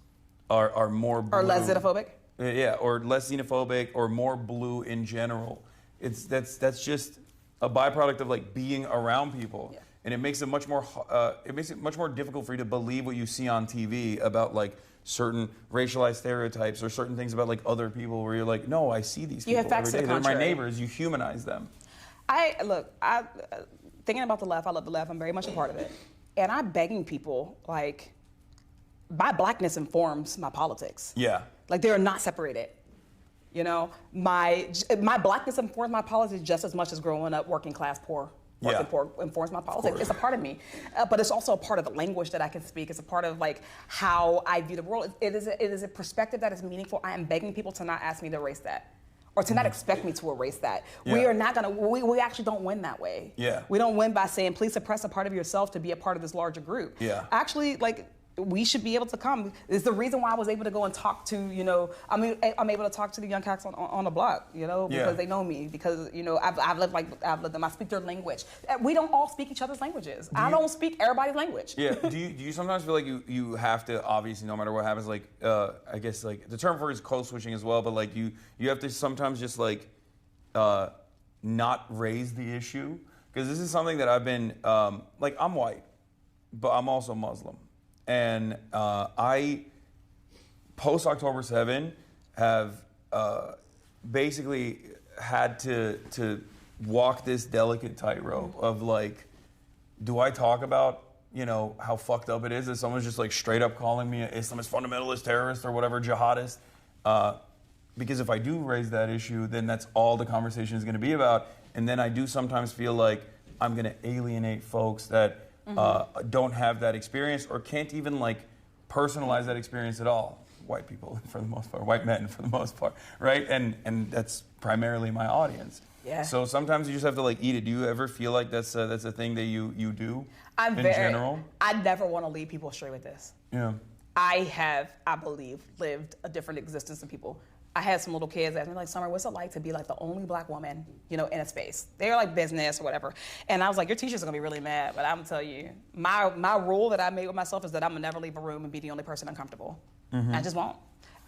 are more blue. Or less xenophobic. Yeah, or less xenophobic, or more blue in general. That's just a byproduct of, like, being around people. Yeah. And it makes it much more difficult for you to believe what you see on TV about, like, certain racialized stereotypes or certain things about, like, other people, where you're like, no, I see these people every day. They're my neighbors. You humanize them. Thinking about the left, I love the left. I'm very much a part of it. And I'm begging people, like, my blackness informs my politics. Yeah. Like, they are not separated. You know, my blackness informs my politics just as much as growing up working class poor. Poor informs my politics. It's a part of me, but it's also a part of the language that I can speak. It's a part of, like, how I view the world. It is a perspective that is meaningful. I am begging people to not ask me to erase that, or to not expect me to erase that. Yeah. We are not gonna. We actually don't win that way. Yeah. We don't win by saying, please suppress a part of yourself to be a part of this larger group. Yeah. Actually, like, we should be able to come. It's the reason why I was able to go and talk to, you know, I'm able to talk to the young cats on the block, you know, because they know me, because, you know, I've lived them. I speak their language. We don't all speak each other's languages. I don't speak everybody's language. Yeah. Do you sometimes feel like you have to, obviously, no matter what happens, like, I guess, like, the term for it is code switching as well, but, like, you have to sometimes just, like, not raise the issue? Because this is something that I've been, like, I'm white, but I'm also Muslim. And I, post-October 7, have basically had to walk this delicate tightrope of, like, do I talk about, you know, how fucked up it is that someone's just, like, straight up calling me an Islamist fundamentalist terrorist or whatever, jihadist? Because if I do raise that issue, then that's all the conversation is going to be about. And then I do sometimes feel like I'm going to alienate folks that don't have that experience, or can't even, like, personalize that experience at all. White people, for the most part, white men, for the most part, right? And that's primarily my audience. Yeah. So sometimes you just have to, like, eat it. Do you ever feel like that's a thing that you do in general? I never want to lead people astray with this. Yeah. I have, I believe, lived a different existence than people. I had some little kids ask me, like, Summer, what's it like to be, like, the only black woman, you know, in a space? They're, like, business or whatever. And I was like, your teachers are going to be really mad, but I'm going to tell you, my rule that I made with myself is that I'm going to never leave a room and be the only person uncomfortable. I just won't.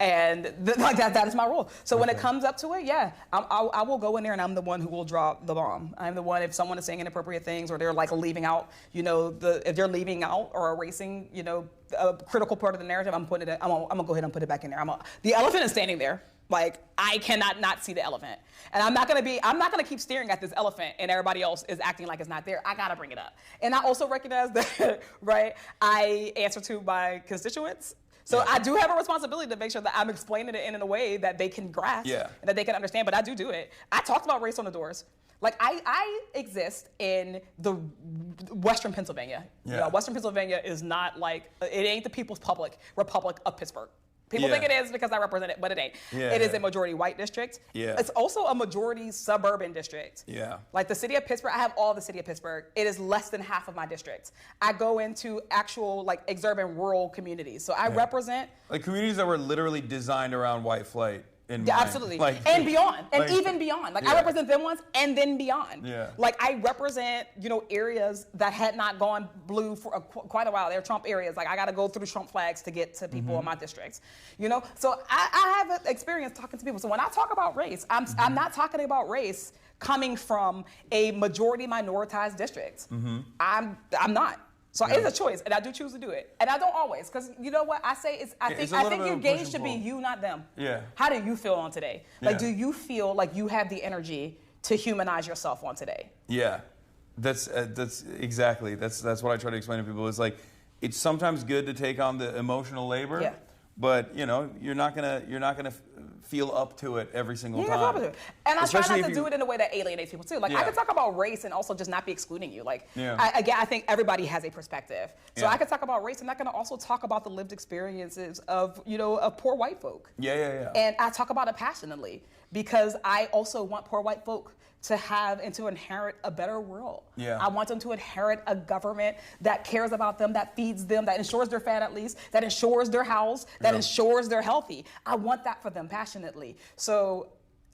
And like that is my rule. So when it comes up to it, yeah, I will go in there and I'm the one who will drop the bomb. I'm the one, if someone is saying inappropriate things, or they're, like, leaving out, you know, if they're leaving out or erasing, you know, a critical part of the narrative, I'm gonna go ahead and put it back in there. The elephant is standing there. Like, I cannot not see the elephant. And I'm not gonna keep staring at this elephant and everybody else is acting like it's not there. I gotta bring it up. And I also recognize that, right, I answer to my constituents. So I do have a responsibility to make sure that I'm explaining it in a way that they can grasp and that they can understand, but I do it. I talked about race on the doors. Like, I exist in the Western Pennsylvania. Yeah. You know, Western Pennsylvania is not, like, it ain't the People's Republic of Pittsburgh. People think it is because I represent it, but it ain't. It is a majority white district. It's also a majority suburban district. Like, the city of Pittsburgh, I have all the city of Pittsburgh. It is less than half of my district. I go into actual, like, exurban rural communities. So I represent... Like, communities that were literally designed around white flight. Absolutely. Like, and beyond. And like, even beyond. Like, I represent them once and then beyond. Like, I represent, you know, areas that had not gone blue for quite a while. They're Trump areas. Like, I got to go through Trump flags to get to people in my districts. You know? So I have experience talking to people. So when I talk about race, I'm not talking about race coming from a majority minoritized district. I'm not. So it's a choice, and I do choose to do it. And I don't always, because you know what I say is, I think your gauge should be you, not them. How do you feel on today? Like, do you feel like you have the energy to humanize yourself on today? That's exactly. That's what I try to explain to people. It's like, it's sometimes good to take on the emotional labor, but you're not gonna feel up to it every single time. And I try Especially not to if do it in a way that alienates people too. Like I Yeah. could talk about race and also just not be excluding you. Like Yeah. I think everybody has a perspective. So Yeah. I could talk about race, and I can also talk about the lived experiences of of poor white folk. Yeah. And I talk about it passionately because I also want poor white folk to have and to inherit a better world. Yeah. I want them to inherit a government that cares about them, that feeds them, that ensures they're fed at least, that ensures they're housed, that Yeah. ensures they're healthy. I want that for them passionately. So,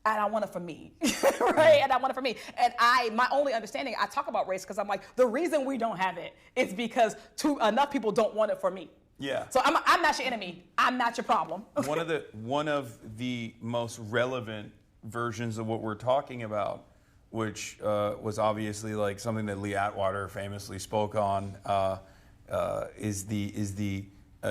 and I want it for me, right? And I want it for me. And my only understanding, I talk about race because I'm like, the reason we don't have it is because enough people don't want it for me. Yeah. So I'm not your enemy. I'm not your problem. One of the most relevant versions of what we're talking about, which was obviously like something that Lee Atwater famously spoke on, is the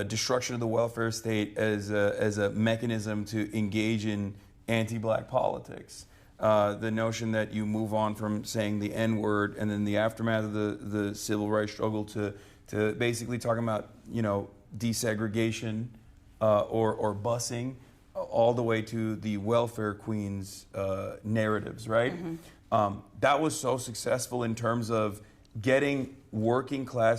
destruction of the welfare state as a mechanism to engage in anti-black politics. The notion that you move on from saying the N-word and then the aftermath of the civil rights struggle to basically talking about desegregation or busing, all the way to the welfare queens narratives, right? Mm-hmm. That was so successful in terms of getting working poor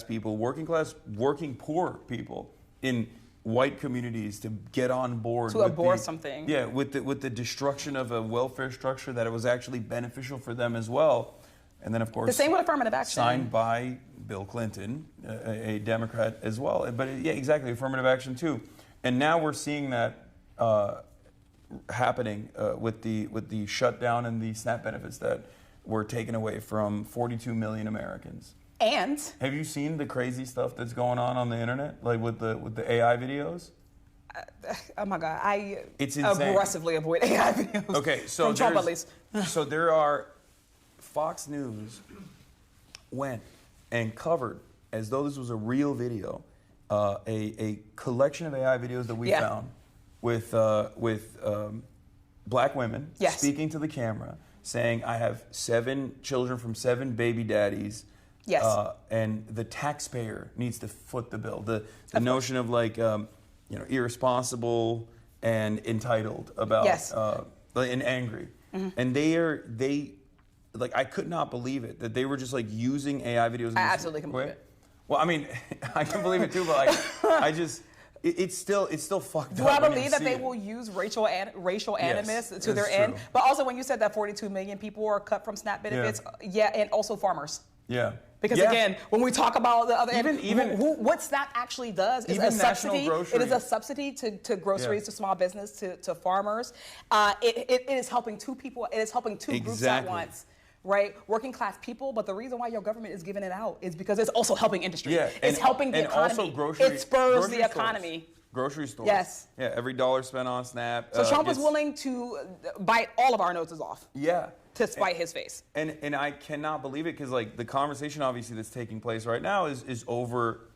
people in white communities to get on board To abhor something. Yeah, with the destruction of a welfare structure that it was actually beneficial for them as well. And then, of course, The same with affirmative action. signed by Bill Clinton, a Democrat as well. But yeah, exactly, affirmative action too. And now we're seeing that happening with the shutdown and the SNAP benefits that were taken away from 42 million Americans. And Have you seen the crazy stuff that's going on the internet, like with the AI videos? oh my God, It's insane. aggressively avoid AI videos. Okay, so from Trump at least. so there are Fox News went and covered, as though this was a real video, a collection of AI videos that we Yeah. found with black women Yes. speaking to the camera, saying, "I have 7 children from 7 baby daddies." Yes. And the taxpayer needs to foot the bill. The notion of like irresponsible and entitled about Yes. And angry. Mm-hmm. And they like, I could not believe it that they were just like using AI videos. in I this absolutely can believe way. it. Well, I mean, I can believe it too, but like, I just. It's still fucked Do up. I when you believe that see they it. will use racial animus to their that's end? true. But also when you said that 42 million people are cut from SNAP benefits, yeah, and also farmers. Yeah. Because Yeah. again, when we talk about the other end, Even- what SNAP actually does is Even a subsidy. National It is Grocery. a subsidy to groceries, Yeah. to small business, to farmers. It is helping two people. It is helping two groups at Exactly. once. Right, working class people, but the reason why your government is giving it out is because it's also helping industry. Yeah, It's helping the and economy. also grocery, It spurs grocery the stores. economy. Grocery stores. Yes. Yeah, every dollar spent on SNAP. So Trump is gets- willing to bite all of our noses off Yeah. to spite his face. And I cannot believe it because like the conversation obviously that's taking place right now is over,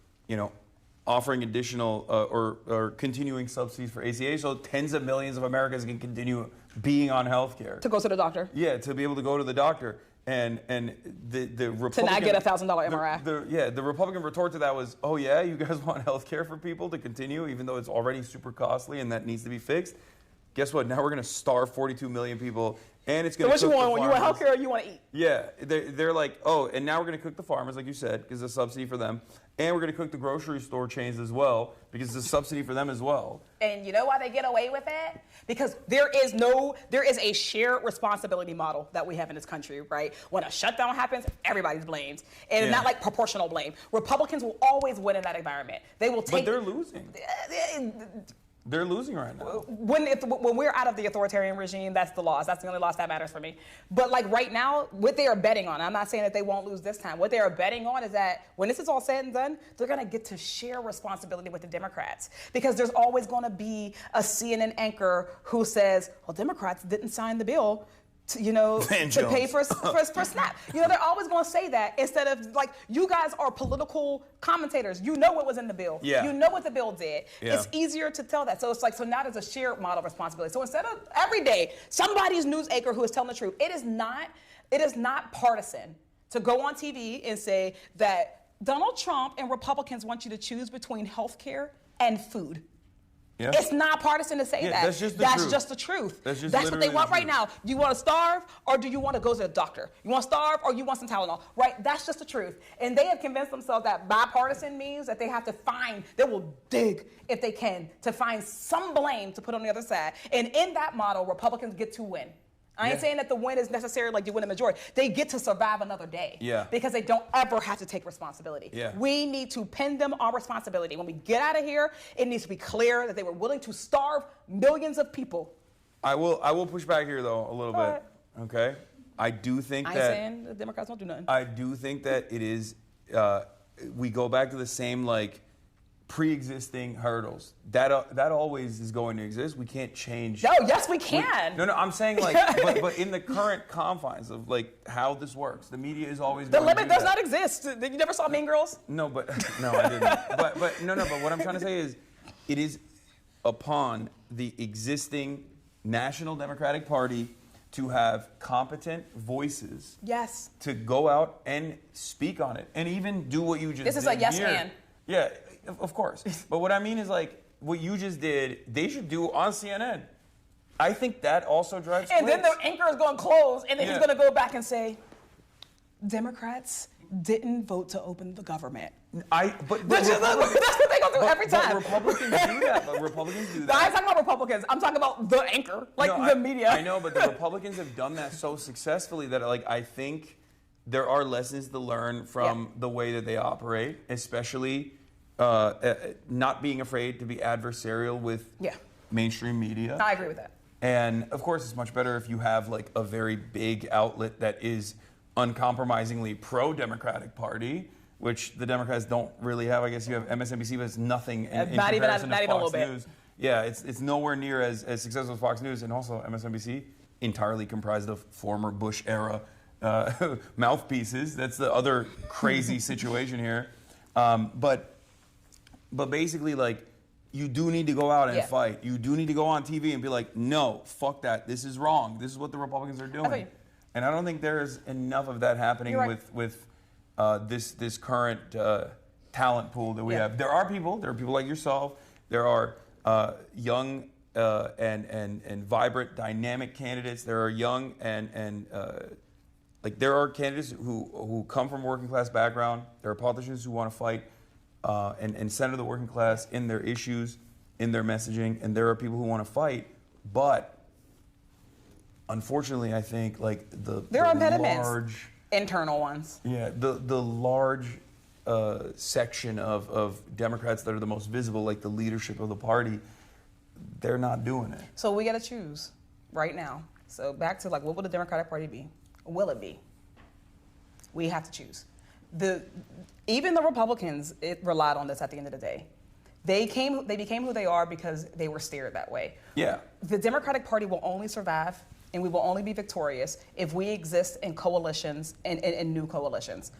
offering additional or continuing subsidies for ACA, so tens of millions of Americans can continue being on health care. To go to the doctor. Yeah, to be able to go to the doctor. And the Republican, To not get a $1,000 MRI. The Republican retort to that was, oh yeah, you guys want health care for people to continue even though it's already super costly and that needs to be fixed. Guess what? Now we're going to starve 42 million people, and it's So going to. what you want? You want health care or you want to eat? Yeah, they're like, oh, and now we're going to cook the farmers, like you said, because it's a subsidy for them, and we're going to cook the grocery store chains as well, because it's a subsidy for them as well. And you know why they get away with it? Because there is a shared responsibility model that we have in this country, right? When a shutdown happens, everybody's blamed. And Yeah. not like proportional blame. Republicans will always win in that environment. They will take. But they're losing. They're losing right now. When we're out of the authoritarian regime, that's the loss. That's the only loss that matters for me. But like right now, what they are betting on, I'm not saying that they won't lose this time. What they are betting on is that when this is all said and done, they're going to get to share responsibility with the Democrats. Because there's always going to be a CNN anchor who says, well, Democrats didn't sign the bill to pay for SNAP. They're always going to say that instead of like, you guys are political commentators. You know what was in the bill. Yeah. You know what the bill did. Yeah. It's easier to tell that. So it's like, so now there's a shared model of responsibility. So instead of every day, somebody's news anchor who is telling the truth, it is not partisan to go on TV and say that Donald Trump and Republicans want you to choose between health care and food. Yeah. It's not partisan to say that. That's just the truth. Just the truth. That's just That's what they literally want the right now. Do you want to starve or do you want to go to the doctor? You want to starve or you want some Tylenol? Right? That's just the truth. And they have convinced themselves that bipartisan means that they have to they will dig if they can to find some blame to put on the other side. And in that model, Republicans get to win. I ain't saying that the win is necessary like you win a majority. They get to survive another day. Yeah. Because they don't ever have to take responsibility. Yeah. We need to pin them on responsibility. When we get out of here, it needs to be clear that they were willing to starve millions of people. I will push back here though a little Go bit. Okay. I do think I ain't that saying the Democrats don't do nothing. I do think that it is we go back to the same like pre-existing hurdles. That always is going to exist. We can't change. No, yes, we can. No, I'm saying like, but in the current confines of like how this works, the media is always The going limit to do does that. not exist. You never saw Mean Girls? No, but no, I didn't. but what I'm trying to say is, it is upon the existing National Democratic Party to have competent voices. Yes. To go out and speak on it, and even do what you just did. This is a yes here. man. Yeah, of course. But what I mean is like what you just did. They should do on CNN. I think that also drives. And then clicks. the anchor is going to close, and then he's Yeah. going to go back and say, Democrats didn't vote to open the government. But That's what they're going to do every time. But Republicans do that. But Republicans do that. I ain't talking about Republicans. I'm talking about the anchor, like No, the media. I know, but the Republicans have done that so successfully that like I think there are lessons to learn from the way that they operate, especially not being afraid to be adversarial with mainstream media. I agree with that. And of course, it's much better if you have like a very big outlet that is uncompromisingly pro-Democratic Party, which the Democrats don't really have. I guess you have MSNBC, but it's nothing in Not even comparison to a Fox little bit. News. Yeah, it's nowhere near as successful as Fox News, and also MSNBC, entirely comprised of former Bush era mouthpieces. That's the other crazy situation here. But basically, like, you do need to go out and fight. You do need to go on TV and be like, no, fuck that. This is wrong. This is what the Republicans are doing. And I don't think there's enough of that happening with this current talent pool that we have. There are people like yourself. There are young and vibrant, dynamic candidates. There are young and there are candidates who come from working class background. There are politicians who want to fight and center the working class in their issues, in their messaging, and there are people who want to fight, but unfortunately, I think like there are impediments, large internal ones. Yeah, the large section of Democrats that are the most visible, like the leadership of the party, they're not doing it. So we got to choose right now. So back to like, what will the Democratic Party be? Will it be? We have to choose. Even the Republicans relied on this at the end of the day. They became who they are because they were steered that way. Yeah. The Democratic Party will only survive and we will only be victorious if we exist in coalitions and new coalitions.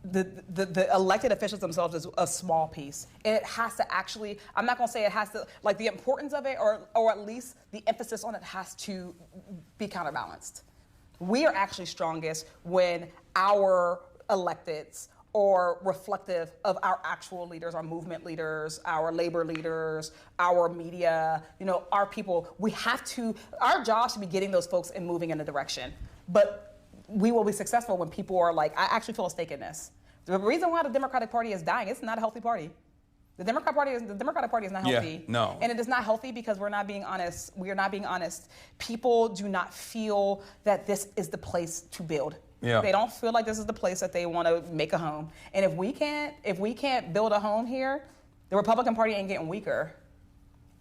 The elected officials themselves is a small piece. And it has to actually, I'm not going to say it has to, like the importance of it or at least the emphasis on it has to be counterbalanced. We are actually strongest when our electeds are reflective of our actual leaders, our movement leaders, our labor leaders, our media, our people. We have to, our job should be getting those folks and moving in a direction. But we will be successful when people are like, I actually feel a stake in this. The reason why the Democratic Party is dying, it's not a healthy party. The Democratic Party is not healthy. Yeah, no. And it is not healthy because we're not being honest. We are not being honest. People do not feel that this is the place to build. Yeah. They don't feel like this is the place that they want to make a home. And if we can't build a home here, the Republican Party ain't getting weaker.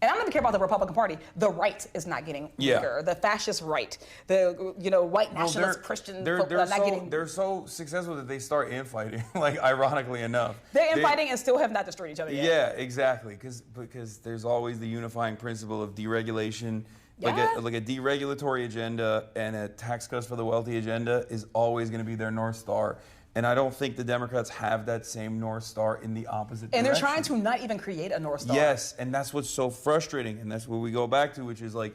And I don't even care about the Republican Party. The right is not getting weaker. The fascist right, the white nationalist Christian folk are not getting. They're so successful that they start infighting. Like ironically enough, they're infighting and still have not destroyed each other yet. Yeah, exactly. Because there's always the unifying principle of deregulation. Like a deregulatory agenda and a tax cuts for the wealthy agenda is always going to be their North Star. And I don't think the Democrats have that same North Star in the opposite direction. And they're trying to not even create a North Star. Yes, and that's what's so frustrating. And that's what we go back to, which is like,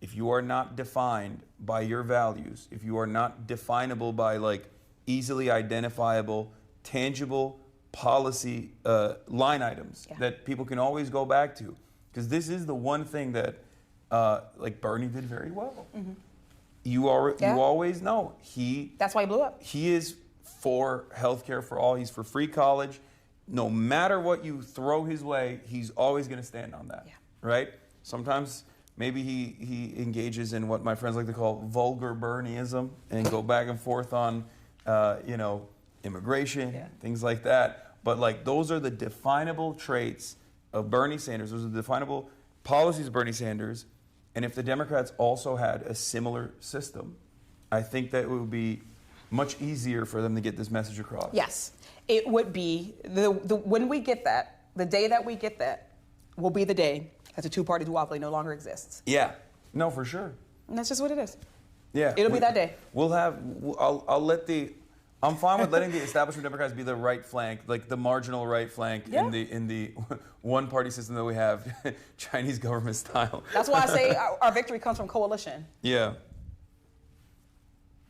if you are not defined by your values, if you are not definable by like easily identifiable, tangible policy line items that people can always go back to. because this is the one thing that like Bernie did very well. Mm-hmm. You always know That's why he blew up. He is for healthcare for all. He's for free college. No matter what you throw his way, he's always going to stand on that. Yeah. Right? Sometimes maybe he engages in what my friends like to call vulgar Bernieism and go back and forth on, immigration, things like that. But like those are the definable traits of Bernie Sanders. Those are the definable policies of Bernie Sanders. And if the Democrats also had a similar system, I think that it would be much easier for them to get this message across. Yes, it would be. When we get that, the day that we get that will be the day that the two-party duopoly no longer exists. Yeah, no, for sure. And that's just what it is. Yeah. It'll be that day. I'm fine with letting the establishment Democrats be the right flank, like the marginal right flank in the one-party system that we have, Chinese government style. That's why I say our victory comes from coalition. Yeah.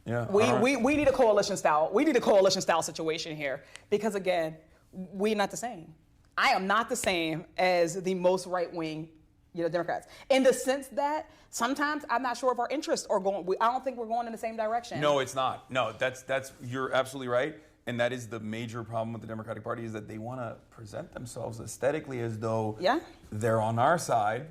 Yeah. We need a coalition style. We need a coalition style situation here because again, we're not the same. I am not the same as the most right-wing, Democrats, in the sense that sometimes I'm not sure if our interests are going. I don't think we're going in the same direction. No, it's not. No, that's you're absolutely right, and that is the major problem with the Democratic Party is that they want to present themselves aesthetically as though they're on our side.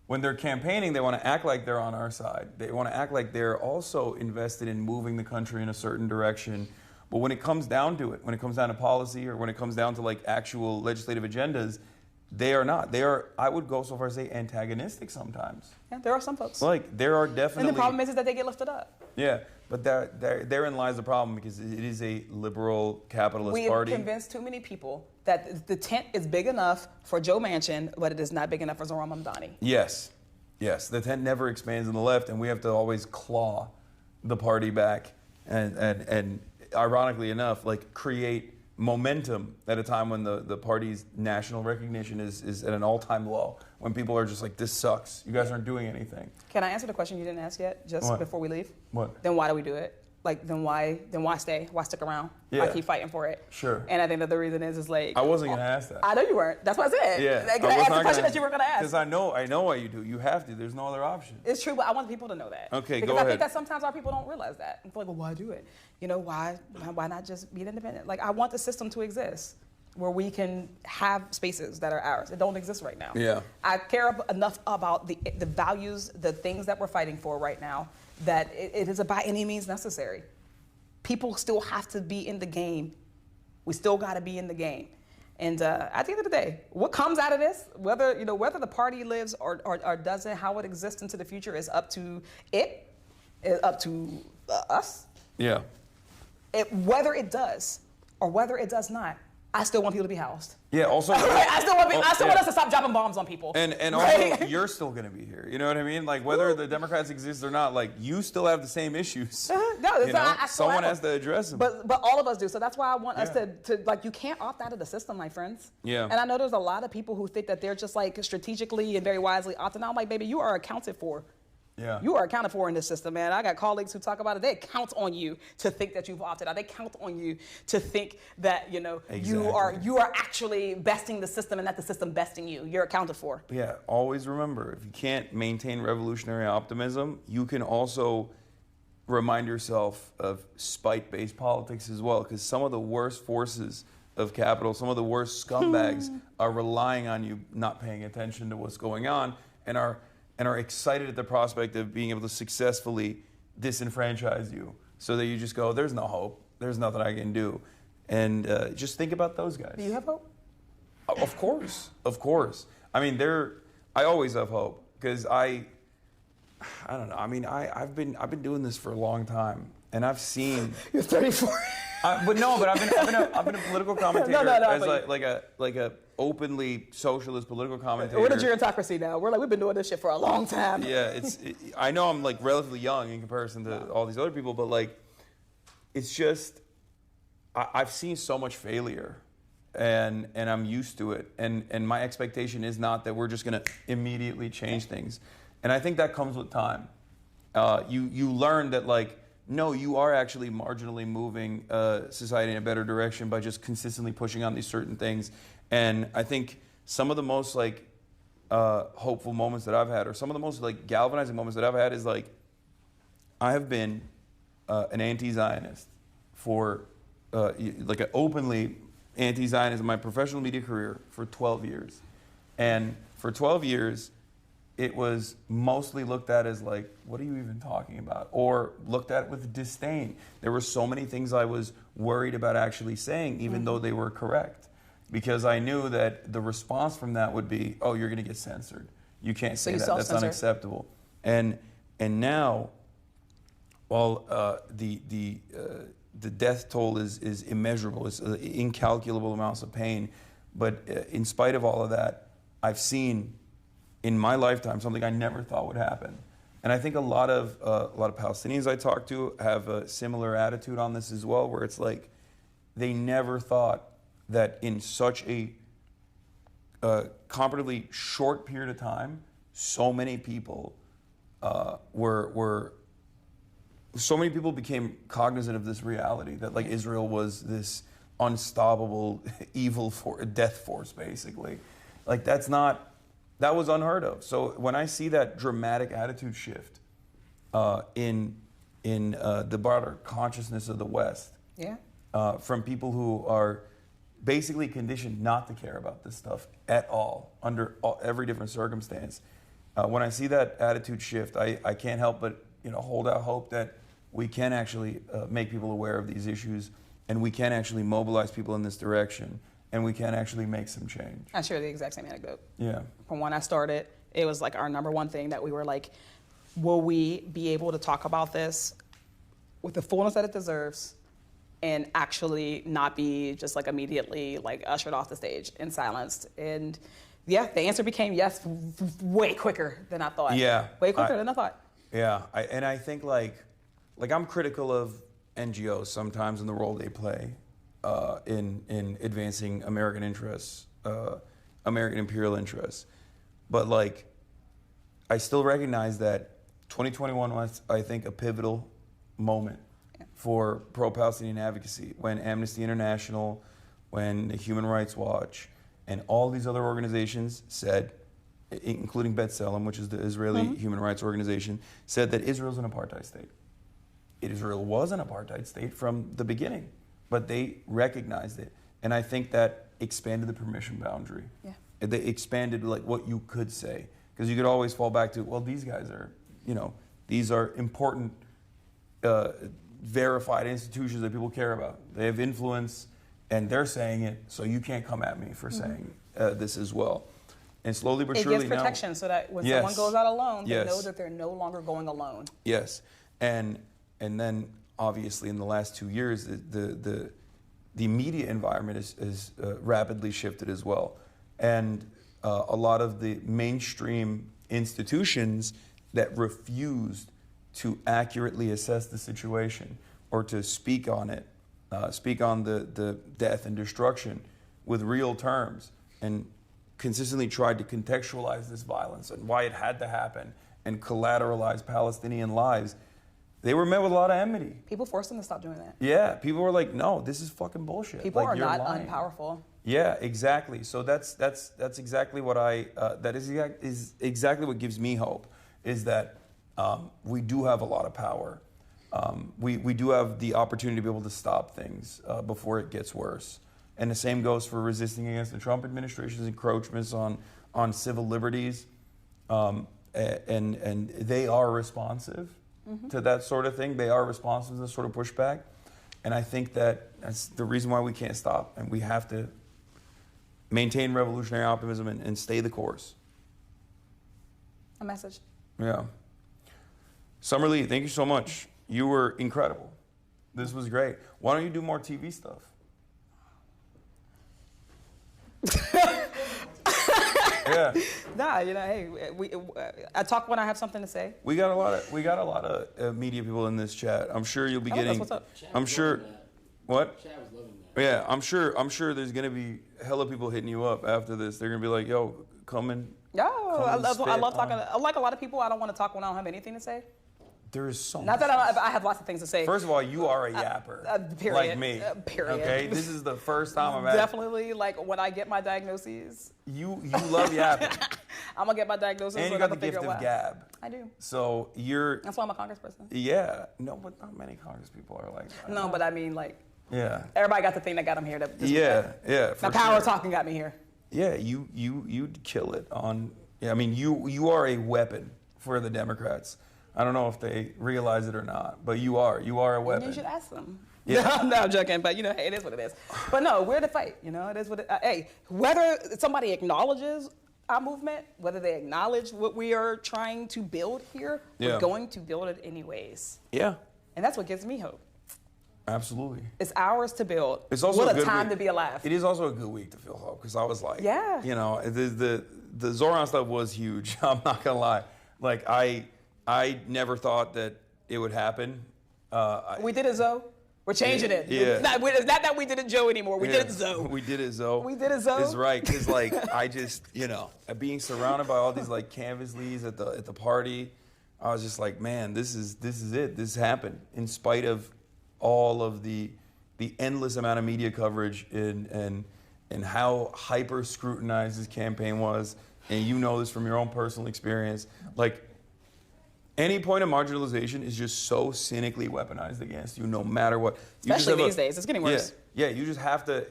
When they're campaigning, they want to act like they're on our side. They want to act like they're also invested in moving the country in a certain direction. But when it comes down to it, when it comes down to policy or when it comes down to like actual legislative agendas, they are not. They are, I would go so far as to say, antagonistic sometimes. Yeah, there are some folks. Like, there are definitely... And the problem is that they get lifted up. Yeah, but therein lies the problem because it is a liberal capitalist party. We have convinced too many people that the tent is big enough for Joe Manchin, but it is not big enough for Zohran Mamdani. Yes. The tent never expands on the left, and we have to always claw the party back and ironically enough, like create momentum at a time when the party's national recognition is at an all-time low. When people are just like, this sucks. You guys aren't doing anything. Can I answer the question you didn't ask yet, just What? before we leave? What? Then why do we do it? Like, then why stay? Why stick around? Yeah. Why keep fighting for it? Sure. And I think that the reason is like... I wasn't going to ask that. I know you weren't. That's what I said. Yeah. Like, I asked the question that you were going to ask. Because I know why you do. You have to. There's no other option. It's true, but I want people to know that. Okay, because go I ahead. think that sometimes our people don't realize that. It's like, well, why do it? Why not just be independent? Like, I want the system to exist where we can have spaces that are ours. It don't exist right now. Yeah. I care enough about the values, the things that we're fighting for right now, that it is by any means necessary. People still have to be in the game. We still got to be in the game. And at the end of the day, what comes out of this, whether the party lives or doesn't, how it exists into the future is up to it, is up to us. Yeah. Whether it does or whether it does not, I still want people to be housed. Yeah, also... I still want us to stop dropping bombs on people. And right? also, you're still going to be here. You know what I mean? Like, whether the Democrats exist or not, like, you still have the same issues. Someone has to address them. But all of us do. So that's why I want us to like, you can't opt out of the system, my friends. Yeah. And I know there's a lot of people who think that they're just like strategically and very wisely opting out. I'm like, baby, you are accounted for. Yeah. You are accounted for in this system, man. I got colleagues who talk about it. They count on you to think that you've opted out. They count on you to think that, Exactly. you are actually besting the system and not the system besting you. You're accounted for. Yeah, always remember, if you can't maintain revolutionary optimism, you can also remind yourself of spite-based politics as well, because some of the worst forces of capital, some of the worst scumbags are relying on you not paying attention to what's going on and are excited at the prospect of being able to successfully disenfranchise you so that you just go, there's no hope. There's nothing I can do. And just think about those guys. Do you have hope? Of course. I mean, I always have hope because I don't know. I mean, I've been doing this for a long time and I've seen... You're 34. I've been a political commentator as like a openly socialist political commentator. We're the gerontocracy now. We've been doing this shit for a long time. Yeah, I know I'm like relatively young in comparison to all these other people, but like, it's just I've seen so much failure, and I'm used to it, and my expectation is not that we're just gonna immediately change things, and I think that comes with time. You learn that like. No, you are actually marginally moving society in a better direction by just consistently pushing on these certain things. And I think some of the most like hopeful moments that I've had, or some of the most like galvanizing moments that I've had, is like I have been an anti-Zionist for like an openly anti-Zionist in my professional media career for 12 years, and for 12 years it was mostly looked at as like, what are you even talking about? Or looked at with disdain. There were so many things I was worried about actually saying, even though they were correct. Because I knew that the response from that would be, oh, you're going to get censored. You can't say that. That's unacceptable. And now, while the death toll is immeasurable, it's incalculable amounts of pain, but in spite of all of that, I've seen in my lifetime something I never thought would happen. And I think a lot of Palestinians I talk to have a similar attitude on this as well, where it's like they never thought that in such a comparatively short period of time, so many people became cognizant of this reality that like Israel was this unstoppable evil death force, basically. Like that was unheard of. So when I see that dramatic attitude shift in the broader consciousness of the West, from people who are basically conditioned not to care about this stuff at all, under every different circumstance, when I see that attitude shift, I can't help but hold out hope that we can actually make people aware of these issues, and we can actually mobilize people in this direction, and we can actually make some change. I share the exact same anecdote. Yeah. From when I started, it was like our number one thing that we were like, will we be able to talk about this with the fullness that it deserves and actually not be just like immediately like ushered off the stage and silenced? And yeah, the answer became yes way quicker than I thought. Yeah. Way quicker than I thought. Yeah, I think like I'm critical of NGOs sometimes in the role they play in advancing American interests, American imperial interests. But like, I still recognize that 2021 was, I think, a pivotal moment for pro-Palestinian advocacy, when Amnesty International, when Human Rights Watch, and all these other organizations said, including B'Tselem, which is the Israeli human rights organization, said that Israel's an apartheid state. Israel was an apartheid state from the beginning, but they recognized it. And I think that expanded the permission boundary. Yeah. They expanded like what you could say. Because you could always fall back to, well, these guys are, these are important, verified institutions that people care about. They have influence, and they're saying it, so you can't come at me for saying this as well. And slowly but surely now... It gives protection so that when someone goes out alone, they know that they're no longer going alone. Yes. And then, obviously, in the last 2 years, the media environment is rapidly shifted as well. And a lot of the mainstream institutions that refused to accurately assess the situation or to speak on it, speak on the death and destruction with real terms, and consistently tried to contextualize this violence and why it had to happen and collateralize Palestinian lives, they were met with a lot of enmity. People forced them to stop doing that. Yeah, people were like, no, this is fucking bullshit. People like, are not lying. unpowerful. Yeah, exactly. So that's exactly what is exactly what gives me hope, is that we do have a lot of power. We do have the opportunity to be able to stop things before it gets worse. And the same goes for resisting against the Trump administration's encroachments on civil liberties. And they are responsive to that sort of thing. They are responsive to this sort of pushback. And I think that's the reason why we can't stop. And we have to maintain revolutionary optimism and stay the course. A message. Yeah. Summer Lee, thank you so much. You were incredible. This was great. Why don't you do more TV stuff? Yeah. Nah, hey, I talk when I have something to say. We got a lot of media people in this chat. I'm sure you'll be getting. That's what's up. I'm sure. What? Chad was loving that. Yeah, I'm sure there's gonna be hella people hitting you up after this. They're gonna be like, "Yo, come in." I love talking. Like a lot of people, I don't want to talk when I don't have anything to say. There's so Not much. that I have lots of things to say. First of all, you are a yapper. Period. Like me. Period. Okay? This is the first time I've had. Definitely, like when I get my diagnoses, You love yapping. I'm gonna get my diagnosis. And you got the gift of gab. I do. So you're. That's why I'm a congressperson. Yeah. No, but not many Congress people are like that. No, but I mean, like, Yeah. everybody got the thing that got them here. Yeah. The power of talking got me here. Yeah, you'd kill it on. Yeah, I mean, you are a weapon for the Democrats. I don't know if they realize it or not, but you are a weapon. You should ask them. Yeah. No, I'm joking, but hey, it is what it is. But no, we're the fight. It is what it. Hey, whether somebody acknowledges our movement, whether they acknowledge what we are trying to build here, we're going to build it anyways. Yeah. And that's what gives me hope. Absolutely. It's ours to build. It's also what a good time week. to be alive. It is also a good week to feel hope because I was like, Yeah. The Zohran stuff was huge. I'm not gonna lie. Like I never thought that it would happen. We did it, Zoe. We're changing it. Yeah. It's not that we did it, Joe, anymore. We did it, Zoe. We did it, Zoe. We did it, Zoe. It's right, because like I just, being surrounded by all these like canvas leads at the party, I was just like, man, this is it. This happened in spite of all of the endless amount of media coverage and how hyper scrutinized this campaign was, and you know this from your own personal experience, like. Any point of marginalization is just so cynically weaponized against you, no matter what. Especially these days, it's getting worse. Yeah, you just have to.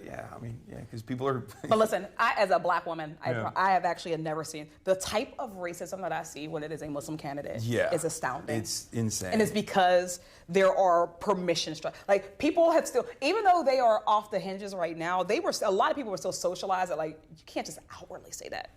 Because people are. But listen, as a black woman, I have actually never seen the type of racism that I see when it is a Muslim candidate. Yeah, is astounding. It's insane, and it's because there are permission like people have still, even though they are off the hinges right now, a lot of people were still socialized that like you can't just outwardly say that.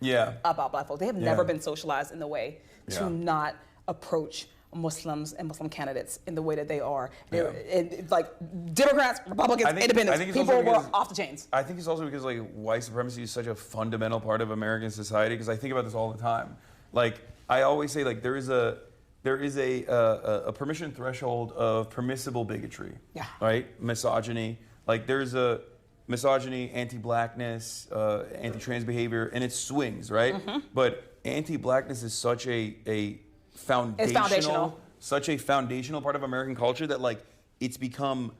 About black folks, they have never been socialized in the way to not approach Muslims and Muslim candidates in the way that they are. And like Democrats, Republicans, Independents, people were off the chains. I think it's also because like white supremacy is such a fundamental part of American society, because I think about this all the time. Like I always say, like there is a permission threshold of permissible bigotry. Yeah. Right? Misogyny. Like there's a misogyny, anti-blackness, anti-trans behavior, and it swings, right? Mm-hmm. But anti-blackness is such a foundational, such a foundational part of American culture that like it's become,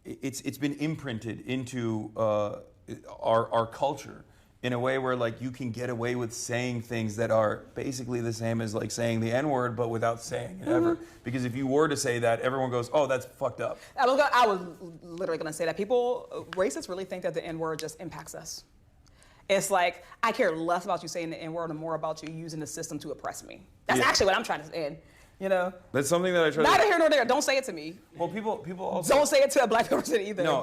it's been imprinted into our culture in a way where like you can get away with saying things that are basically the same as like saying the N-word, but without saying it ever. Because if you were to say that, everyone goes, "Oh, that's fucked up." I was literally going to say that racists really think that the N-word just impacts us. It's like, I care less about you saying the N-word and more about you using the system to oppress me. That's actually what I'm trying to say. That's something that I try Neither here nor there. Don't say it to me. Well, people also don't say it to a black person either. No,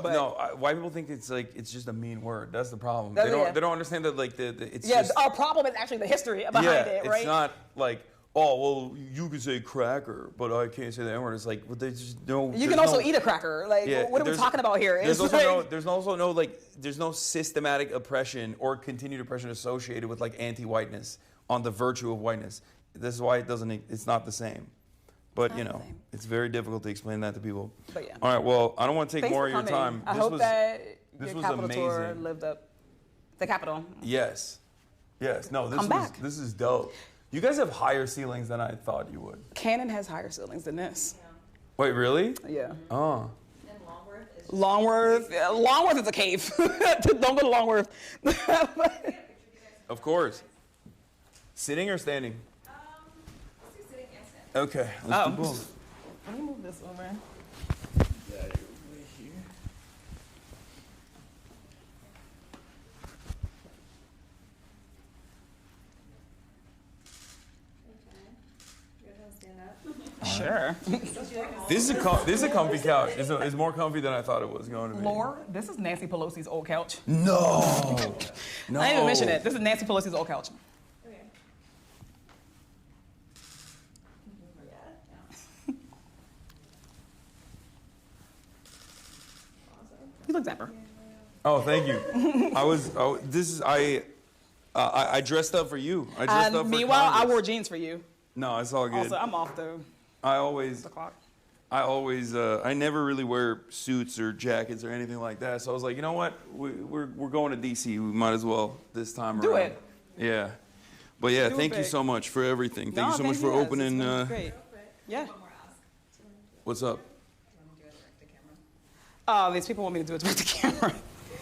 white people think it's just a mean word. That's the problem. They don't understand that like it's just, our problem is actually the history behind it, right? It's not like, oh well, you can say cracker, but I can't say the N-word. It's like, well, there's just no. You can also eat a cracker. Like, what are we talking about here? There's no systematic oppression or continued oppression associated with like anti-whiteness on the virtue of whiteness. This is why it's not the same. But it's very difficult to explain that to people. But yeah. All right, well, I don't want to take more of your time. I hope that this your was Capitol amazing. tour lived up. The Capitol. Yes. No, this is dope. You guys have higher ceilings than I thought you would. Cannon has higher ceilings than this. Yeah. Wait, really? Yeah. Oh. And Longworth is a cave. Don't go to Longworth. Of course. Sitting or standing? Let's do sitting and standing. Okay, let's do both. Let me move this over. Sure. This is a comfy couch. It's more comfy than I thought it was going to be. Lore, this is Nancy Pelosi's old couch. No. I didn't even mention it. This is Nancy Pelosi's old couch. Okay. You look dapper. Oh, thank you. I dressed up for you. I dressed up for meanwhile, Congress. I wore jeans for you. No, it's all good. Also, I'm off though. I never really wear suits or jackets or anything like that. So I was like, you know what? We're going to DC. We might as well this time around. Do it. Yeah. But yeah, thank you so much for everything. Thank you so much for opening. Great. Yeah. One more ask. What's up? Do you want to do it direct to camera? Oh, these people want me to do it direct to camera. We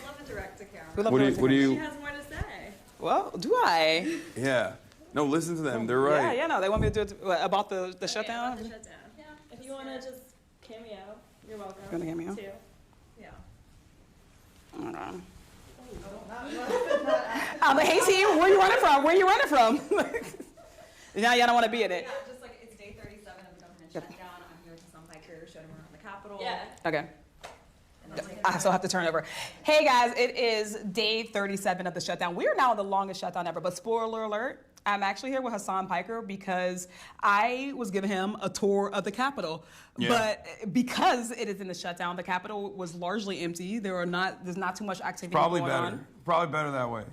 love it direct to camera. We love What do direct to you? What do camera. She you? has more to say. Well, do I? Yeah. No, listen to them. They're Yeah, right. yeah, no, they want me to do it about the Yeah, shutdown. about the shutdown. Yeah. If you want to just cameo, you're welcome. You wanna cameo? Too. Yeah. Hold on. Hey team, where you running from? Where you running from? Now y'all don't want to be in it. Yeah, just like it's day 37 of the government shutdown. I'm here with Hasan showing around the Capitol. Okay. And then I still have to turn over. Hey guys, it is day 37 of the shutdown. We are now in the longest shutdown ever, but spoiler alert, I'm actually here with Hasan Piker because I was giving him a tour of the Capitol. Yeah. But because it is in the shutdown, the Capitol was largely empty. There's not too much activity Probably going better. on. Probably better that way.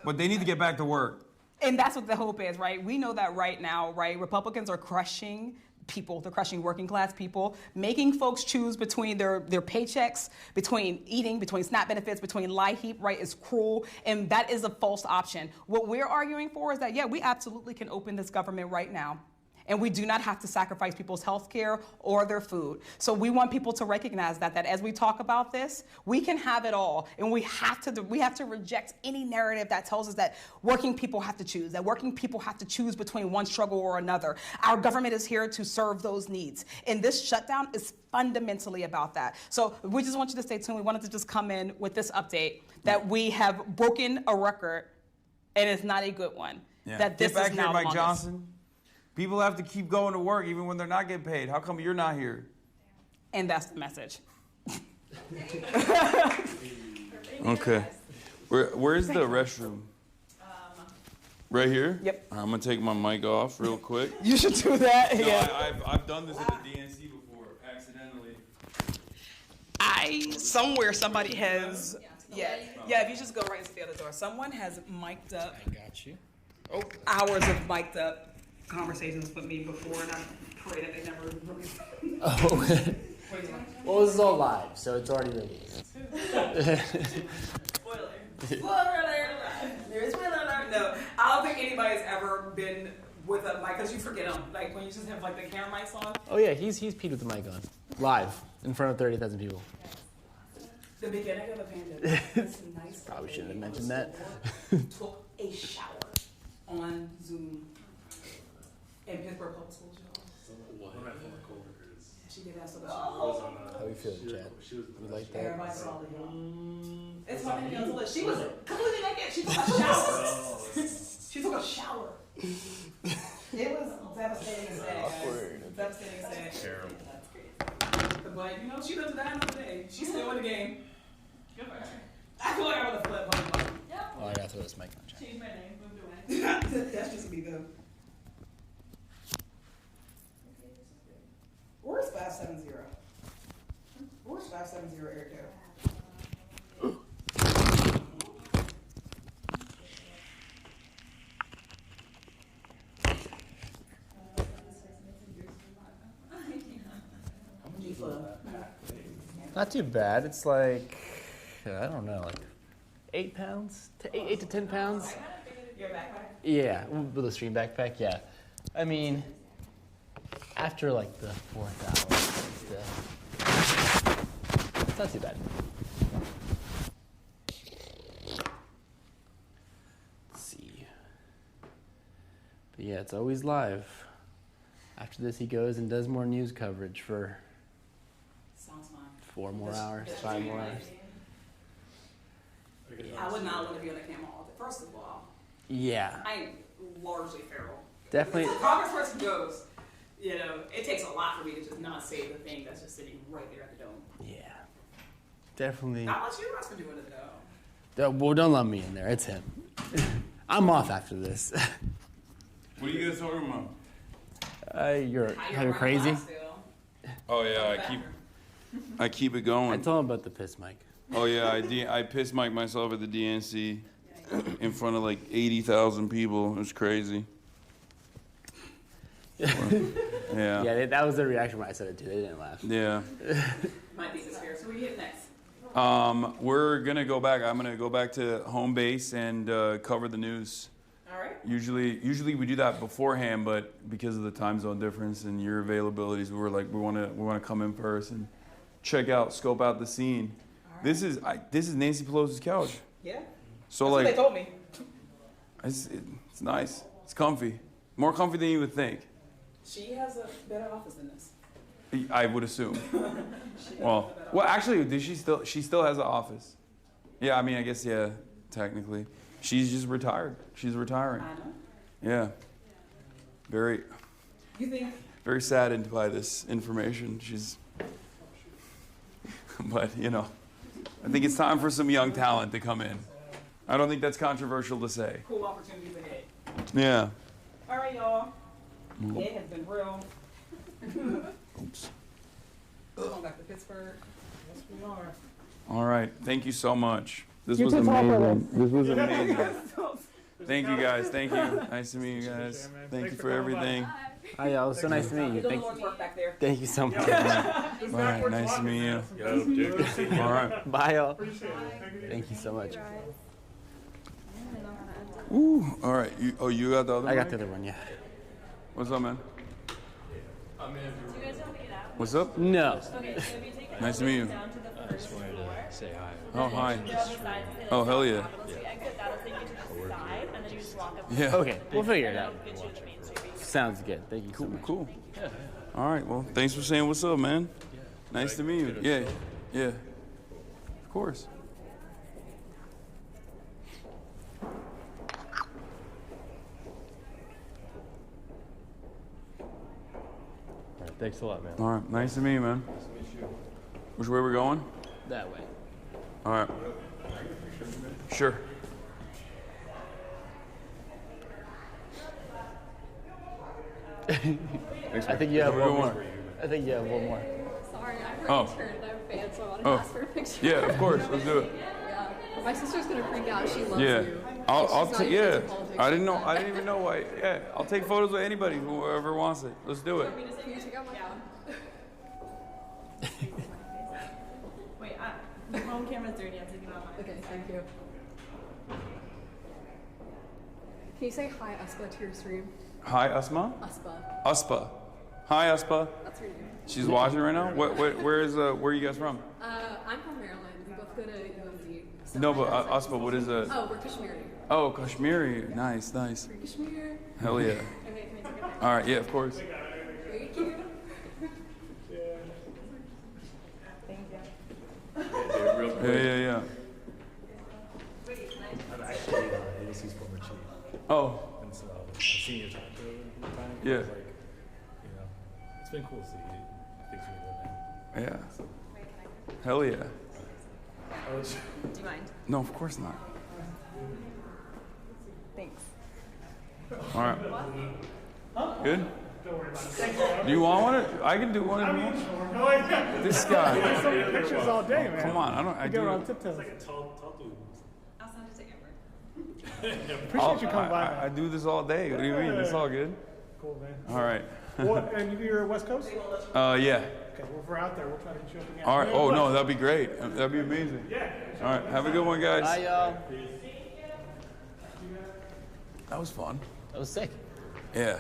But they need to get back to work. And that's what the hope is, right? We know that right now, right? Republicans are crushing people. They're crushing working class people, making folks choose between their paychecks, between eating, between SNAP benefits, between LIHEAP, right? Is cruel. And that is a false option. What we're arguing for is that, yeah, we absolutely can open this government right now. And we do not have to sacrifice people's health care or their food. So we want people to recognize that as we talk about this, we can have it all. And we have to reject any narrative that tells us that working people have to choose, that working people have to choose between one struggle or another. Our government is here to serve those needs. And this shutdown is fundamentally about that. So we just want you to stay tuned. We wanted to just come in with this update that we have broken a record, and it's not a good one. Yeah. That this Get back is here, now Mike longest. Johnson. People have to keep going to work even when they're not getting paid. How come you're not here? And that's the message. Okay. Where's the restroom? Right here? Yep. I'm gonna take my mic off real quick. You should do that. No, Yeah. I've done this at the DNC before, accidentally. Somewhere somebody has, yeah, if you just go right into the other door. Someone has mic'd up, I got you. hours of mic'd up conversations with me before, and I pray that they never release them. Oh. Well, this is all live, so it's already released. Spoiler alert. There's spoiler alert. No, I don't think anybody's ever been with a mic, because you forget them. Like when you just have like the camera mics on. Oh yeah, he's peed with the mic on, live, in front of 30,000 people. The beginning of the pandemic. This nice Probably shouldn't have lady mentioned that. took a shower on Zoom in Pittsburgh Public Schools, y'all. She did that so that How you feeling, Chad? You like that? everybody saw the It's funny to know. She was completely naked. She took a shower. She took a shower. It was devastating and sad, guys. Devastating and sad. Terrible. But you know, she doesn't die another day. She's still in the game. Good for her. I feel like I would have flipped home. Oh, I gotta throw this mic on, Chad. Change my name. Moved away. That's just me though. Where's 570? Where's 570 Eric go? Not too bad. It's like, I don't know, like 8 pounds? 8 to 10 pounds? Your backpack? Yeah, with a stream backpack, yeah. I mean, after like the 4th hour, it's not too bad. Let's see. But yeah, it's always live. After this, he goes and does more news coverage for Sounds fine. 4 more hours, 5 more hours. I would not want to be on the camera all day. First of all, Yeah, I'm largely feral. definitely. If a congressperson goes, you know, it takes a lot for me to just not say the thing that's just sitting right there at the dome. Yeah, definitely. Not much you guys for doing it though. Well, don't let me in there. It's him. I'm off after this. What are you guys talking about? You're running crazy. live still. Oh yeah, I keep it going. I told him about the piss mic. Oh yeah, I pissed Mike myself at the DNC in front of like 80,000 people. It was crazy. Yeah. Yeah, that was the reaction when I said it too. They didn't laugh. Yeah. Might be conspiracy. Where you hit next? We're gonna go back. I'm gonna go back to home base and cover the news. All right. Usually we do that beforehand, but because of the time zone difference and your availabilities, we were like, we want to come in person, check out, scope out the scene. Right. This is Nancy Pelosi's couch. Yeah. So That's like, what they told me. it's nice. It's comfy. More comfy than you would think. She has a better office than this. I would assume. Well, actually, she still has an office. Yeah, I mean, I guess, yeah, technically. She's just retired. She's retiring. I know. Yeah. Very You think? very saddened by this information. But, you know, I think it's time for some young talent to come in. I don't think that's controversial to say. Cool opportunities ahead. Yeah. All right, y'all. It has been real. Oops. Going back to Pittsburgh. Yes, we are. All right. Thank you so much. This was amazing. This was amazing. Thank you, guys. Thank you. Nice to meet you guys. Thank you for everything. Hi, y'all. It's so nice to meet you. Doing Lord's work back there. Thank you so much. All right. Nice to meet you. Yo, dude. All right. Bye, y'all. Thank you so much. Ooh. All right. You got the other one? I got the other one, yeah. What's up, man? What's up? No. Nice to meet you. I just wanted to say hi. Oh, hi. Oh, hell yeah. Yeah. Okay, we'll figure it out. Sounds good. Thank you so much. Cool. All right. Well, thanks for saying what's up, man. Nice to meet you. Yeah. Yeah. Of course. All right, thanks a lot, man. All right. Nice to meet you, man. Which way we going? That way. All right. Sure. I think you have one more. I think you have one more. Sorry, I'm Oh. returned. I'm a fan, so I want to Oh. ask for a picture. Yeah, of course. Let's do it. Yeah. My sister's gonna freak out. She loves Yeah. you. I'll She's take. not Yeah. into politics I didn't know. like I that. didn't even know why. Yeah. I'll take photos with anybody, whoever wants it. Let's do it. Can you check out my phone? Wait, the phone camera's dirty. I'm taking it off. Okay, thank you. Can you say hi, Aspa, to your stream? Hi, Asma. Aspa. Aspa. Hi, Aspa. That's her name. She's watching right now. Where are you guys from? I'm from Maryland. We both go to UMD. So No, my but dad's Aspa, what is a? Oh, we're Kashmiri. Oh, Kashmiri. Nice, nice. We're Kashmir. Hell yeah. Okay, can we take a picture? All right. Yeah, of course. Thank you. Yeah. I'm actually ABC's former chief, Oh, and so I've seen you talk to him all the time. Yeah. It's like, you know, it's been cool to see things we live yeah. Hell yeah. in. Do you mind? No, of course not. Thanks. All right. Good? Do you want one? I can do one if you want. This guy. Pictures all day, man. Come on. I Go do. on tiptoes. Tall dude. I'll send it to Amber. Appreciate you coming by. I do this all day. What do you mean? It's all good. Cool, man. All right. What, and you're West Coast? Yeah. Okay, well, if we're out there, we'll try to get you up again. All right. Oh, no, that'd be great. That'd be amazing. All right. Have a good one, guys. Bye, y'all. That was fun. That was sick. Yeah.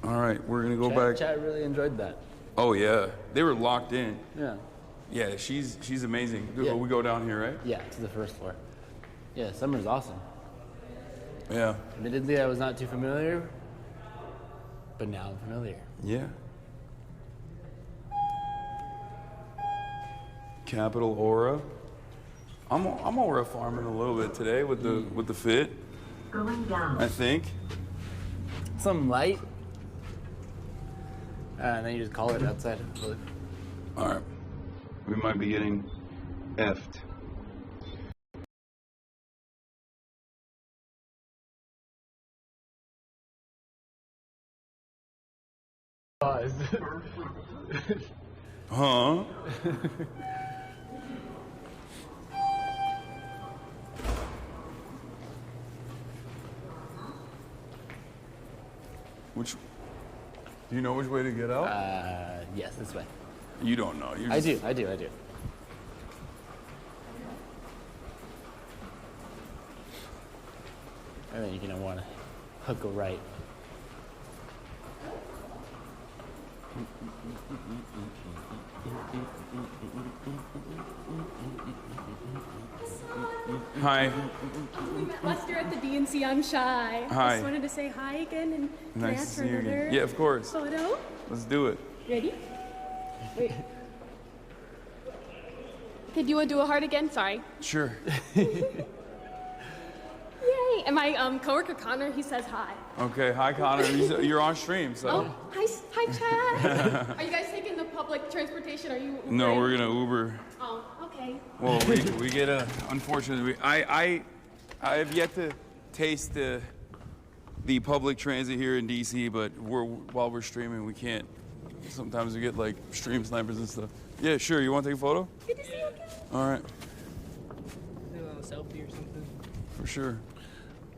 All right. We're going to go back. Chat really enjoyed that. Oh, yeah. They were locked in. Yeah. Yeah, she's amazing. Yeah. We go down here, right? Yeah, to the first floor. Yeah, Summer's awesome. Yeah. Admittedly, I was not too familiar, but now I'm familiar. Yeah. Capital Aura. I'm aura farming a little bit today with the fit. Going down. I think. Some light. And then you just call it outside. All right. We might be getting effed. Huh? Which? Do you know which way to get out? Yes, this way. You don't know. You're I just- do. And then you're gonna want to Hook a right. Hi. We met last year at the DNC. I'm shy. Hi. I just wanted to say hi again and can I Nice to ask see for you another again. Yeah, of course. photo? Let's do it. Ready? Wait. Okay, do you want to do a heart again? Sorry. Sure. Yay! And my coworker Connor, he says hi. Okay. Hi, Connor. You're on stream, so. Oh, hi, Chad. Are you guys taking the public transportation? Are you? No, Ubering? we're gonna Uber. Oh, okay. Well, we get a. Unfortunately, I have yet to taste the public transit here in DC, but while we're streaming, we can't. Sometimes we get like stream snipers and stuff. Yeah, sure. You want to take a photo? Good to see you again. All right. A selfie or something. For sure.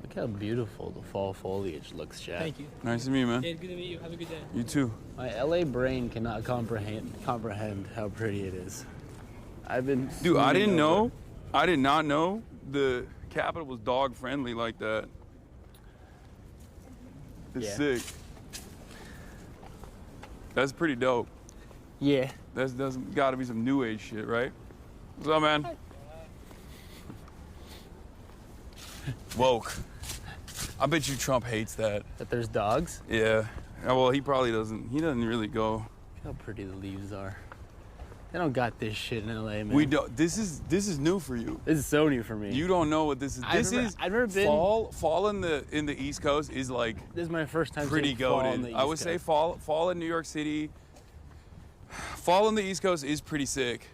Look how beautiful the fall foliage looks, Chad. Thank you. Nice to meet you, man. Yeah, good to meet you. Have a good day. You too. My LA brain cannot comprehend how pretty it is. I've been. Dude, I didn't swooning know. over- I did not know the Capitol was dog friendly like that. It's Yeah. sick. That's pretty dope. Yeah. That's got to be some new age shit, right? What's up, man? Woke. I bet you Trump hates that. That there's dogs. Yeah. Well, he probably doesn't. He doesn't really go. Look how pretty the leaves are. They don't got this shit in LA, man. We don't. This is new for you. This is so new for me. You don't know what this is. I've never been. Fall in the East Coast is like This is my first time pretty seeing fall on goated. the I East would say Coast. fall in New York City. Fall in the East Coast is pretty sick.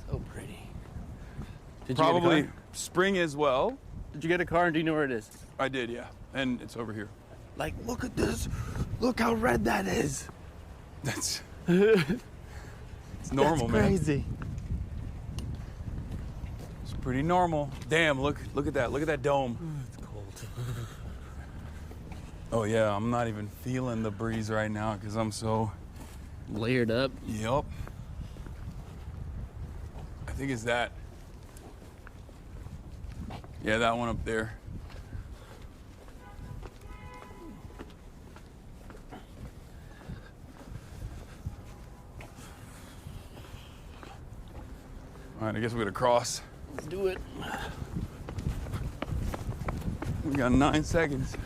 So pretty. Did you Probably get a car? spring as well. Did you get a car and do you know where it is? I did, yeah. And it's over here. Like, look at this. Look how red that is. That's it's normal, That's man. crazy. It's pretty normal. Damn, look at that. Look at that dome. It's cold. Oh yeah, I'm not even feeling the breeze right now because I'm so Layered up. Yep. I think it's that. Yeah, that one up there. All right, I guess we're gonna cross. Let's do it. We got 9 seconds.